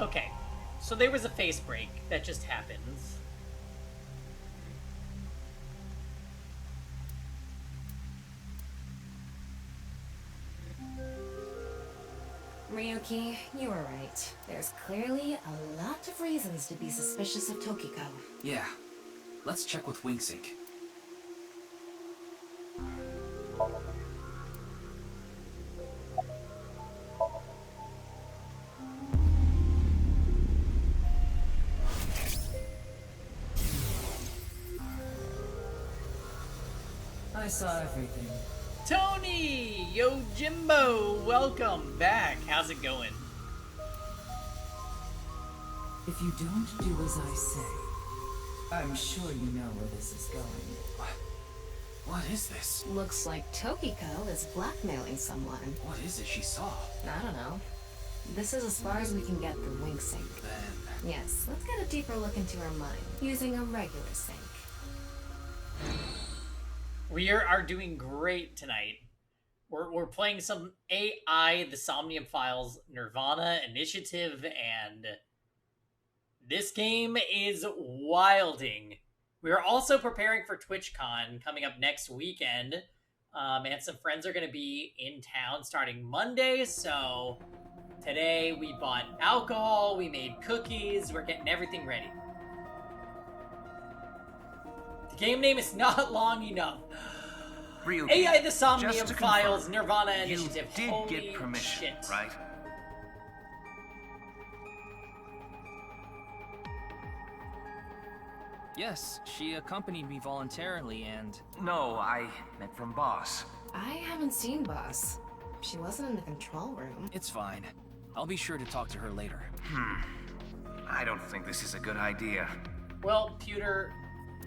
Okay, so there was a face break that just happens. Ryuki, you were right. There's clearly a lot of reasons to be suspicious of Tokiko. Yeah. Let's check with Wingsync. I saw everything. Tony! Yo, Jimbo! Welcome back. How's it going? If you don't do as I say, I'm sure you know where this is going. What is this? Looks like Tokiko is blackmailing someone. What is it she saw? I don't know. This is as far as we can get through Wingsync. Then... Yes, let's get a deeper look into her mind, using a regular sync. We are doing great tonight. we're playing some AI, the Somnium Files, Nirvana Initiative, and this game is wilding. We are also preparing for TwitchCon coming up next weekend, and some friends are going to be in town starting Monday, so today we bought alcohol, we made cookies, we're getting everything ready. The game name is not long enough. Ryuki, AI the Somnium just to Files, confirm, Nirvana Initiative. You did Holy get permission, shit. right? Yes, she accompanied me voluntarily and... No, I meant from boss. I haven't seen Boss. She wasn't in the control room. It's fine. I'll be sure to talk to her later. I don't think this is a good idea. Well, Pewter...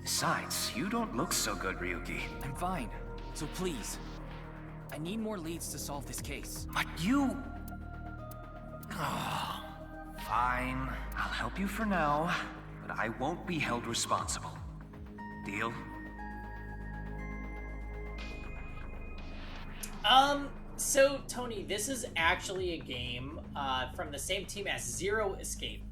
Besides, you don't look so good, Ryuki. I'm fine. So please, I need more leads to solve this case. But you... Oh, fine. I'll help you for now, but I won't be held responsible. Deal? So, Tony, this is actually a game from the same team as Zero Escape,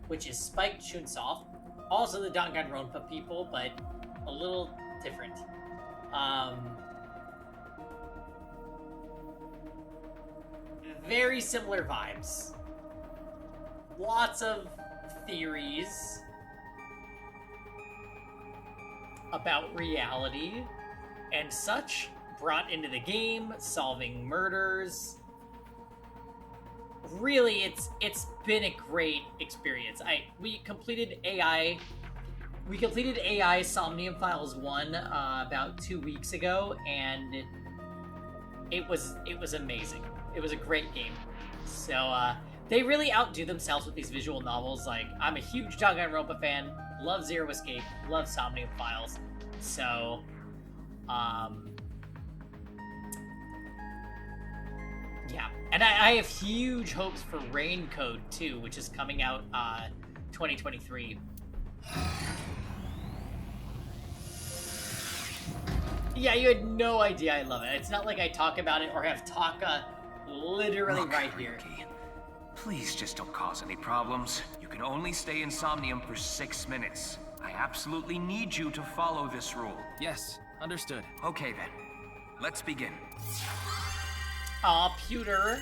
which is Spike Chunsoft, also the Danganronpa people, but a little different. Very similar vibes. Lots of theories about reality and such brought into the game, solving murders. Really, it's been a great experience. We completed AI Somnium Files 1 about 2 weeks ago, and it was amazing. It was a great game. So they really outdo themselves with these visual novels. Like, I'm a huge Danganronpa fan, love Zero Escape, love Somnium Files. So yeah, and I have huge hopes for Raincoat too, which is coming out 2023. Yeah, you had no idea I love it. It's not like I talk about it or have Taka literally Look, right here. Ryuki, please just don't cause any problems. You can only stay in Somnium for 6 minutes. I absolutely need you to follow this rule. Yes, understood. Okay then, let's begin. Aw, Pewter.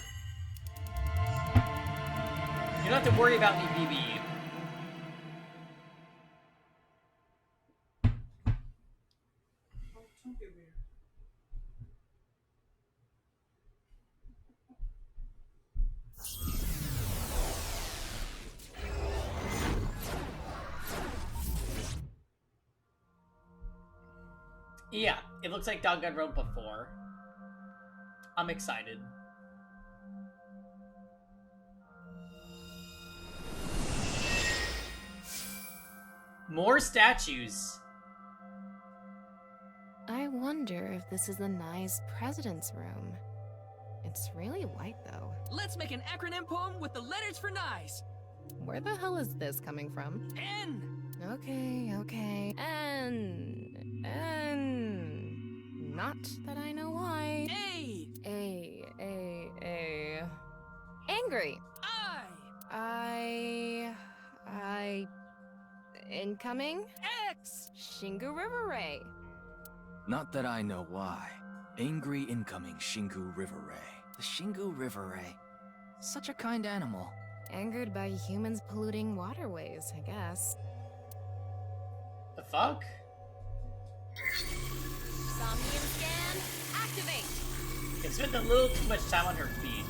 You don't have to worry about me, BB. Yeah, it looks like Danganronpa 4. I'm excited. More statues. I wonder if this is the nice president's room. It's really white, though. Let's make an acronym poem with the letters for nice. Where the hell is this coming from? N. Okay. N. Not that I know why. A. Angry. I. Incoming. X. Shingu River Ray. Not that I know why. Angry incoming Shingu River Ray. The Shingu River Ray. Such a kind animal. Angered by humans polluting waterways, I guess. The fuck? Somnium scan, activate! It spent a little too much time on her feet.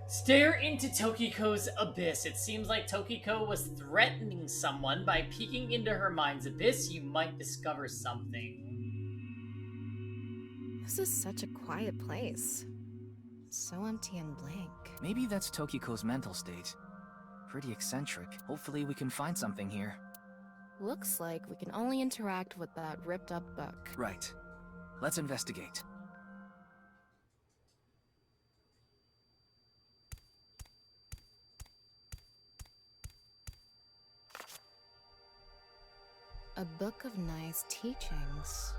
Stare into Tokiko's abyss. It seems like Tokiko was threatening someone. By peeking into her mind's abyss, you might discover something. This is such a quiet place. So empty and blank. Maybe that's Tokiko's mental state. Pretty eccentric. Hopefully we can find something here. Looks like we can only interact with that ripped up book. Right. Let's investigate. A book of nice teachings.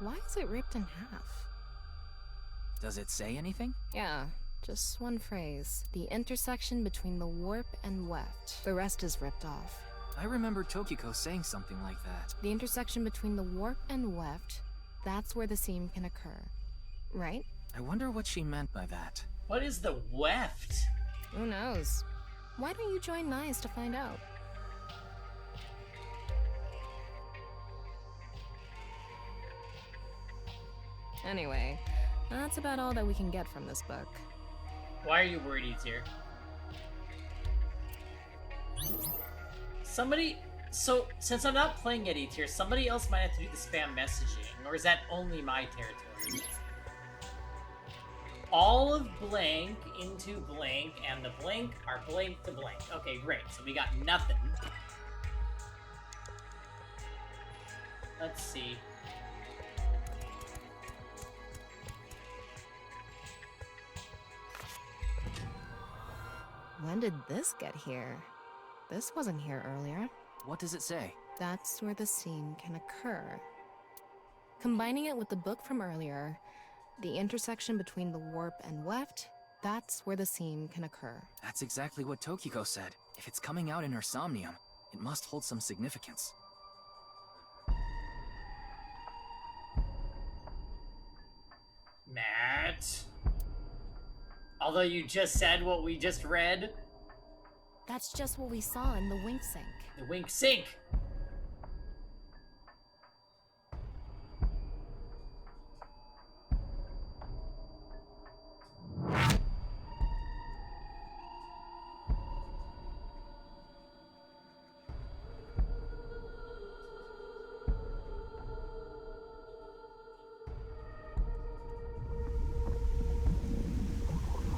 Why is it ripped in half? Does it say anything? Yeah, just one phrase. The intersection between the warp and weft. The rest is ripped off. I remember Tokiko saying something like that. The intersection between the warp and weft, that's where the seam can occur. Right? I wonder what she meant by that. What is the weft? Who knows? Why don't you join NICE to find out? Anyway, that's about all that we can get from this book. Why are you worried he's here? Somebody... So, since I'm not playing Eddie tier, somebody else might have to do the spam messaging, or is that only my territory? All of blank into blank, and the blank are blank to blank. Okay, great. So we got nothing. Let's see. When did this get here? This wasn't here earlier. What does it say? That's where the seam can occur. Combining it with the book from earlier, the intersection between the warp and weft, that's where the seam can occur. That's exactly what Tokiko said. If it's coming out in her Somnium, it must hold some significance. Matt? Although you just said what we just read? That's just what we saw in the wink sink. The wink sink!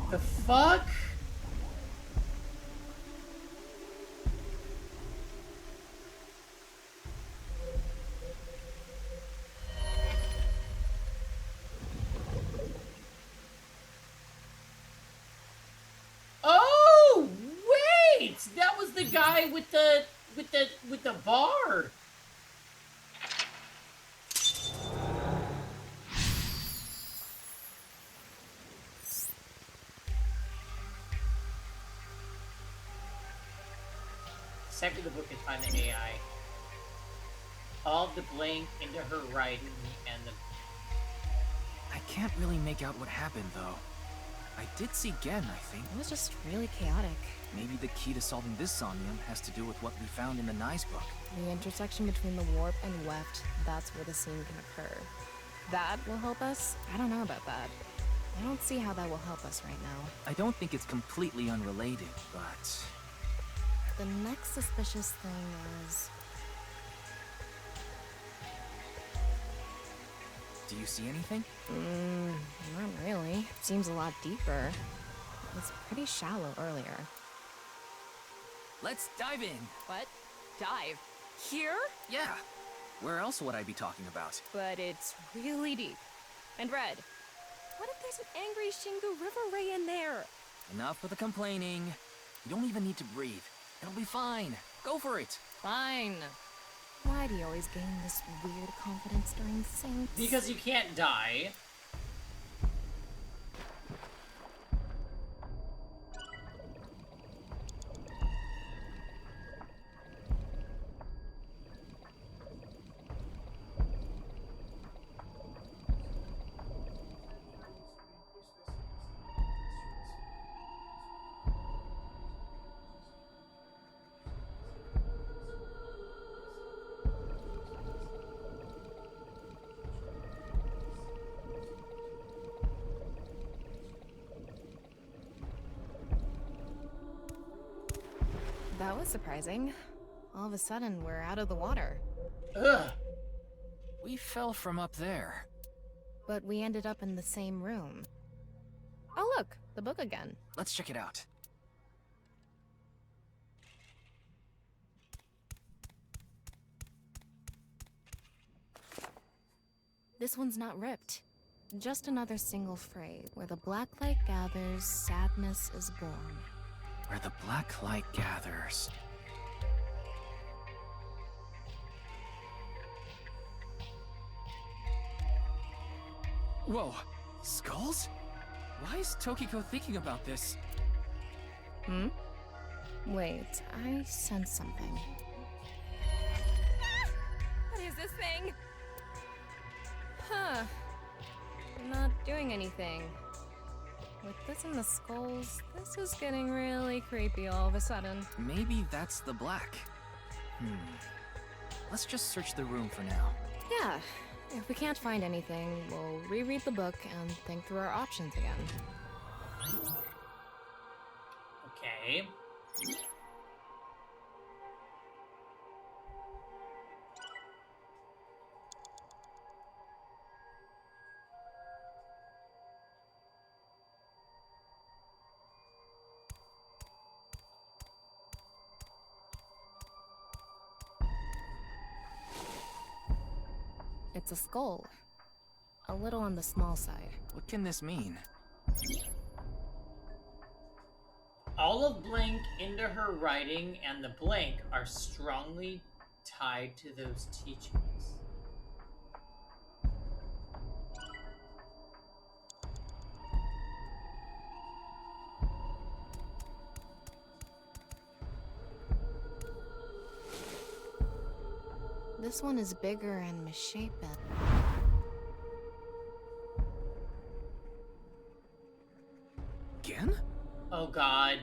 The fuck? Oh, wait! That was the guy with the bar. Second the book and find the AI. All the blank into her writing and the... I can't really make out what happened, though. I did see Gen, I think. It was just really chaotic. Maybe the key to solving this Somnium has to do with what we found in the NICE book. The intersection between the warp and weft, that's where the seam can occur. That will help us? I don't know about that. I don't see how that will help us right now. I don't think it's completely unrelated, but... The next suspicious thing is... Do you see anything? Not really. Seems a lot deeper. It was pretty shallow earlier. Let's dive in! What? Dive? Here? Yeah! Where else would I be talking about? But it's really deep. And red. What if there's an angry Shingu River Ray in there? Enough with the complaining. You don't even need to breathe. It'll be fine. Go for it. Fine. Why do you always gain this weird confidence during syncs? Because you can't die. That was surprising. All of a sudden, we're out of the water. Ugh. We fell from up there. But we ended up in the same room. Oh look, the book again. Let's check it out. This one's not ripped. Just another single phrase. Where the black light gathers, sadness is born. Where the black light gathers. Whoa, skulls? Why is Tokiko thinking about this? Hmm? Wait, I sense something. What is this thing? Huh. Not doing anything. With this and the skulls, this is getting really creepy all of a sudden. Maybe that's the black. Let's just search the room for now. Yeah. If we can't find anything, we'll reread the book and think through our options again. Okay. It's a skull. A little on the small side. What can this mean? All of blank into her writing and the blank are strongly tied to those teachings. This one is bigger and misshapen. Again? Oh god.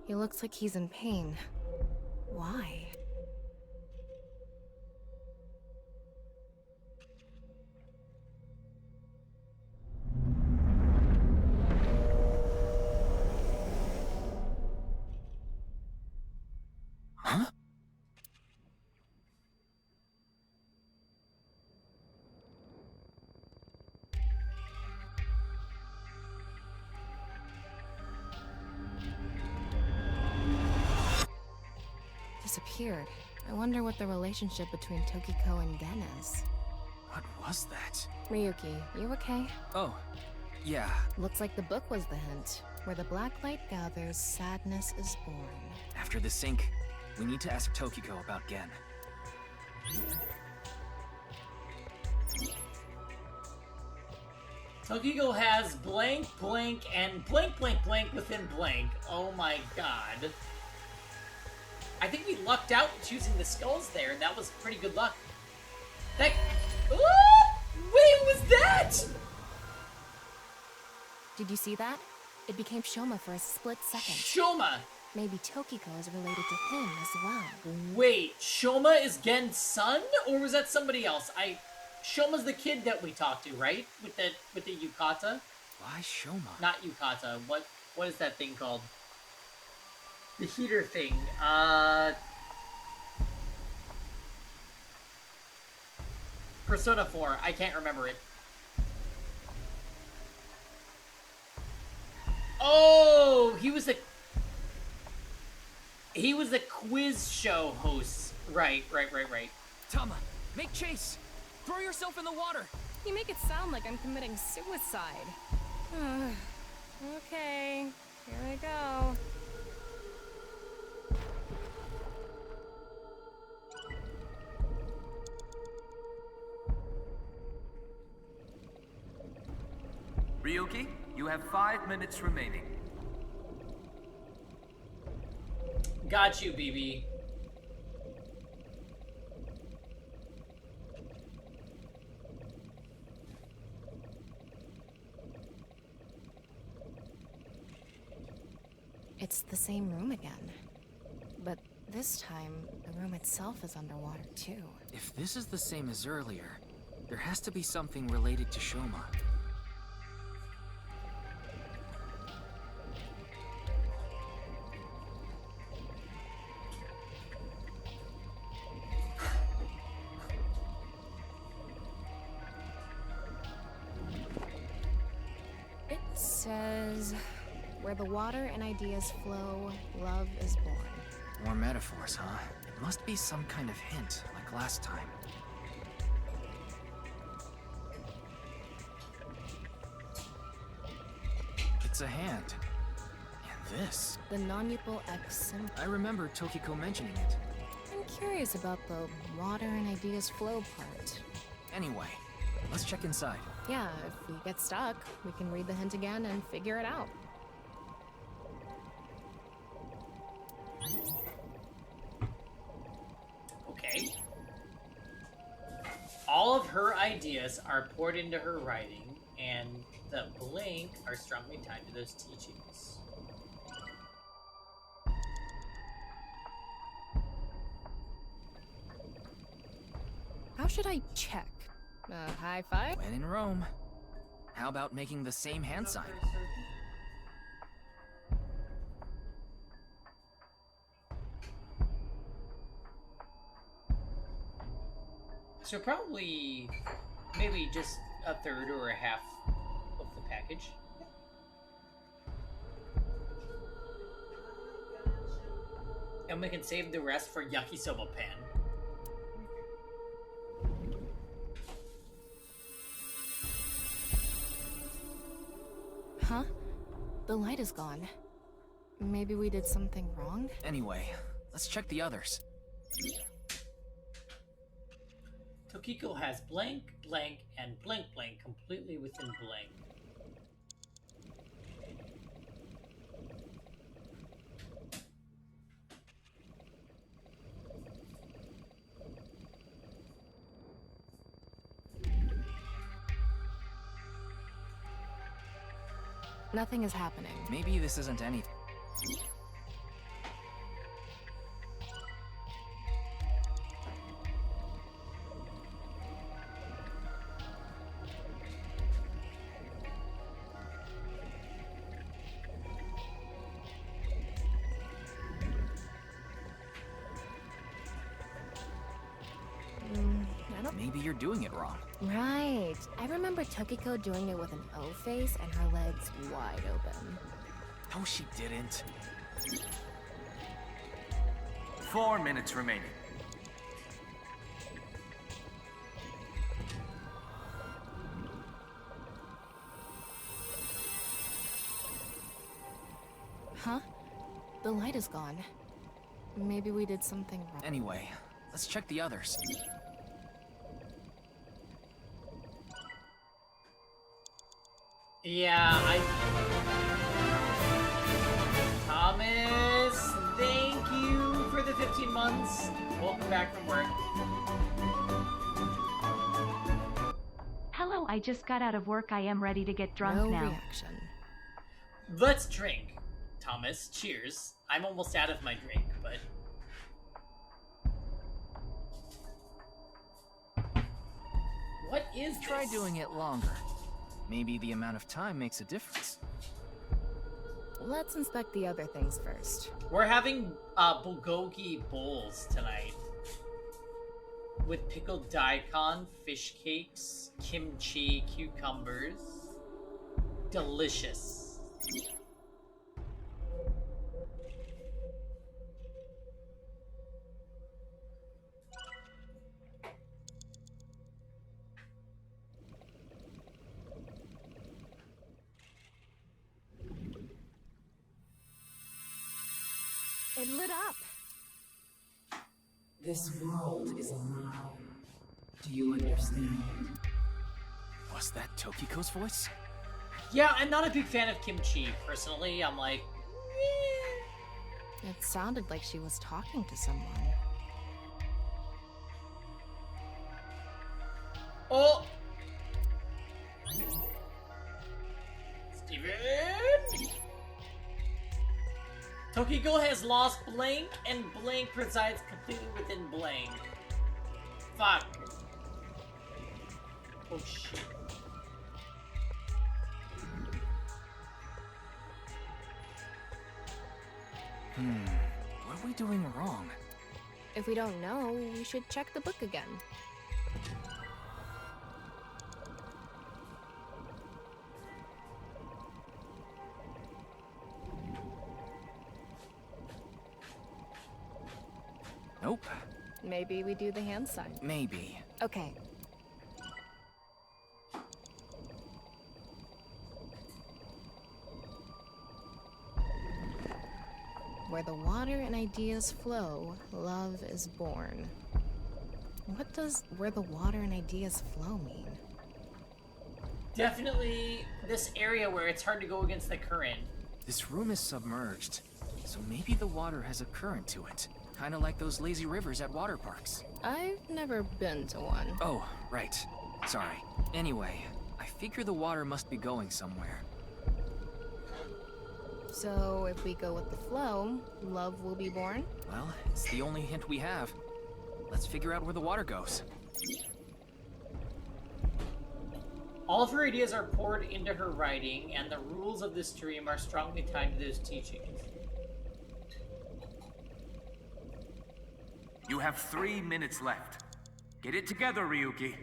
He looks like he's in pain. Why? Huh? Disappeared. I wonder what the relationship between Tokiko and Gen is. What was that? Ryuki, you okay? Oh, yeah. Looks like the book was the hint. Where the black light gathers, sadness is born. After the sync, we need to ask Tokiko about Gen. Tokiko has blank, blank, and blank, blank, blank within blank. Oh my god. I think we lucked out choosing the skulls there. That was pretty good luck. That... Ooh! Wait, what was that? Did you see that? It became Shoma for a split second. Shoma! Maybe Tokiko is related to him as well. Wait, Shoma is Gen's son? Or was that somebody else? Shoma's the kid that we talked to, right? With the yukata? Why Shoma? Not yukata. What is that thing called? The heater thing. Persona 4. I can't remember it. Oh, he was the quiz show host. Right. Tama, make chase! Throw yourself in the water! You make it sound like I'm committing suicide. Okay, here I go. Ryuki, you have 5 minutes remaining. Got you, BB. It's the same room again. But this time, the room itself is underwater too. If this is the same as earlier, there has to be something related to Shoma. says, where the water and ideas flow, love is born. More metaphors, huh? It must be some kind of hint, like last time. It's a hand. And this. The non-upal X symbol. I remember Tokiko mentioning it. I'm curious about the water and ideas flow part. Anyway, let's check inside. Yeah, if we get stuck, we can read the hint again and figure it out. Okay. All of her ideas are poured into her writing, and the blank are strongly tied to those teachings. How should I check? High five? When in Rome. How about making the same hand sign? So probably, maybe just a third or a half of the package. And we can save the rest for yakisoba pan. Huh? The light is gone. Maybe we did something wrong? Anyway, let's check the others. Tokiko has blank, blank, and blank, blank completely within blank. Nothing is happening. Maybe this isn't anything. Maybe you're doing it wrong. Right. I remember Tokiko doing it with an O face and her legs wide open. No, she didn't. 4 minutes remaining. Huh? The light is gone. Maybe we did something wrong. Anyway, let's check the others. Yeah, Thomas, thank you for the 15 months. Welcome back from work. Hello, I just got out of work. I am ready to get drunk No now. reaction. Let's drink, Thomas. Cheers. I'm almost out of my drink, but... What is this? Try doing it longer. Maybe the amount of time makes a difference. Let's inspect the other things first. We're having bulgogi bowls tonight. With pickled daikon, fish cakes, kimchi, cucumbers. Delicious. It lit up. This world is a lie. Do you understand? Was that Tokiko's voice? Yeah, I'm not a big fan of kimchi, personally. I'm like... It sounded like she was talking to someone. Oh! Steven! Tokiko has lost blank, and blank resides completely within blank. Fuck. Oh shit. What are we doing wrong? If we don't know, we should check the book again. Nope. Maybe we do the hand sign. Maybe. Okay. Where the water and ideas flow, love is born. What does where the water and ideas flow mean? Definitely this area where it's hard to go against the current. This room is submerged, so maybe the water has a current to it. Kind of like those lazy rivers at water parks. I've never been to one. Oh, right. Sorry. Anyway, I figure the water must be going somewhere. So if we go with the flow, love will be born? Well, it's the only hint we have. Let's figure out where the water goes. All of her ideas are poured into her writing, and the rules of this stream are strongly tied to those teachings. You have 3 minutes left. Get it together, Ryuki.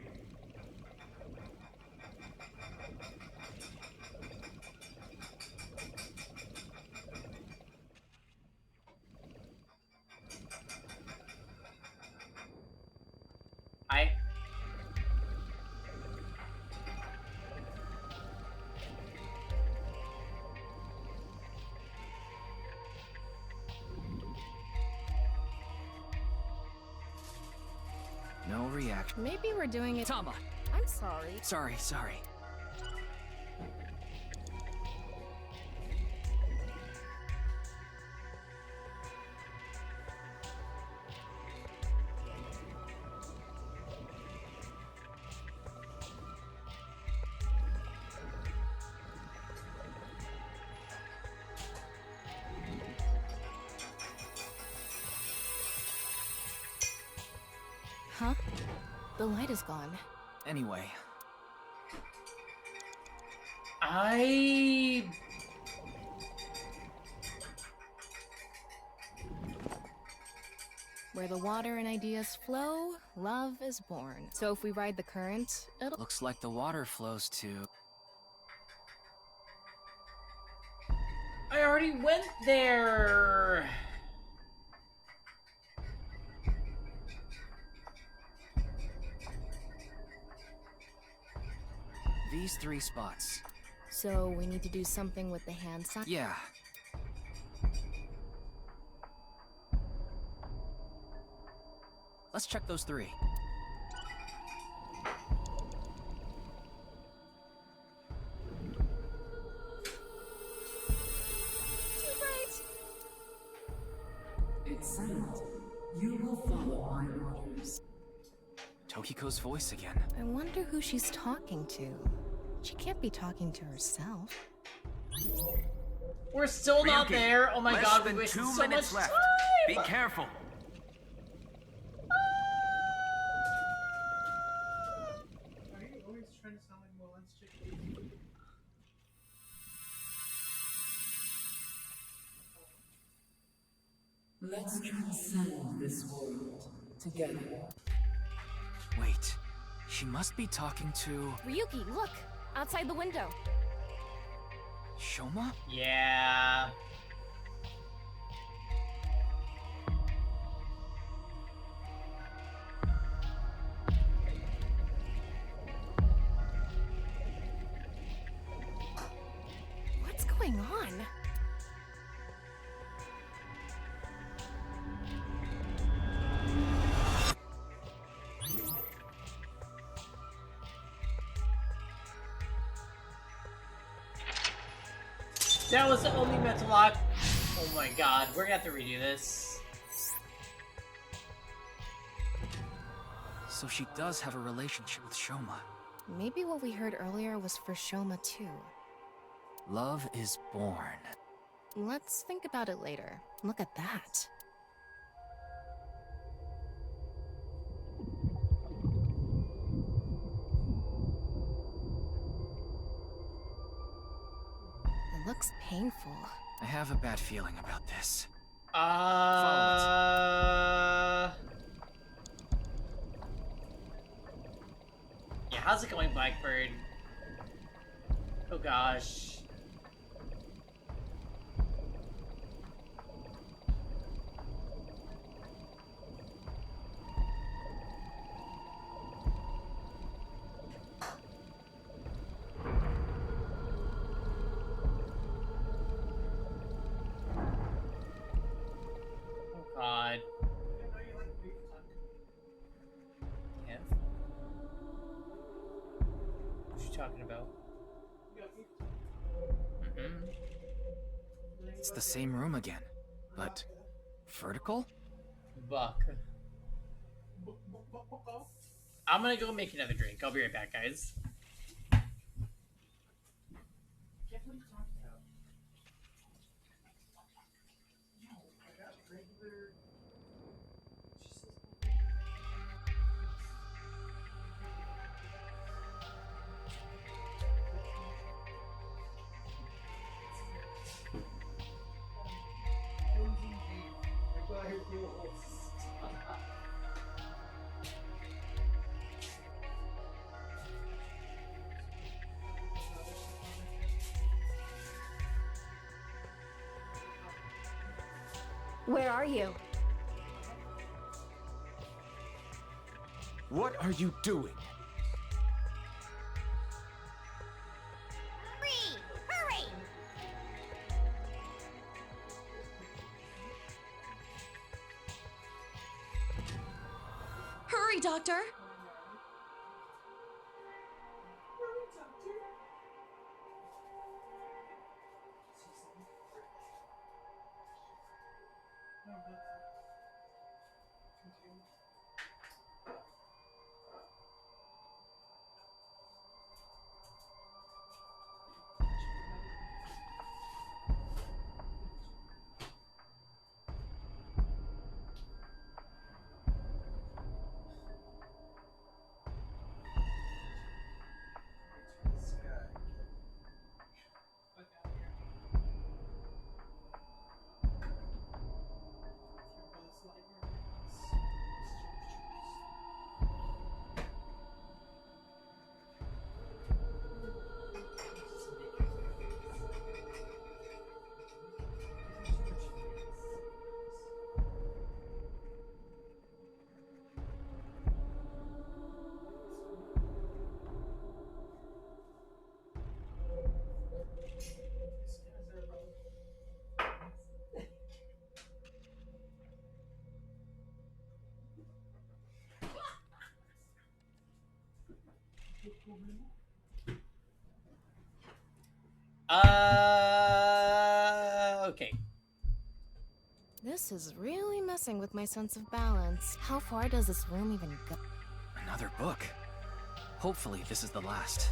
No reaction. Maybe we're doing it. Tama! I'm sorry. Sorry. Huh? The light is gone. Anyway. Where the water and ideas flow, love is born. So if we ride the current, it'll— Looks like the water flows to... I already went there! These 3 spots. So we need to do something with the hand sign? Yeah. Let's check those 3. Too bright! It's settled. You will follow my orders. Tokiko's voice again. I wonder who she's talking to. She can't be talking to herself. We're still not Ryuki, there. Oh my less god, we than wasted 2 so minutes much left. time! Be careful. Are you always trying to sound like Mulan's chicken? Let's transcend this world together. Wait. She must be talking to... Ryuki, look! Outside the window. Shoma? Yeah. What's going on? That was the only mental lock. Oh my god, we're gonna have to redo this. So she does have a relationship with Shoma. Maybe what we heard earlier was for Shoma too. Love is born. Let's think about it later. Look at that. It looks painful. I have a bad feeling about this. Yeah, how's it going, Blackbird? Oh gosh. talking about? It's the same room again, but vertical? Buck. I'm gonna go make another drink. I'll be right back, guys. Where are you? What are you doing? Hurry! Hurry, Doctor! Okay. This is really messing with my sense of balance. How far does this room even go? Another book. Hopefully this is the last.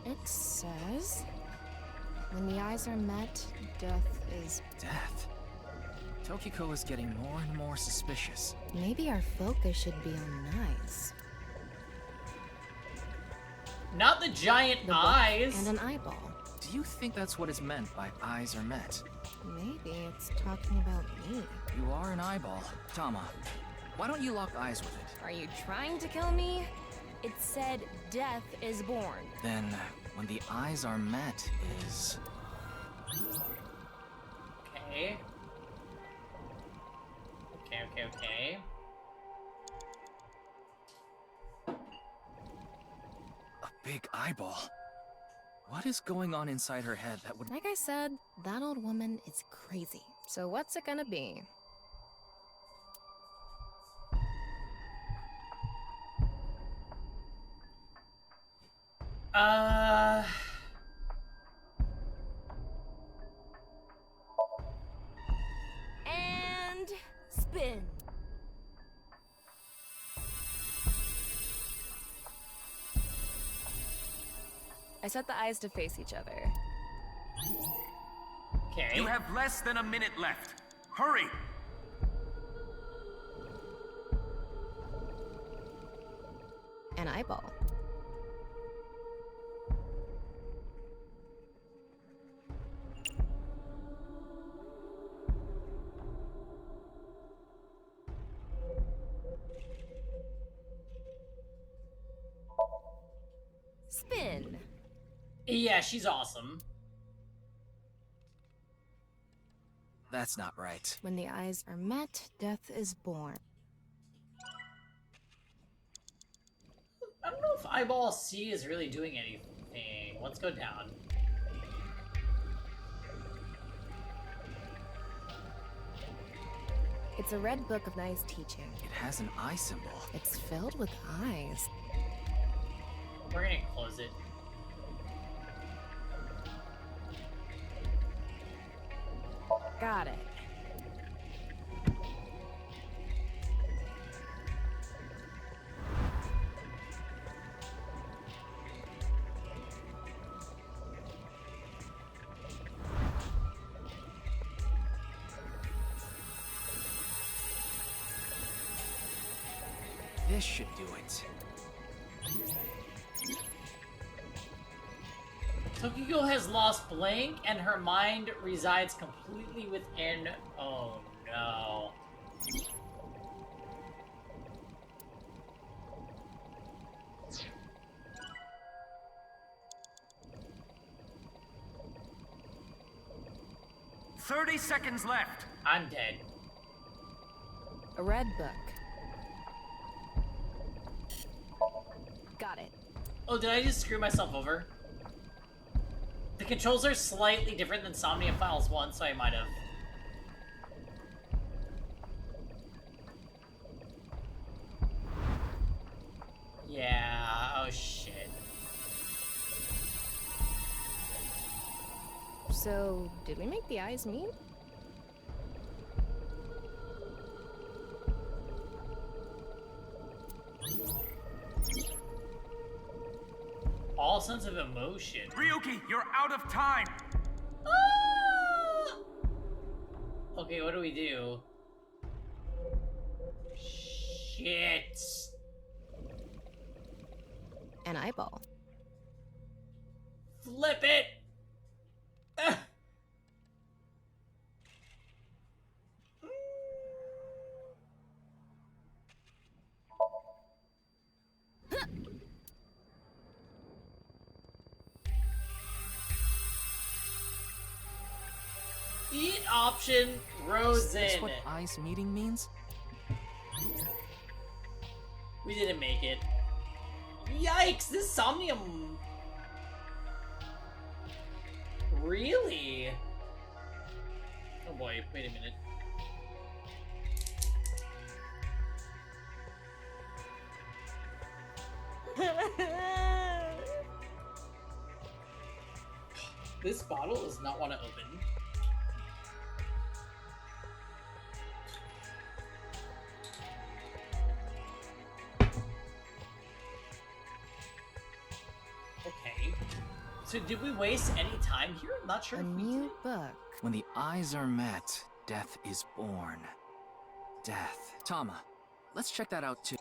It says, when the eyes are met, death is... Death? Tokiko is getting more and more suspicious. Maybe our focus should be on eyes. Not the giant eyes! And an eyeball. Do you think that's what is meant by eyes are met? Maybe it's talking about me. You are an eyeball. Tama, why don't you lock eyes with it? Are you trying to kill me? It said death is born. Then, when the eyes are met is... Okay. Okay. A big eyeball. What is going on inside her head that would... Like I said, that old woman is crazy. So what's it gonna be? And spin. I set the eyes to face each other. Okay. You have less than a minute left. Hurry! An eyeball. Spin. Yeah, she's awesome. That's not right. When the eyes are met, death is born. I don't know if Eyeball C is really doing anything. Let's go down. It's a red book of nice teaching. It has an eye symbol. It's filled with eyes. We're gonna close it. Got it. This should do it. Tokiko has lost Blink, and her mind resides completely within... Oh, no. "30 seconds left." I'm dead. A red book. Got it. Oh, did I just screw myself over? The controls are slightly different than Somnium Files 1, so I might have. Yeah, oh shit. So, did we make the eyes meet? All sense of emotion. Ryuki, you're out of time. Ah! Okay, what do we do? Shit. An eyeball. Flip it. Ah. Eat option Is this Rosen. what eyes meeting means? We didn't make it. Yikes, this Somnium. Really? Oh boy, wait a minute. This bottle does not want to open. Okay. So did we waste any time here? I'm not sure. A new book. When the eyes are met, death is born. Death. Tama, let's check that out too.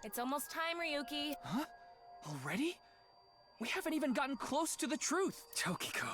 It's almost time, Ryuki. Huh? Already? We haven't even gotten close to the truth. Tokiko.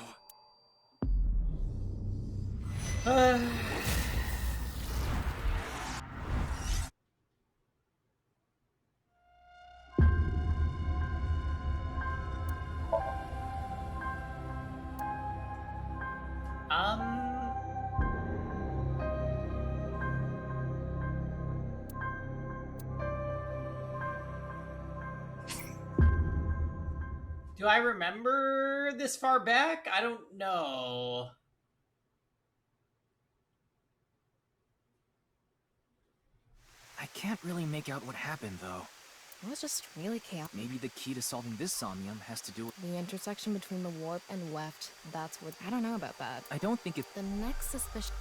Do I remember this far back? I don't know. I can't really make out what happened, though. It was just really chaotic. Maybe the key to solving this Somnium has to do with... The intersection between the warp and weft, that's what... I don't know about that. I don't think it's... The next suspicion...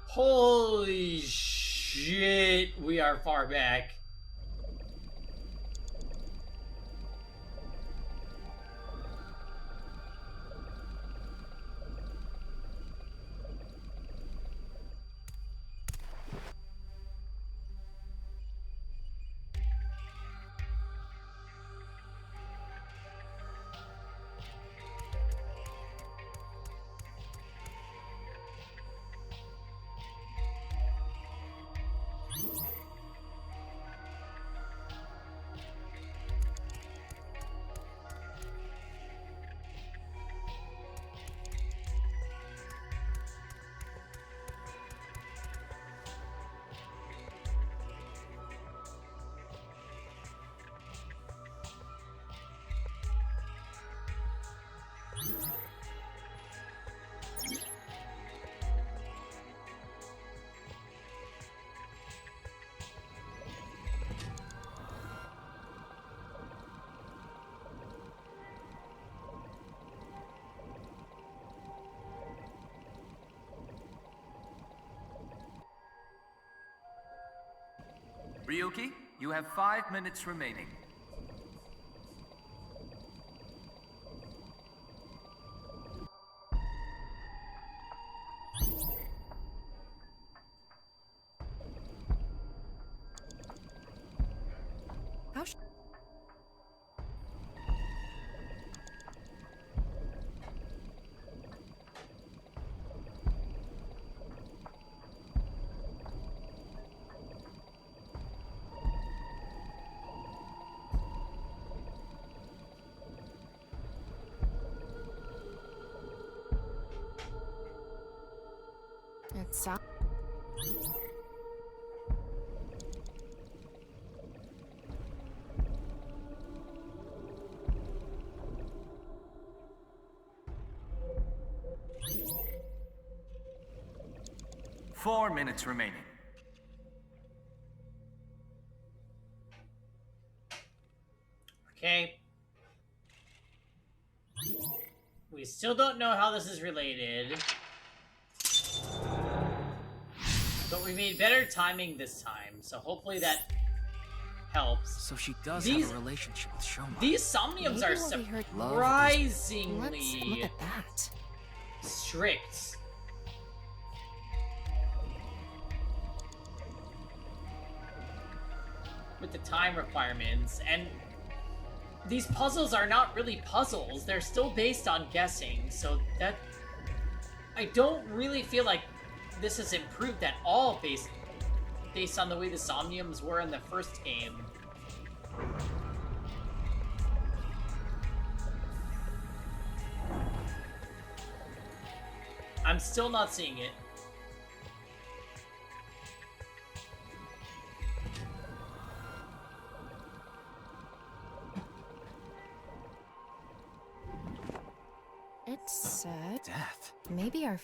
Holy shit, we are far back. Ryuki, you have 5 minutes remaining. How It's 4 minutes remaining. Okay. We still don't know how this is related. But we made better timing this time, so hopefully that helps. So she does have a relationship with Shoma. These Somniums are surprisingly Let's look at that. strict. With the time requirements, and these puzzles are not really puzzles, they're still based on guessing, so that I don't really feel like this has improved at all based on the way the Somniums were in the first game. I'm still not seeing it. It said death. Maybe our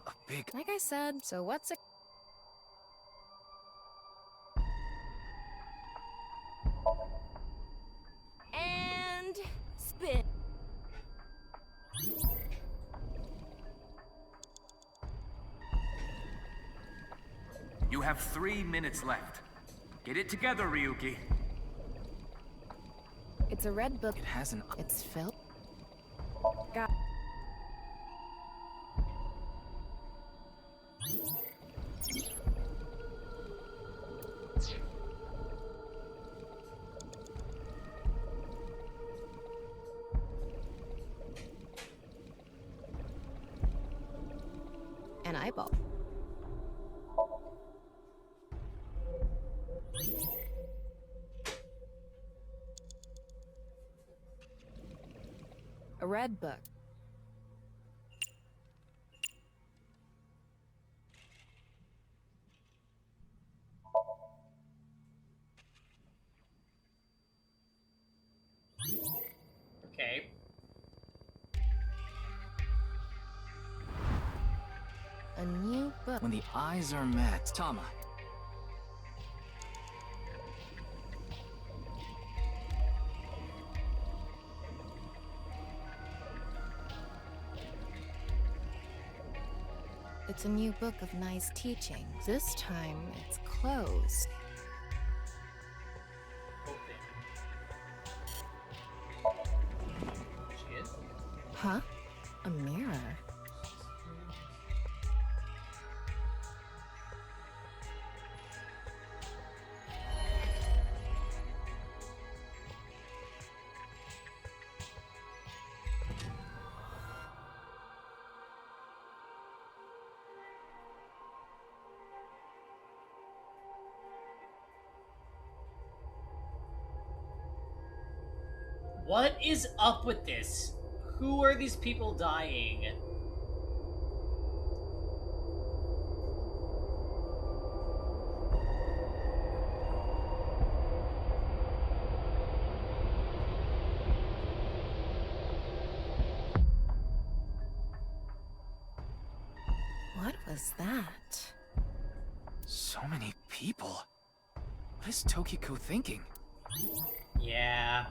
a big. Like I said, so what's it? And spin. You have 3 minutes left. Get it together, Ryuki. It's a red book. It has an. It's filled. Got. An eyeball. A red book. Okay. A new book. When the eyes are met, Tama. It's a new book of nice teachings. This time, it's closed. She is? Huh? A mirror. What is up with this? Who are these people dying? What was that? So many people. What is Tokiko thinking? Yeah.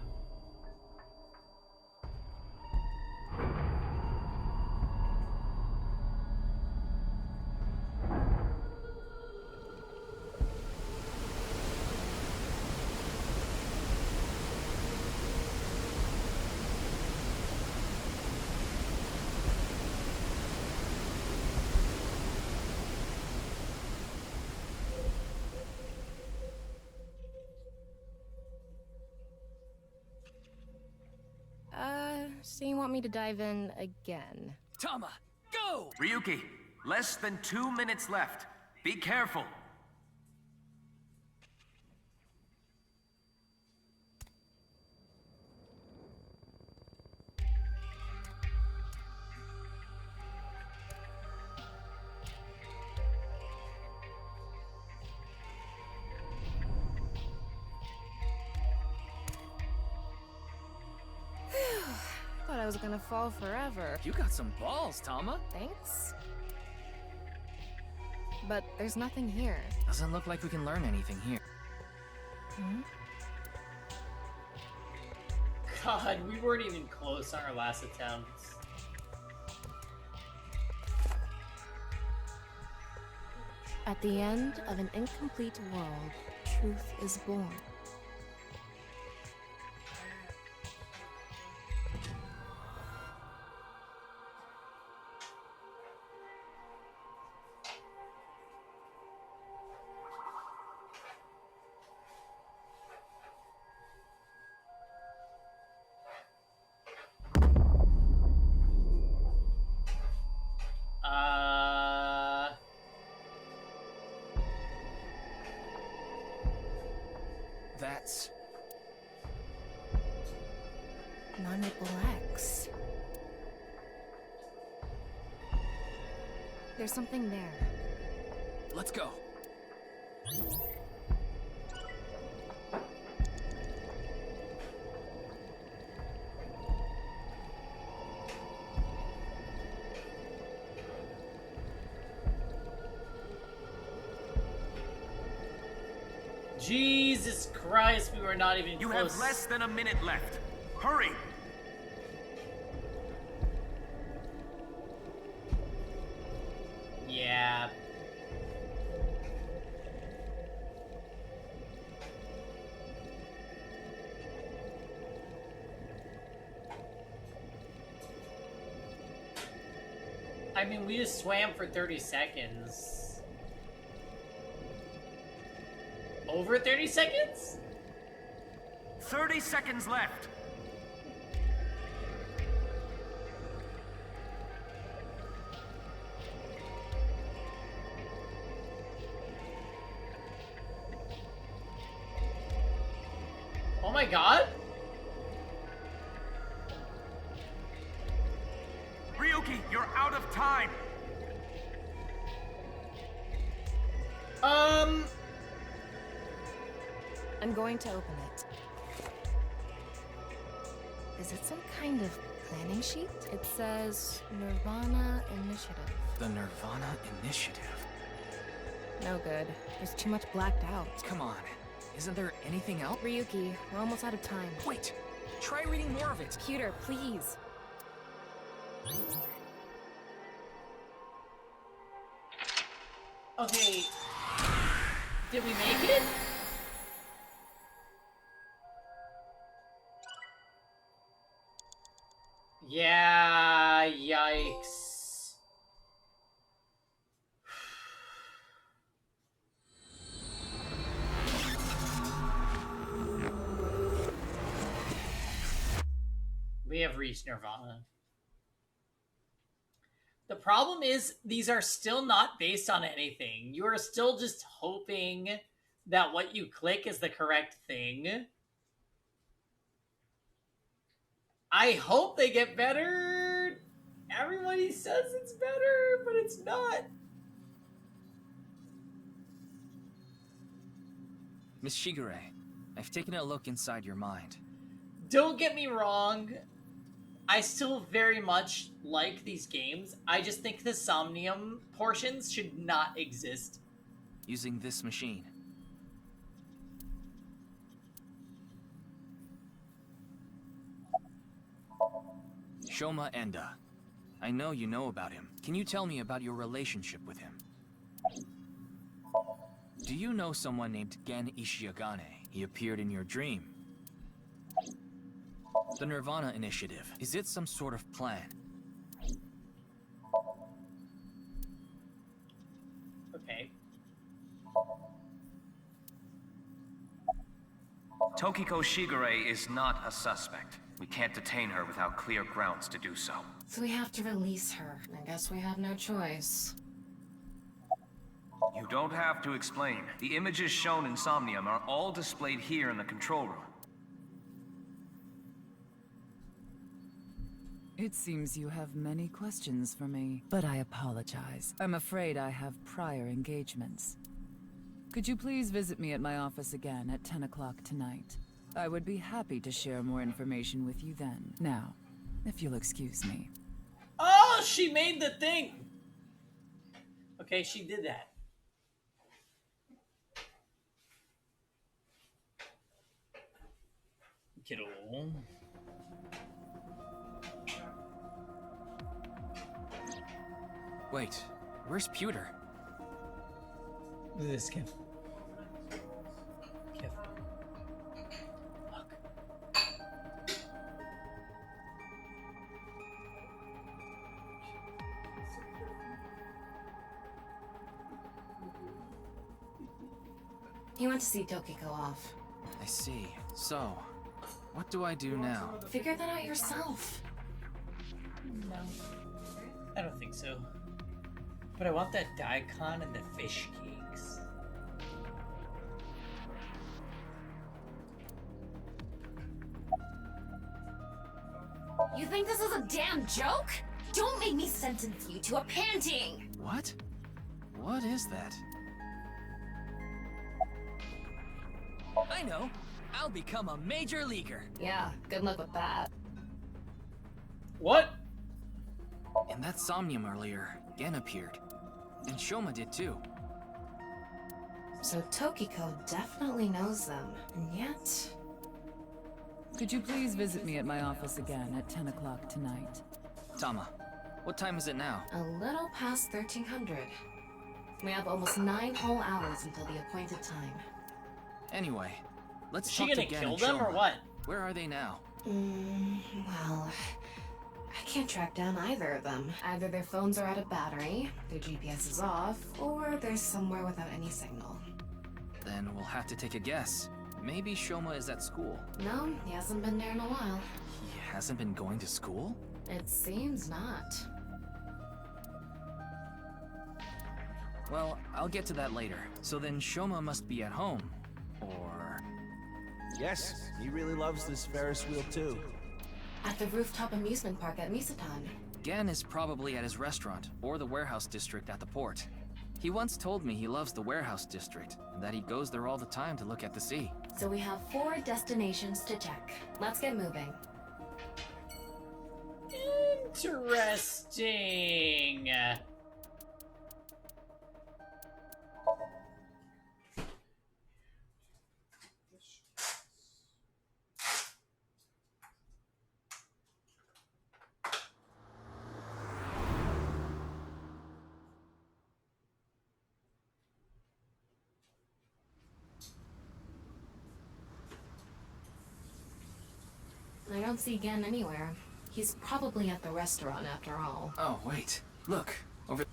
So you want me to dive in again? Tama, go! Ryuki, less than 2 minutes left. Be careful. Thought I was gonna fall forever. You got some balls, Tama. Thanks. But there's nothing here. Doesn't look like we can learn anything here. Hmm? God, we weren't even close on our last attempts. At the end of an incomplete world, truth is born. That's... Non-Ripple X. There's something there. Let's go. Jesus Christ, we were not even You close. have less than a minute left. Hurry! Yeah. I mean, we just swam for 30 seconds. Over 30 seconds? 30 seconds left. Oh my god? Ryuki, you're out of time. I'm going to open it. Is it some kind of planning sheet? It says Nirvana Initiative. The Nirvana Initiative. No good. There's too much blacked out. Come on. Isn't there anything else? Ryuki, we're almost out of time. Wait! Try reading more of it! Cuter, please. Okay. Did we make it? Yeah, yikes. We have reached Nirvana. The problem is, these are still not based on anything. You are still just hoping that what you click is the correct thing. I hope they get better. Everybody says it's better, but it's not. Miss Shigure, I've taken a look inside your mind. Don't get me wrong. I still very much like these games. I just think the Somnium portions should not exist. Using this machine. Shoma Enda. I know you know about him. Can you tell me about your relationship with him? Do you know someone named Gen Ishiagane? He appeared in your dream. The Nirvana Initiative. Is it some sort of plan? Okay. Tokiko Shigure is not a suspect. We can't detain her without clear grounds to do so. So we have to release her. I guess we have no choice. You don't have to explain. The images shown in Somnium are all displayed here in the control room. It seems you have many questions for me, but I apologize. I'm afraid I have prior engagements. Could you please visit me at my office again at 10 o'clock tonight? I would be happy to share more information with you then. Now, if you'll excuse me. Oh, she made the thing! Okay, she did that. Kiddo. Wait, where's Pewter? Look at this kid. Kid. Look. He went to see Tokiko off. I see. So, what do I do now? Figure that out yourself. No. I don't think so. But I want that daikon and the fish cakes. You think this is a damn joke? Don't make me sentence you to a painting! What? What is that? I know. I'll become a major leaguer. Yeah, good luck with that. What? In that Somnium earlier, Gen appeared. And Shoma did too. So Tokiko definitely knows them, and yet... Could you please visit me at my office again at 10 o'clock tonight? Tama, what time is it now? A little past 1300. We have almost 9 whole hours until the appointed time. Anyway, let's Is talk she to gonna Gen kill and them or Shoma. what? Where are they now? Well... I can't track down either of them. Either their phones are out of battery, their GPS is off, or they're somewhere without any signal. Then we'll have to take a guess. Maybe Shoma is at school. No, he hasn't been there in a while. He hasn't been going to school? It seems not. Well, I'll get to that later. So then Shoma must be at home. Or... Yes, he really loves this Ferris wheel too. At the rooftop amusement park at Misatan. Gen is probably at his restaurant, or the warehouse district at the port. He once told me he loves the warehouse district, and that he goes there all the time to look at the sea. So we have 4 destinations to check. Let's get moving. Interesting. I don't see Gen anywhere. He's probably at the restaurant after all. Oh, wait. Look. Over...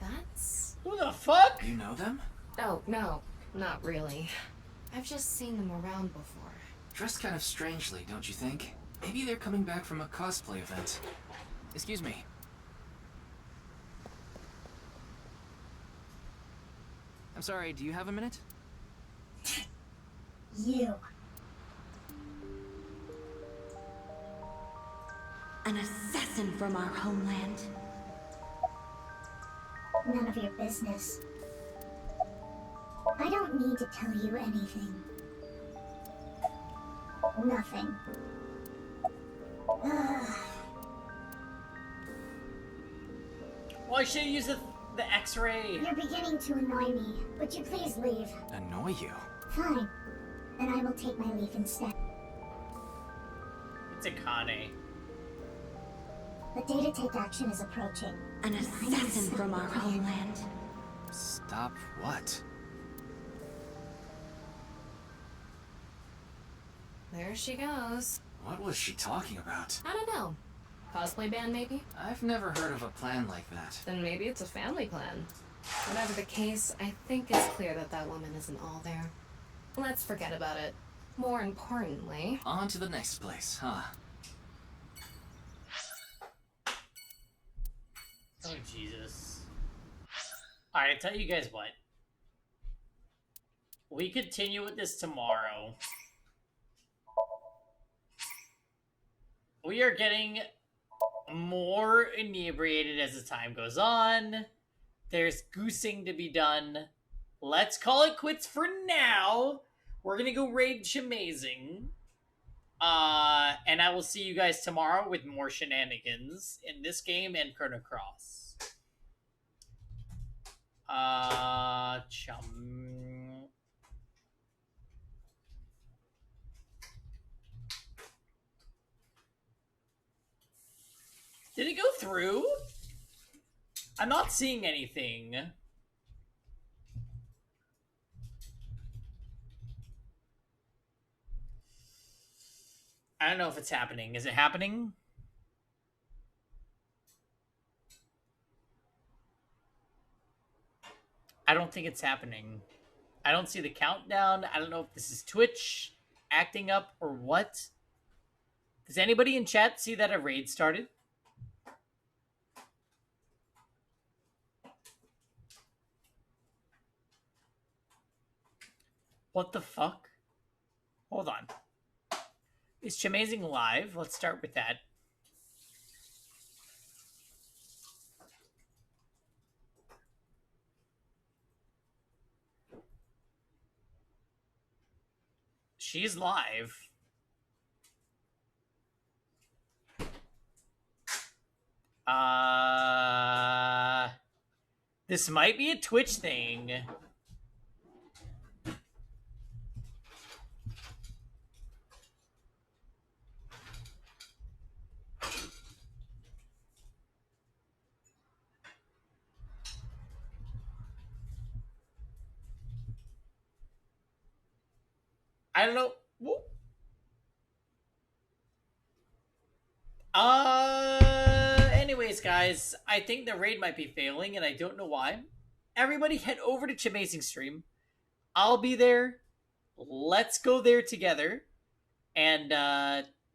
That's... Who the fuck? You know them? Oh, no. Not really. I've just seen them around before. Dressed kind of strangely, don't you think? Maybe they're coming back from a cosplay event. Excuse me. I'm sorry, do you have a minute? You. An assassin from our homeland. None of your business. I don't need to tell you anything. Nothing. Well, I should use the X-ray. You're beginning to annoy me. Would you please leave? Annoy you? Fine. Then I will take my leave instead. It's a Kane. The day to take action is approaching. An assassin from our homeland. Stop what? There she goes. What was she talking about? I don't know. Cosplay band, maybe? I've never heard of a plan like that. Then maybe it's a family plan. Whatever the case, I think it's clear that that woman isn't all there. Let's forget about it. More importantly... On to the next place, huh? Oh, Jesus. Alright, I tell you guys what. We continue with this tomorrow. We are getting more inebriated as the time goes on. There's goosing to be done. Let's call it quits for now. We're gonna go raid Shamazing. And I will see you guys tomorrow with more shenanigans in this game and Chrono Cross. Did it go through? I'm not seeing anything. I don't know if it's happening. Is it happening? I don't think it's happening. I don't see the countdown. I don't know if this is Twitch acting up or what. Does anybody in chat see that a raid started? What the fuck? Hold on. Is Chamazing live? Let's start with that. She's live. This might be a Twitch thing. I don't know. Anyways, guys, I think the raid might be failing, and I don't know why. Everybody head over to Chamazing stream. I'll be there. Let's go there together. And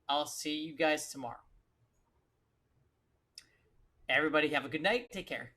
I'll see you guys tomorrow. Everybody have a good night. Take care.